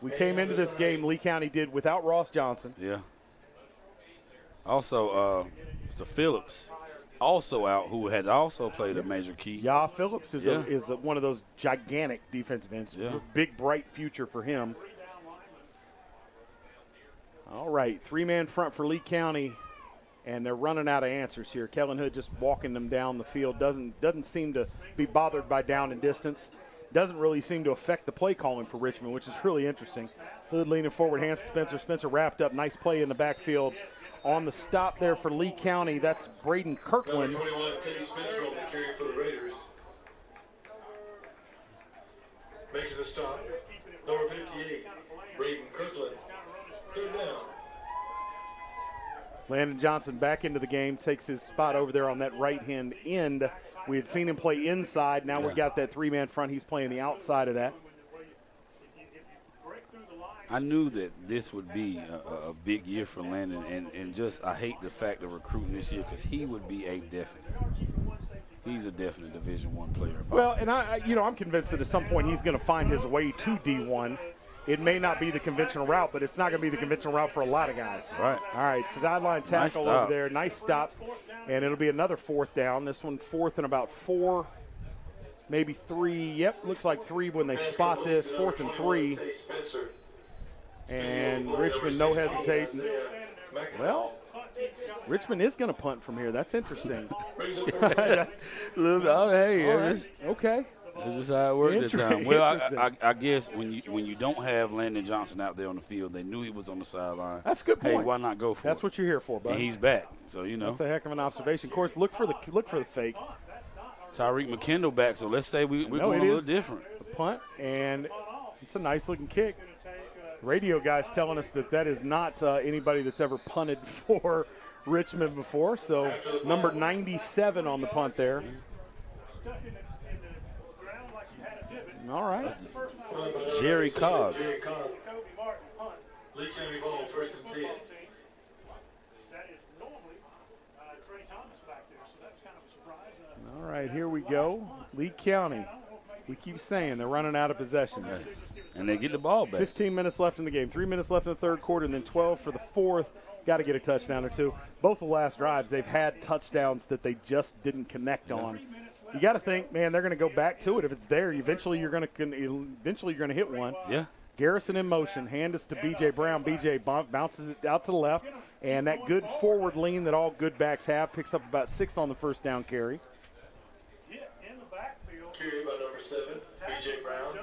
We came into this game, Lee County did without Ross Johnson. Yeah. Also, Mr. Phillips also out, who had also played a major key. Yeah, Phillips is one of those gigantic defensive ends. Yeah. Big, bright future for him. All right, 3-man front for Lee County, and they're running out of answers here. Kellen Hood just walking them down the field. Doesn't seem to be bothered by down and distance. Doesn't really seem to affect the play calling for Richmond, which is really interesting. Hood leaning forward, hands to Spencer. Spencer wrapped up. Nice play in the backfield. On the stop there for Lee County, that's Braden Kirkland. Number 21, Teddy Spencer on the carry for the Raiders. Making the stop, number 58, Braden Kirkland. Third down. Landon Johnson back into the game, takes his spot over there on that right-hand end. We had seen him play inside. Now we've got that 3-man front. He's playing the outside of that. I knew that this would be a big year for Landon, and just I hate the fact of recruiting this year because he would be he's a definite Division I player. Well, and I'm convinced that at some point he's going to find his way to D1. It may not be the conventional route, but it's not going to be the conventional route for a lot of guys. Right. All right, sideline tackle over there. Nice stop, and it'll be another 4th down. This one 4th and about 4, maybe 3. Yep, looks like 3 when they spot this. 4th and 3. And Richmond, no hesitation. Well, Richmond is going to punt from here. That's interesting. Okay. This is how it worked this time. Well, I guess when you don't have Landon Johnson out there on the field, they knew he was on the sideline. That's a good point. Hey, why not go for it? That's what you're here for, bud. And he's back, so you know. That's a heck of an observation. Of course, look for the fake. Tyreek McKendall back, so let's say we're going a little different. The punt, and it's a nice looking kick. Radio guys telling us that is not anybody that's ever punted for Richmond before. So number 97 on the punt there. All right. Jerry Cobb. Lee County ball, 1st and 10. All right, here we go. Lee County. We keep saying they're running out of possessions. And they get the ball back. 15 minutes left in the game. 3 minutes left in the 3rd quarter, and then 12 for the 4th. Got to get a touchdown or two. Both the last drives, they've had touchdowns that they just didn't connect on. You got to think, man, they're going to go back to it. If it's there, eventually you're going to hit one. Yeah. Garrison in motion. Hand us to B.J. Brown. B.J. bounces it out to the left. And that good forward lean that all good backs have picks up about 6 on the 1st down carry. Carry by number 7, B.J. Brown.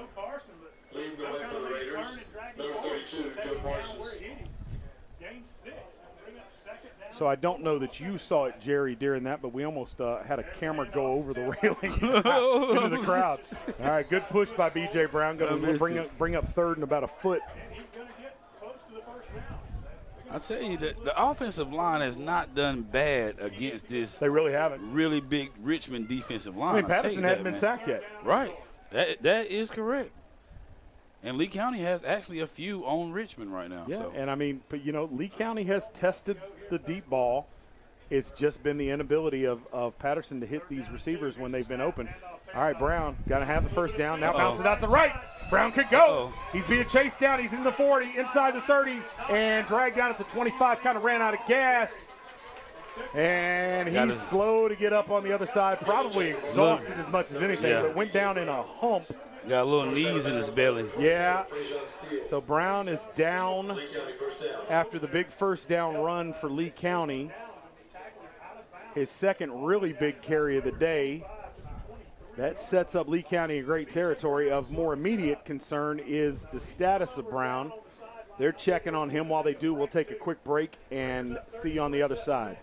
Leading the way for the Raiders. Number 32, Joe Parsons. So I don't know that you saw it, Jerry, during that, but we almost had a camera go over the railing into the crowd. All right, good push by B.J. Brown. Going to bring up 3rd and about a foot. I tell you that the offensive line has not done bad against this. They really haven't. Really big Richmond defensive line. I mean, Patterson hasn't been sacked yet. Right. That is correct. And Lee County has actually a few on Richmond right now. Yeah, so. and I mean, but Lee County has tested the deep ball. It's just been the inability of Patterson to hit these receivers when they've been open. All right, Brown got to have the 1st down. Now bounce it out to right. Brown could go. He's being chased down. He's in the 40, inside the 30, and dragged down at the 25. Kind of ran out of gas. And he's slow to get up on the other side. Probably exhausted as much as anything, but went down in a hump. Got a little knees in his belly. Yeah. So Brown is down after the big 1st down run for Lee County. His 2nd really big carry of the day. That sets up Lee County in great territory. Of more immediate concern is the status of Brown. They're checking on him. While they do, we'll take a quick break and see you on the other side.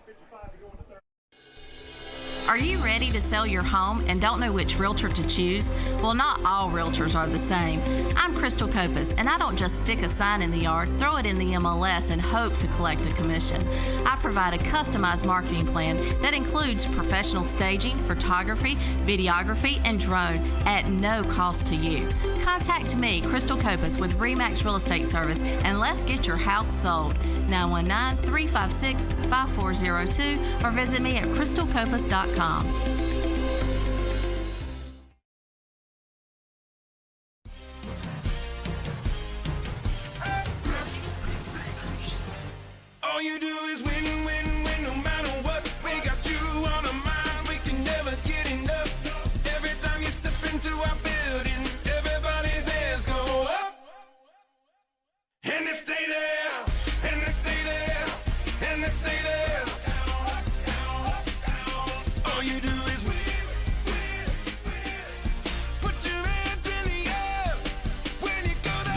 Are you ready to sell your home and don't know which realtor to choose? Well, not all realtors are the same. I'm Crystal Copas, and I don't just stick a sign in the yard, throw it in the MLS, and hope to collect a commission. I provide a customized marketing plan that includes professional staging, photography, videography, and drone at no cost to you. Contact me, Crystal Copas, with RE/MAX Real Estate Service, and let's get your house sold. 919-356-5402 or visit me at crystalcopas.com.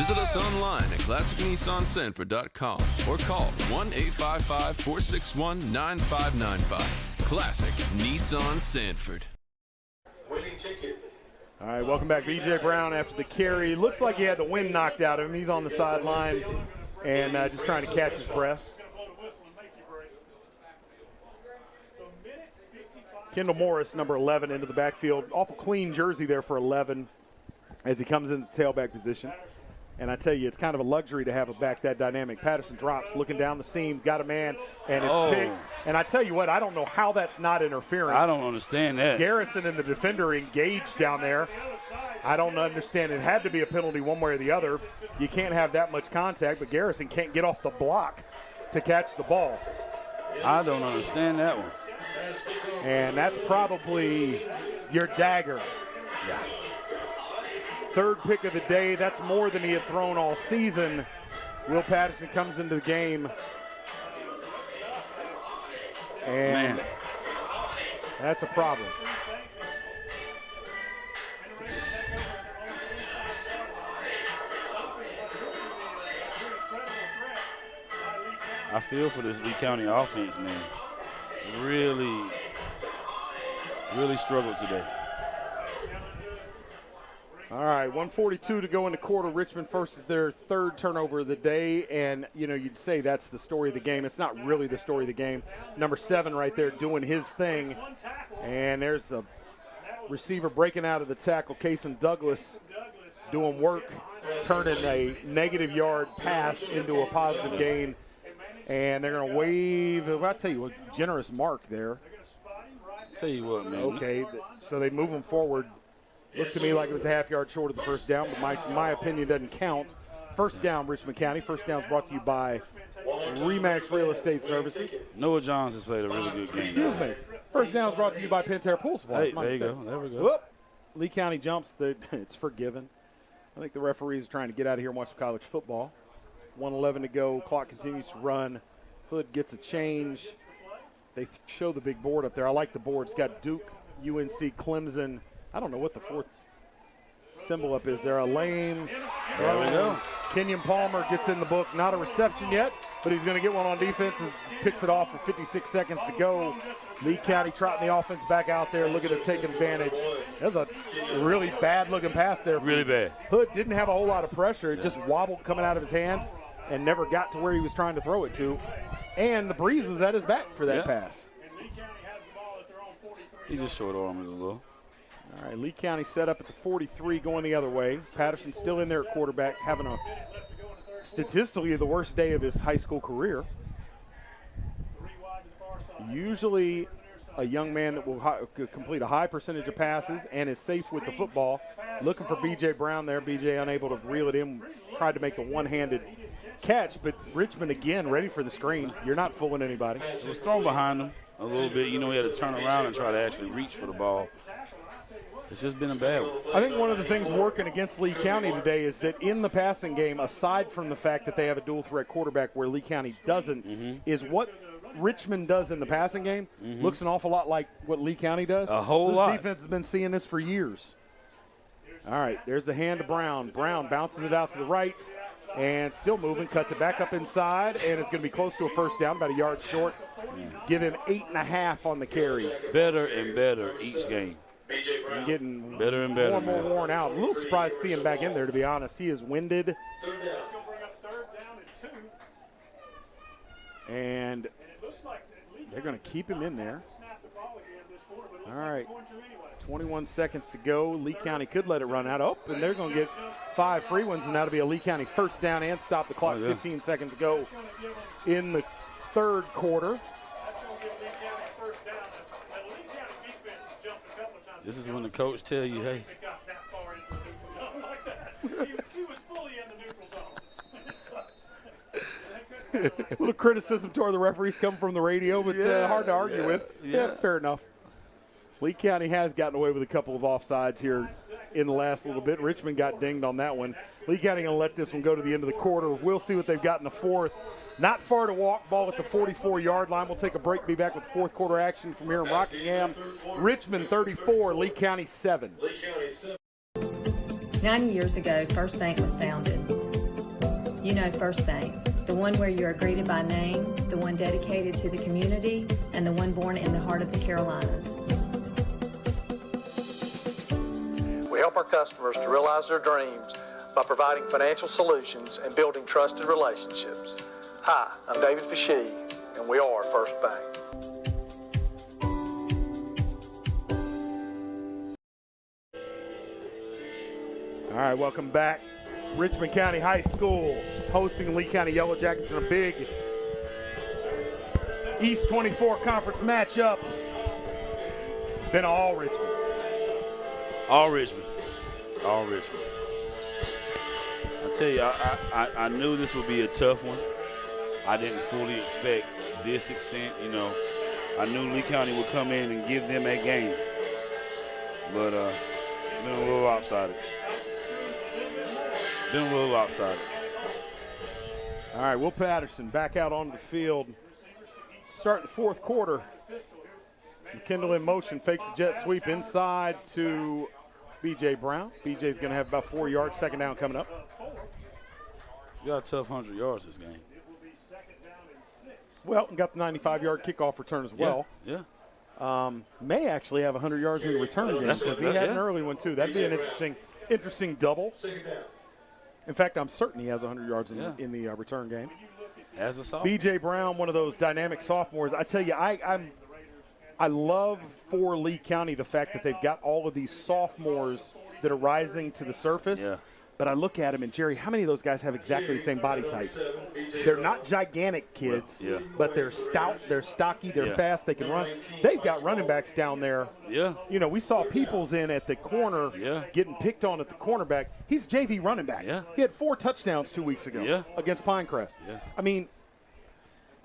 Visit us online at ClassicNissanSanford.com or call 1-855-461-9595. Classic Nissan Sanford. Winning ticket. All right, welcome back. B.J. Brown after the carry. Looks like he had the wind knocked out of him. He's on the sideline and just trying to catch his breath. Kendall Morris, number 11, into the backfield. Awful clean jersey there for 11 as he comes into the tailback position. And I tell you, it's kind of a luxury to have a back that dynamic. Patterson drops, looking down the seam, got a man, and is picked. And I tell you what, I don't know how that's not interference. I don't understand that. Garrison and the defender engaged down there. I don't understand. It had to be a penalty one way or the other. You can't have that much contact, but Garrison can't get off the block to catch the ball. I don't understand that one. And that's probably your dagger. Yeah. Third pick of the day. That's more than he had thrown all season. Will Patterson comes into the game. And that's a problem. I feel for this Lee County offense, man. Really struggled today. All right, 1:42 to go in the quarter. Richmond first is their third turnover of the day, and, you know, you'd say that's the story of the game. It's not really the story of the game. Number 7 right there doing his thing, and there's a receiver breaking out of the tackle. Kason Douglas doing work, turning a negative yard pass into a positive gain, and they're going to wave. I'll tell you what, generous mark there. Tell you what, man. Okay, so they move him forward. Looked to me like it was a half-yard short of the first down, but my opinion doesn't count. First down, Richmond County. First down is brought to you by Remax Real Estate Services. Noah Johns has played a really good game. Excuse me. First down is brought to you by Pentair Pool Supplies. Hey, there you go. There we go. Whoop. Lee County jumps. It's forgiven. I think the referees are trying to get out of here and watch some college football. 1:11 to go. Clock continues to run. Hood gets a change. They show the big board up there. I like the board. It's got Duke, UNC, Clemson. I don't know what the fourth symbol up is there. A lame. There we go. Kenyon Palmer gets in the book. Not a reception yet, but he's going to get one on defense. Picks it off with 56 seconds to go. Lee County trotting the offense back out there, looking to take advantage. That was a really bad-looking pass there. Really bad. Hood didn't have a whole lot of pressure. It just wobbled coming out of his hand and never got to where he was trying to throw it to. And the breeze was at his back for that pass. He's just short-armed a little. All right, Lee County set up at the 43 going the other way. Patterson still in there at quarterback, having a statistically the worst day of his high school career. Usually a young man that will complete a high percentage of passes and is safe with the football. Looking for B.J. Brown there. B.J. unable to reel it in, tried to make the one-handed catch, but Richmond again ready for the screen. You're not fooling anybody. It was thrown behind him a little bit. You know, he had to turn around and try to actually reach for the ball. It's just been a bad one. I think one of the things working against Lee County today is that in the passing game, aside from the fact that they have a dual-threat quarterback where Lee County doesn't, is what Richmond does in the passing game looks an awful lot like what Lee County does. A whole lot. This defense has been seeing this for years. All right, there's the hand to Brown. Brown bounces it out to the right and still moving, cuts it back up inside, and it's going to be close to a first down, about a yard short. Give him 8.5 on the carry. Better and better each game. I'm getting better and better, more and more worn out. A little surprised to see him back in there, to be honest. He is winded. And they're going to keep him in there. All right, 21 seconds to go. Lee County could let it run out. Oh, and they're going to get 5 free ones, and that'll be a Lee County first down and stop the clock. 15 seconds to go in the third quarter. This is when the coach tell you, hey. A little criticism toward the referees come from the radio, but hard to argue with. Yeah, fair enough. Lee County has gotten away with a couple of offsides here in the last little bit. Richmond got dinged on that one. Lee County going to let this one go to the end of the quarter. We'll see what they've got in the fourth. Not far to walk. Ball at the 44-yard line. We'll take a break. Be back with fourth quarter action from here in Rockingham. Richmond 34, Lee County 7. 90 years ago, First Bank was founded. You know First Bank, the one where you are greeted by name, the one dedicated to the community, and the one born in the heart of the Carolinas. We help our customers to realize their dreams by providing financial solutions and building trusted relationships. Hi, I'm David Fashee, and we are First Bank. All right, welcome back. Richmond County High School hosting Lee County Yellow Jackets in a big East 24 conference matchup. Been all Richmond. All Richmond. All Richmond. I tell you, I knew this would be a tough one. I didn't fully expect this extent. You know, I knew Lee County would come in and give them a game. But it's been a little lopsided. All right, Will Patterson back out onto the field. Start the fourth quarter. McKendall in motion, fakes a jet sweep inside to B.J. Brown. B.J.'s going to have about 4 yards, second down coming up. You got a tough 100 yards this game. Well, got the 95-yard kickoff return as well. Yeah. May actually have 100 yards in the return game because he had an early one too. That'd be an interesting double. In fact, I'm certain he has 100 yards in the return game. As a sophomore. B.J. Brown, one of those dynamic sophomores. I tell you, I love for Lee County the fact that they've got all of these sophomores that are rising to the surface. Yeah. But I look at them, and Jerry, how many of those guys have exactly the same body type? They're not gigantic kids, but they're stout, they're stocky, they're fast, they can run. They've got running backs down there. Yeah. You know, we saw Peoples in at the corner getting picked on at the cornerback. He's JV running back. Yeah. He had 4 touchdowns 2 weeks ago against Pinecrest. Yeah. I mean,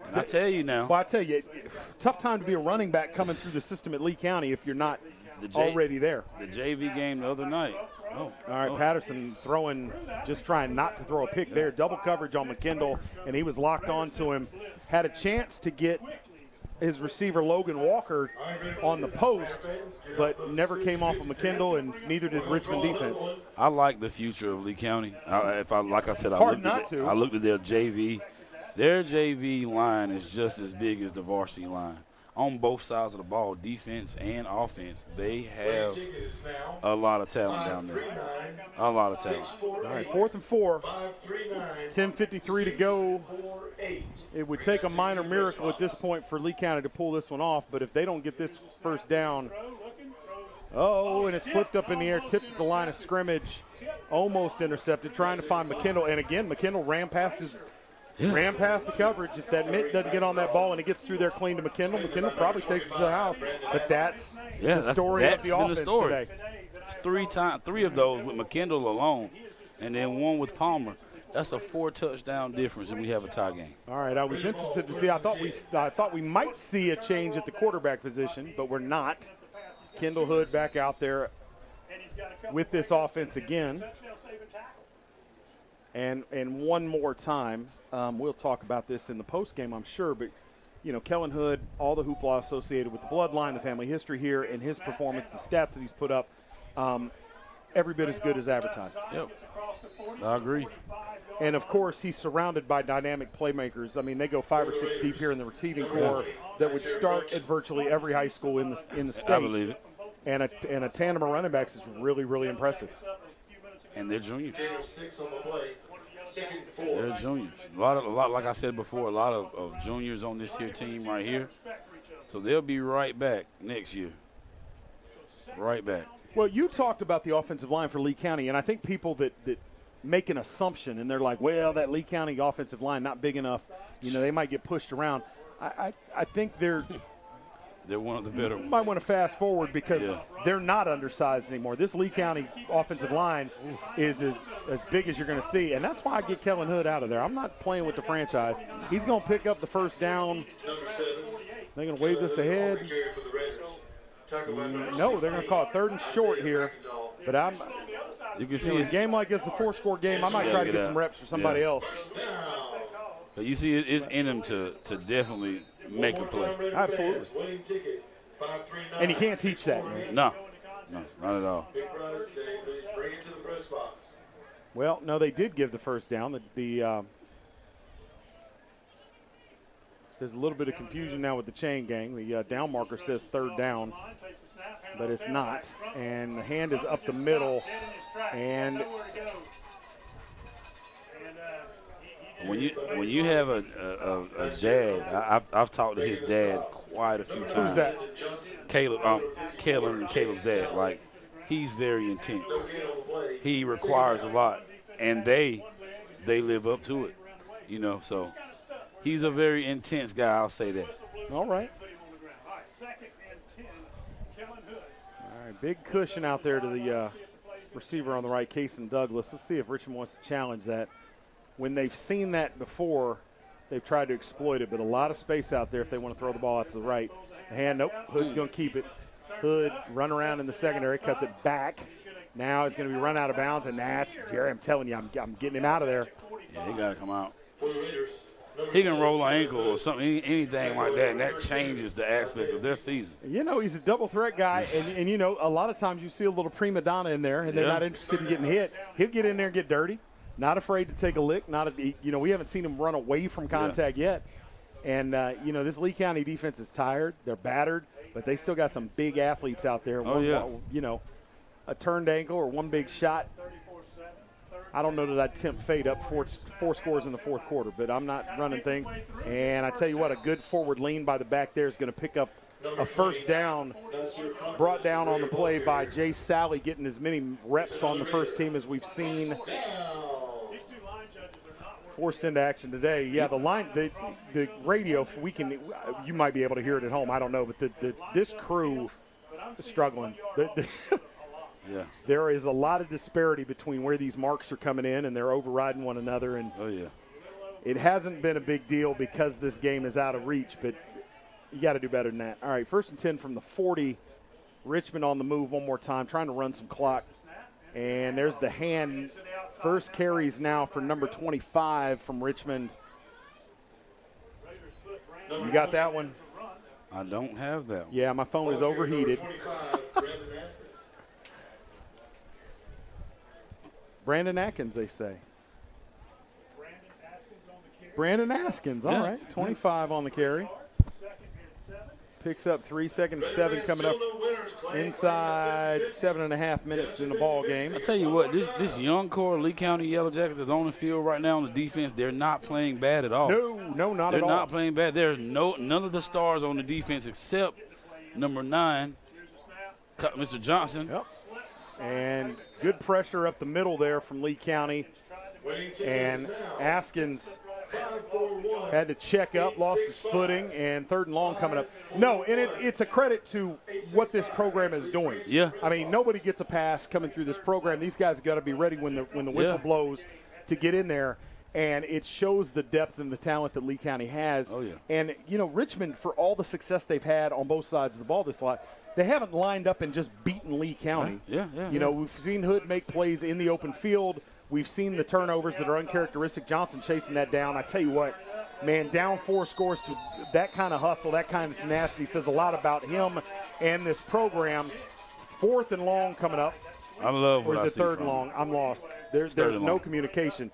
and I tell you now. Well, I tell you, tough time to be a running back coming through the system at Lee County if you're not already there. The JV game the other night. All right, Patterson just trying not to throw a pick there. Double coverage on McKendall, and he was locked onto him. Had a chance to get his receiver Logan Walker on the post, but never came off of McKendall, and neither did Richmond defense. I like the future of Lee County. Like I said, I looked at their JV. Their JV line is just as big as the varsity line. On both sides of the ball, defense and offense, they have a lot of talent down there. A lot of talent. All right, 4th and 4. 10:53 to go. It would take a minor miracle at this point for Lee County to pull this one off, but if they don't get this first down, and it's flipped up in the air, tipped at the line of scrimmage, almost intercepted, trying to find McKendall. And again, McKendall ran past the coverage. If that mitt doesn't get on that ball and it gets through there clean to McKendall probably takes it to the house. But that's the story of the offense today. It's 3 of those with McKendall alone, and then 1 with Palmer. That's a 4-touchdown difference, and we have a tie game. All right, I was interested to see. I thought we might see a change at the quarterback position, but we're not. Kendall Hood back out there with this offense again. And one more time, we'll talk about this in the postgame, I'm sure, but, you know, Kellen Hood, all the hoopla associated with the bloodline, the family history here, and his performance, the stats that he's put up, every bit as good as advertised. Yep, I agree. And, of course, he's surrounded by dynamic playmakers. I mean, they go 5 or 6 deep here in the receiving corps that would start at virtually every high school in the state. I believe it. And a tandem of running backs is really, really impressive. And they're juniors. They're juniors. A lot, like I said before, a lot of juniors on this here team right here. So they'll be right back next year. Right back. Well, you talked about the offensive line for Lee County, and I think people that make an assumption, and they're like, well, that Lee County offensive line not big enough. You know, they might get pushed around. I think they're – they're one of the better ones. You might want to fast forward because they're not undersized anymore. This Lee County offensive line is as big as you're going to see, and that's why I get Kellen Hood out of there. I'm not playing with the franchise. He's going to pick up the first down. They're going to wave this ahead. No, they're going to call it 3rd and short here. But you can see a game like this, a 4-score game, I might try to get some reps for somebody else. But you see, it's in him to definitely make a play. Absolutely. And you can't teach that. No, not at all. Well, no, they did give the first down. There's a little bit of confusion now with the chain gang. The down marker says third down, but it's not. And the hand is up the middle. And when you have a dad, I've talked to his dad quite a few times. Who's that? Caleb's dad. Like, he's very intense. He requires a lot, and they live up to it. You know, so he's a very intense guy. I'll say that. All right. All right, big cushion out there to the receiver on the right, Cason Douglas. Let's see if Richmond wants to challenge that. When they've seen that before, they've tried to exploit it, but a lot of space out there if they want to throw the ball out to the right. The hand, nope, Hood's going to keep it. Hood, run around in the secondary, cuts it back. Now he's going to be run out of bounds, and that's Jerry. I'm telling you, I'm getting him out of there. Yeah, he got to come out. He can roll an ankle or something, anything like that, and that changes the aspect of their season. You know, he's a double threat guy, and you know, a lot of times you see a little prima donna in there, and they're not interested in getting hit. He'll get in there and get dirty. Not afraid to take a lick. We haven't seen him run away from contact yet. And, this Lee County defense is tired. They're battered, but they still got some big athletes out there. A turned ankle or one big shot. I don't know that I'd tempt fate up four scores in the fourth quarter, but I'm not running things. And I tell you what, a good forward lean by the back there is going to pick up a first down, brought down on the play by Jay Sally, getting as many reps on the first team as we've seen. Forced into action today. Yeah, the radio, you might be able to hear it at home. I don't know, but this crew is struggling. Yeah. There is a lot of disparity between where these marks are coming in, and they're overriding one another. And it hasn't been a big deal because this game is out of reach, but you got to do better than that. All right, 1st and 10 from the 40. Richmond on the move one more time, trying to run some clock. And there's the hand. First carries now for number 25 from Richmond. You got that one? I don't have that one. Yeah, my phone is overheated. Brandon Atkins, they say. Brandon Askins, all right. 25 on the carry. Picks up 3, 2nd and 7 coming up inside 7.5 minutes in the ball game. I tell you what, this young core Lee County Yellow Jackets is on the field right now on the defense. They're not playing bad at all. No, not at all. They're not playing bad. There's none of the stars on the defense except number 9, Mr. Johnson. Yep. And good pressure up the middle there from Lee County. And Askins had to check up, lost his footing, and 3rd and long coming up. No, and it's a credit to what this program is doing. Yeah. I mean, nobody gets a pass coming through this program. These guys have got to be ready when the whistle blows to get in there. And it shows the depth and the talent that Lee County has. Oh, yeah. And, Richmond, for all the success they've had on both sides of the ball this lot, they haven't lined up and just beaten Lee County. We've seen Hood make plays in the open field. We've seen the turnovers that are uncharacteristic. Johnson chasing that down. I tell you what, man, down 4 scores to that kind of hustle, that kind of tenacity says a lot about him and this program. 4th and long coming up. I love what I see. Or is it 3rd and long? I'm lost. There's no communication.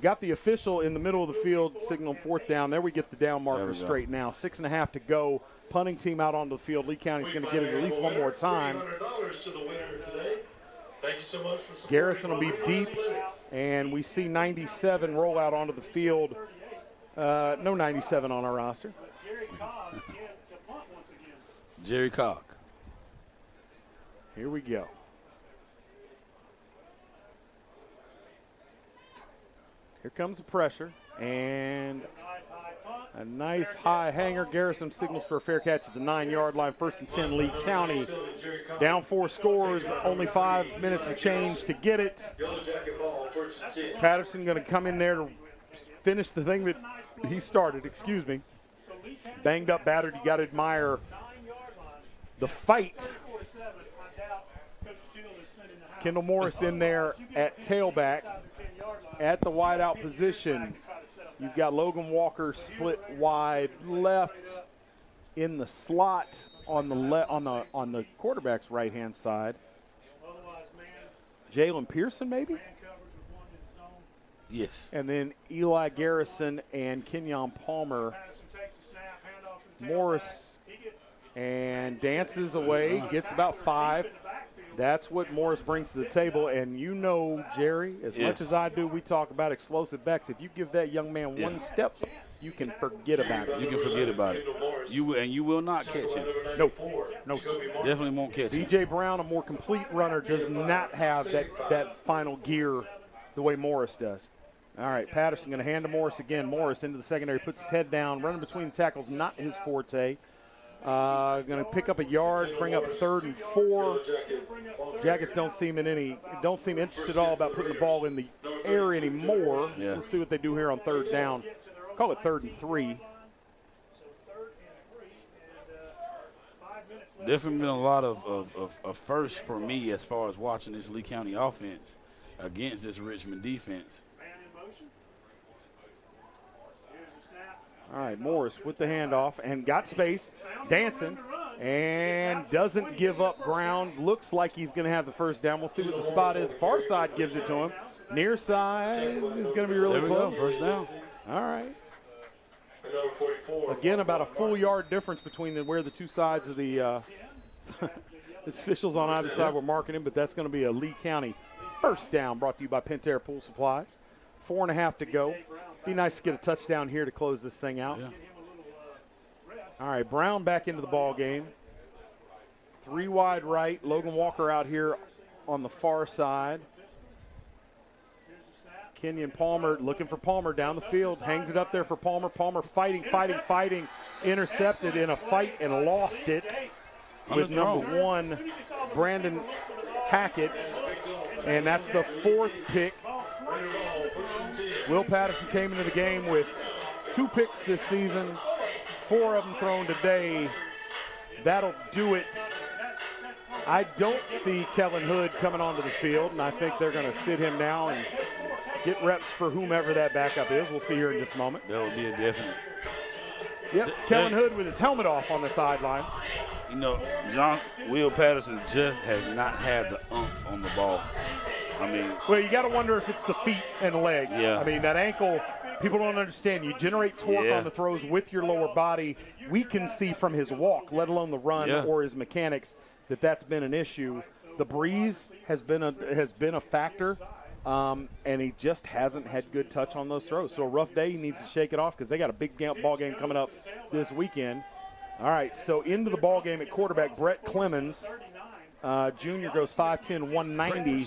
Got the official in the middle of the field, signal 4th down. There we get the down marker straight now. 6.5 to go. Punting team out onto the field. Lee County's going to get it at least one more time. Thank you so much for Garrison will be deep, and we see 97 roll out onto the field. No 97 on our roster. Jerry Cock. Here we go. Here comes the pressure, and a nice high hanger. Garrison signals for a fair catch at the 9-yard line. 1st and 10, Lee County. Down 4 scores, only 5 minutes and change to get it. Patterson going to come in there to finish the thing that he started. Banged up, battered. You got to admire the fight. Kendall Morris in there at tailback. At the wideout position, you've got Logan Walker split wide left in the slot on the quarterback's right-hand side. Jalen Pearson, maybe? Yes. And then Eli Garrison and Kenyon Palmer. Morris and dances away, gets about 5. That's what Morris brings to the table. And you know, Jerry, as much as I do, we talk about explosive backs. If you give that young man one step, you can forget about it. You can forget about it. You will not catch him. No, sir. Definitely won't catch him. DJ Brown, a more complete runner, does not have that final gear the way Morris does. All right, Patterson going to hand to Morris again. Morris into the secondary, puts his head down, running between the tackles, not his forte. Going to pick up a yard, bring up 3rd and 4. Jackets don't seem interested at all about putting the ball in the air anymore. Yeah. We'll see what they do here on 3rd down. Call it 3rd and 3. Definitely been a lot of firsts for me as far as watching this Lee County offense against this Richmond defense. All right, Morris with the handoff and got space, dancing, and doesn't give up ground. Looks like he's going to have the first down. We'll see what the spot is. Far side gives it to him. Near side is going to be really close. Go, first down. All right. Again, about a full yard difference between where the two sides of the officials on either side were marking him, but that's going to be a Lee County first down, brought to you by Pentair Pool Supplies. 4.5 to go. Be nice to get a touchdown here to close this thing out. Yeah. All right, Brown back into the ball game. 3 wide right. Logan Walker out here on the far side. Kenyon Palmer looking for Palmer down the field. Hangs it up there for Palmer. Palmer fighting. Intercepted in a fight and lost it with number 1, Brandon Hackett. And that's the 4th pick. Will Patterson came into the game with 2 picks this season, 4 of them thrown today. That'll do it. I don't see Kellen Hood coming onto the field, and I think they're going to sit him now and get reps for whomever that backup is. We'll see here in just a moment. That would be a definite. Yep, Kellen Hood with his helmet off on the sideline. You know, Will Patterson just has not had the oomph on the ball. I mean, well, you got to wonder if it's the feet and legs. Yeah. I mean, that ankle, people don't understand. You generate torque on the throws with your lower body. We can see from his walk, let alone the run or his mechanics, that's been an issue. The breeze has been a factor, and he just hasn't had good touch on those throws. So a rough day, he needs to shake it off because they got a big ball game coming up this weekend. All right, so into the ball game at quarterback, Brett Clemens, junior, goes 5'10", 190.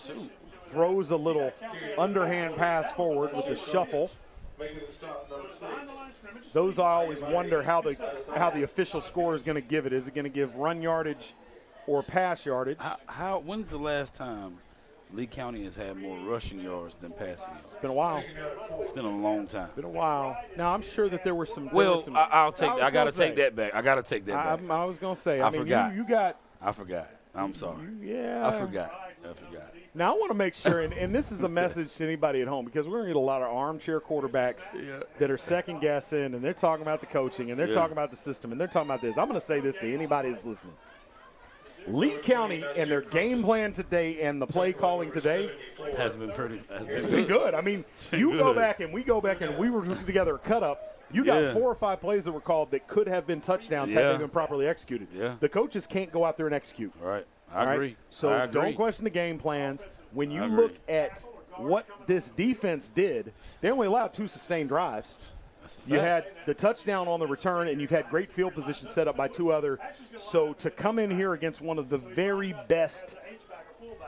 Throws a little underhand pass forward with the shuffle. Those I always wonder how the official score is going to give it. Is it going to give run yardage or pass yardage? When's the last time Lee County has had more rushing yards than passing yards? It's been a while. It's been a long time. Been a while. Now I'm sure that there were some. I got to take that back. I I was going to say. I forgot. I forgot. I'm sorry. Yeah. I forgot. Now, I want to make sure, and this is a message to anybody at home, because we're going to get a lot of armchair quarterbacks that are second-guessing, and they're talking about the coaching, and they're talking about the system, and they're talking about this. I'm going to say this to anybody that's listening. Lee County and their game plan today and the play calling today has been good. I mean, we go back and we were together a cut-up. You got 4 or 5 plays that were called that could have been touchdowns had they been properly executed. Yeah. The coaches can't go out there and execute. All right. I agree. So don't question the game plans. When you look at what this defense did, they only allowed 2 sustained drives. You had the touchdown on the return, and you've had great field position set up by 2 other. So to come in here against one of the very best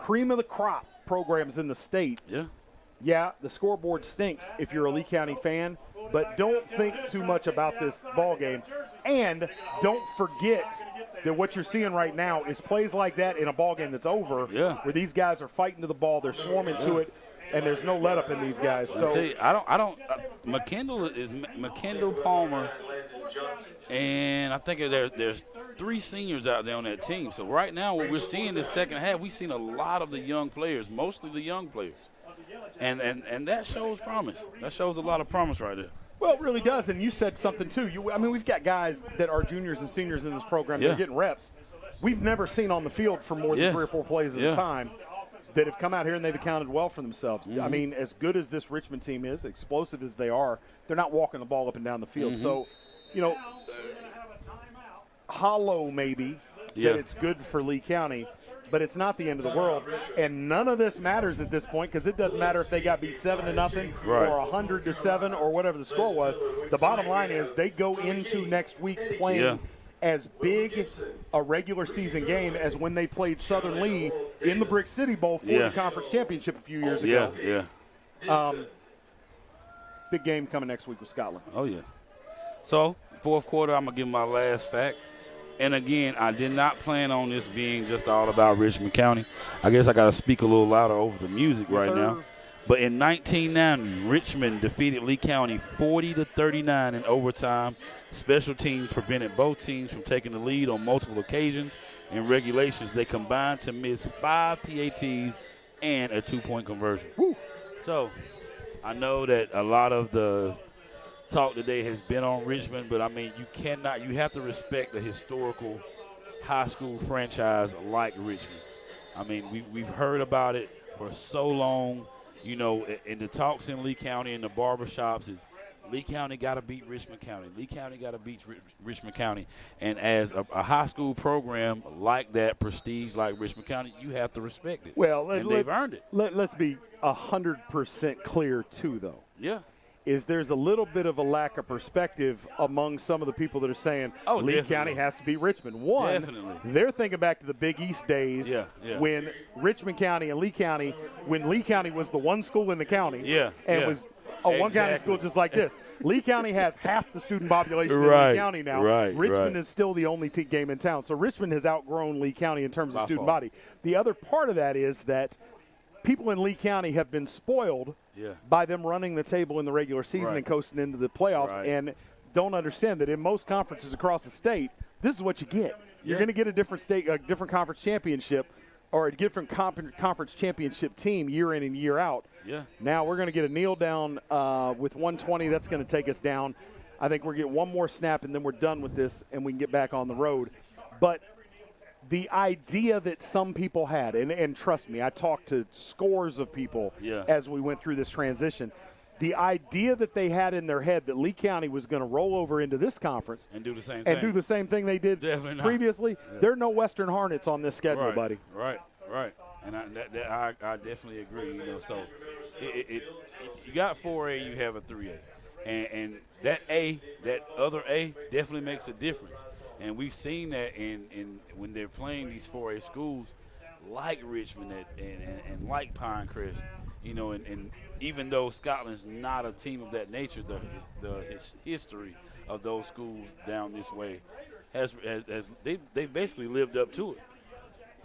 cream of the crop programs in the state, the scoreboard stinks if you're a Lee County fan. But don't think too much about this ball game. And don't forget that what you're seeing right now is plays like that in a ball game that's over, where these guys are fighting to the ball, they're swarming to it, and there's no let up in these guys. So I tell you, I don't. McKendall, Palmer, and I think there's 3 seniors out there on that team. So right now, what we're seeing this second half, we've seen a lot of the young players, mostly the young players. And that shows promise. That shows a lot of promise right there. Well, it really does, and you said something, too. We've got guys that are juniors and seniors in this program that are getting reps. We've never seen on the field for more than 3 or 4 plays at a time. that have come out here and they've accounted well for themselves. I mean, as good as this Richmond team is, explosive as they are, they're not walking the ball up and down the field. So, you know, hollow maybe that it's good for Lee County, but it's not the end of the world. And none of this matters at this point because it doesn't matter if they got beat 7-0 or 100-7 or whatever the score was. The bottom line is they go into next week playing as big a regular season game as when they played Southern Lee in the Brick City Bowl for the conference championship a few years ago. Big game coming next week with Scotland. Oh, yeah. So, fourth quarter, I'm going to give my last fact. And, again, I did not plan on this being just all about Richmond County. I guess I got to speak a little louder over the music now. But in 1990, Richmond defeated Lee County 40-39 in overtime. Special teams prevented both teams from taking the lead on multiple occasions. In regulations, they combined to miss 5 PATs and a 2-point conversion. Woo. So I know that a lot of the talk today has been on Richmond, but, I mean, you have to respect a historical high school franchise like Richmond. I mean, we've heard about it for so long. You know, in the talks in Lee County and the barbershops is Lee County got to beat Richmond County. Lee County got to beat Richmond County. And as a high school program like that, prestige like Richmond County, you have to respect it. Well, they've earned it. Let's be 100% clear, too, though. Yeah. Is there's a little bit of a lack of perspective among some of the people that are saying Lee County has to beat Richmond. One, they're thinking back to the Big East days when Richmond County and Lee County, when Lee County was the one school in the county and was a one-county school just like this. Lee County has half the student population in Lee County now. Richmond is still the only game in town. So Richmond has outgrown Lee County in terms of student body. The other part of that is that people in Lee County have been spoiled by them running the table in the regular season and coasting into the playoffs and don't understand that in most conferences across the state, this is what you get. You're going to get a different conference championship or a different conference championship team year in and year out. Now we're going to get a kneel down with 120. That's going to take us down. I think we're going to get one more snap and then we're done with this and we can get back on the road. But the idea that some people had, and trust me, I talked to scores of people as we went through this transition, the idea that they had in their head that Lee County was going to roll over into this conference and do the same thing they did previously, there are no Western Hornets on this schedule, buddy. Right. And I definitely agree. You know, so you got 4A, you have a 3A. And that other A definitely makes a difference. And we've seen that in when they're playing these 4A schools like Richmond and like Pinecrest, you know, and even though Scotland's not a team of that nature, the history of those schools down this way has they basically lived up to it.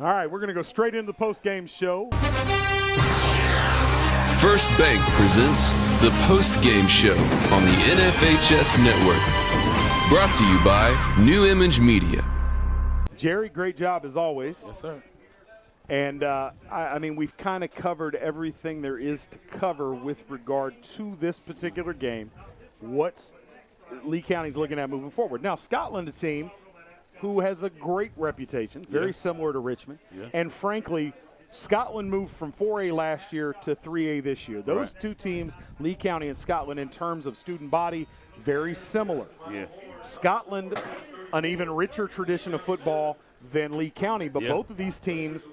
All right, we're going to go straight into the post-game show. First Bank presents the post-game show on the NFHS Network. Brought to you by New Image Media. Jerry, great job as always. Yes, sir. And, I mean, we've kind of covered everything there is to cover with regard to this particular game, what Lee County's looking at moving forward. Now, Scotland, a team who has a great reputation, very similar to Richmond. And, frankly, Scotland moved from 4A last year to 3A this year. Those two teams, Lee County and Scotland, in terms of student body, very similar. Scotland, an even richer tradition of football than Lee County, but both of these teams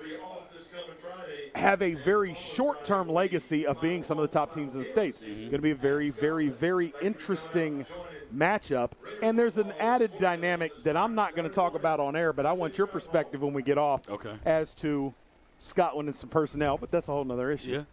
have a very short-term legacy of being some of the top teams in the state. It's going to be a very, very, very interesting matchup, and there's an added dynamic that I'm not going to talk about on air, but I want your perspective when we get off as to Scotland and some personnel, but that's a whole other issue.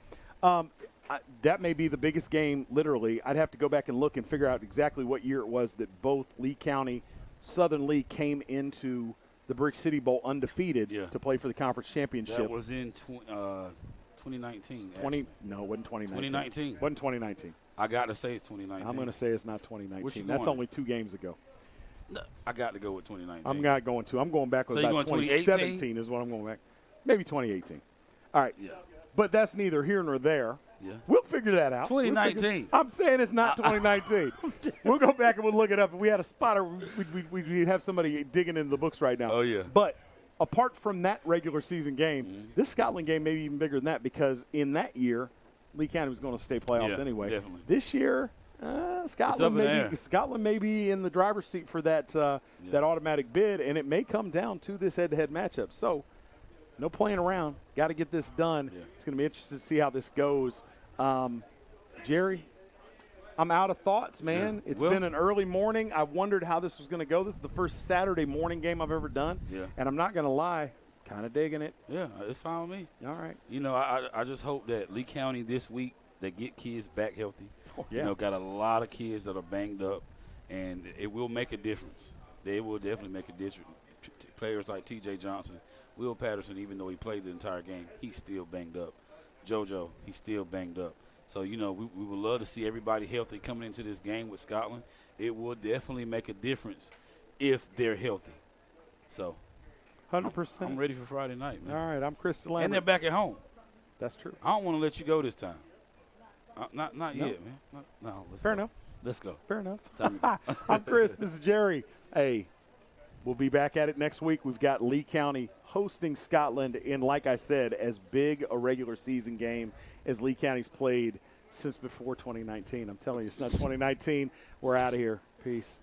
That may be the biggest game, literally. I'd have to go back and look and figure out exactly what year it was that both Lee County, Southern Lee came into the Brick City Bowl undefeated to play for the conference championship. That was in 2019. No, it wasn't 2019. 2019. Wasn't 2019. I got to say it's 2019. I'm going to say it's not 2019. That's only 2 games ago. No, I got to go with 2019. I'm not going to. I'm going back with about 2017 is what I'm going back. Maybe 2018. All right. But that's neither here nor there. We'll figure that out. 2019. I'm saying it's not 2019. We'll go back and we'll look it up. If we had a spotter, we'd have somebody digging into the books right now. Oh, yeah. But apart from that regular season game, this Scotland game may be even bigger than that because in that year, Lee County was going to stay playoffs anyway. Definitely. This year, Scotland may be in the driver's seat for that that automatic bid, and it may come down to this head-to-head matchup. So, no playing around. Got to get this done. Yeah. It's going to be interesting to see how this goes. Jerry, I'm out of thoughts, man. Yeah. It's been an early morning. I wondered how this was going to go. This is the first Saturday morning game I've ever done. Yeah. And I'm not going to lie, kind of digging it. Yeah, it's fine with me. All right. You know, I just hope that Lee County this week, they get kids back healthy. Oh, yeah. You know, got a lot of kids that are banged up, and it will make a difference. They will definitely make a difference. Players like T.J. Johnson, Will Patterson, even though he played the entire game, he's still banged up. JoJo, he's still banged up. So, you know, we would love to see everybody healthy coming into this game with Scotland. It will definitely make a difference if they're healthy. So, 100%. I'm ready for Friday night, man. All right, I'm Chris Delambert. And they're back at home. That's true. I don't want to let you go this time. Not yet, man. No, Fair enough. Let's go. Fair enough. Time to go. I'm Chris. This is Jerry. Hey, we'll be back at it next week. We've got Lee County hosting Scotland in, like I said, as big a regular season game as Lee County's played since before 2019. I'm telling you, it's not 2019. We're out of here. Peace.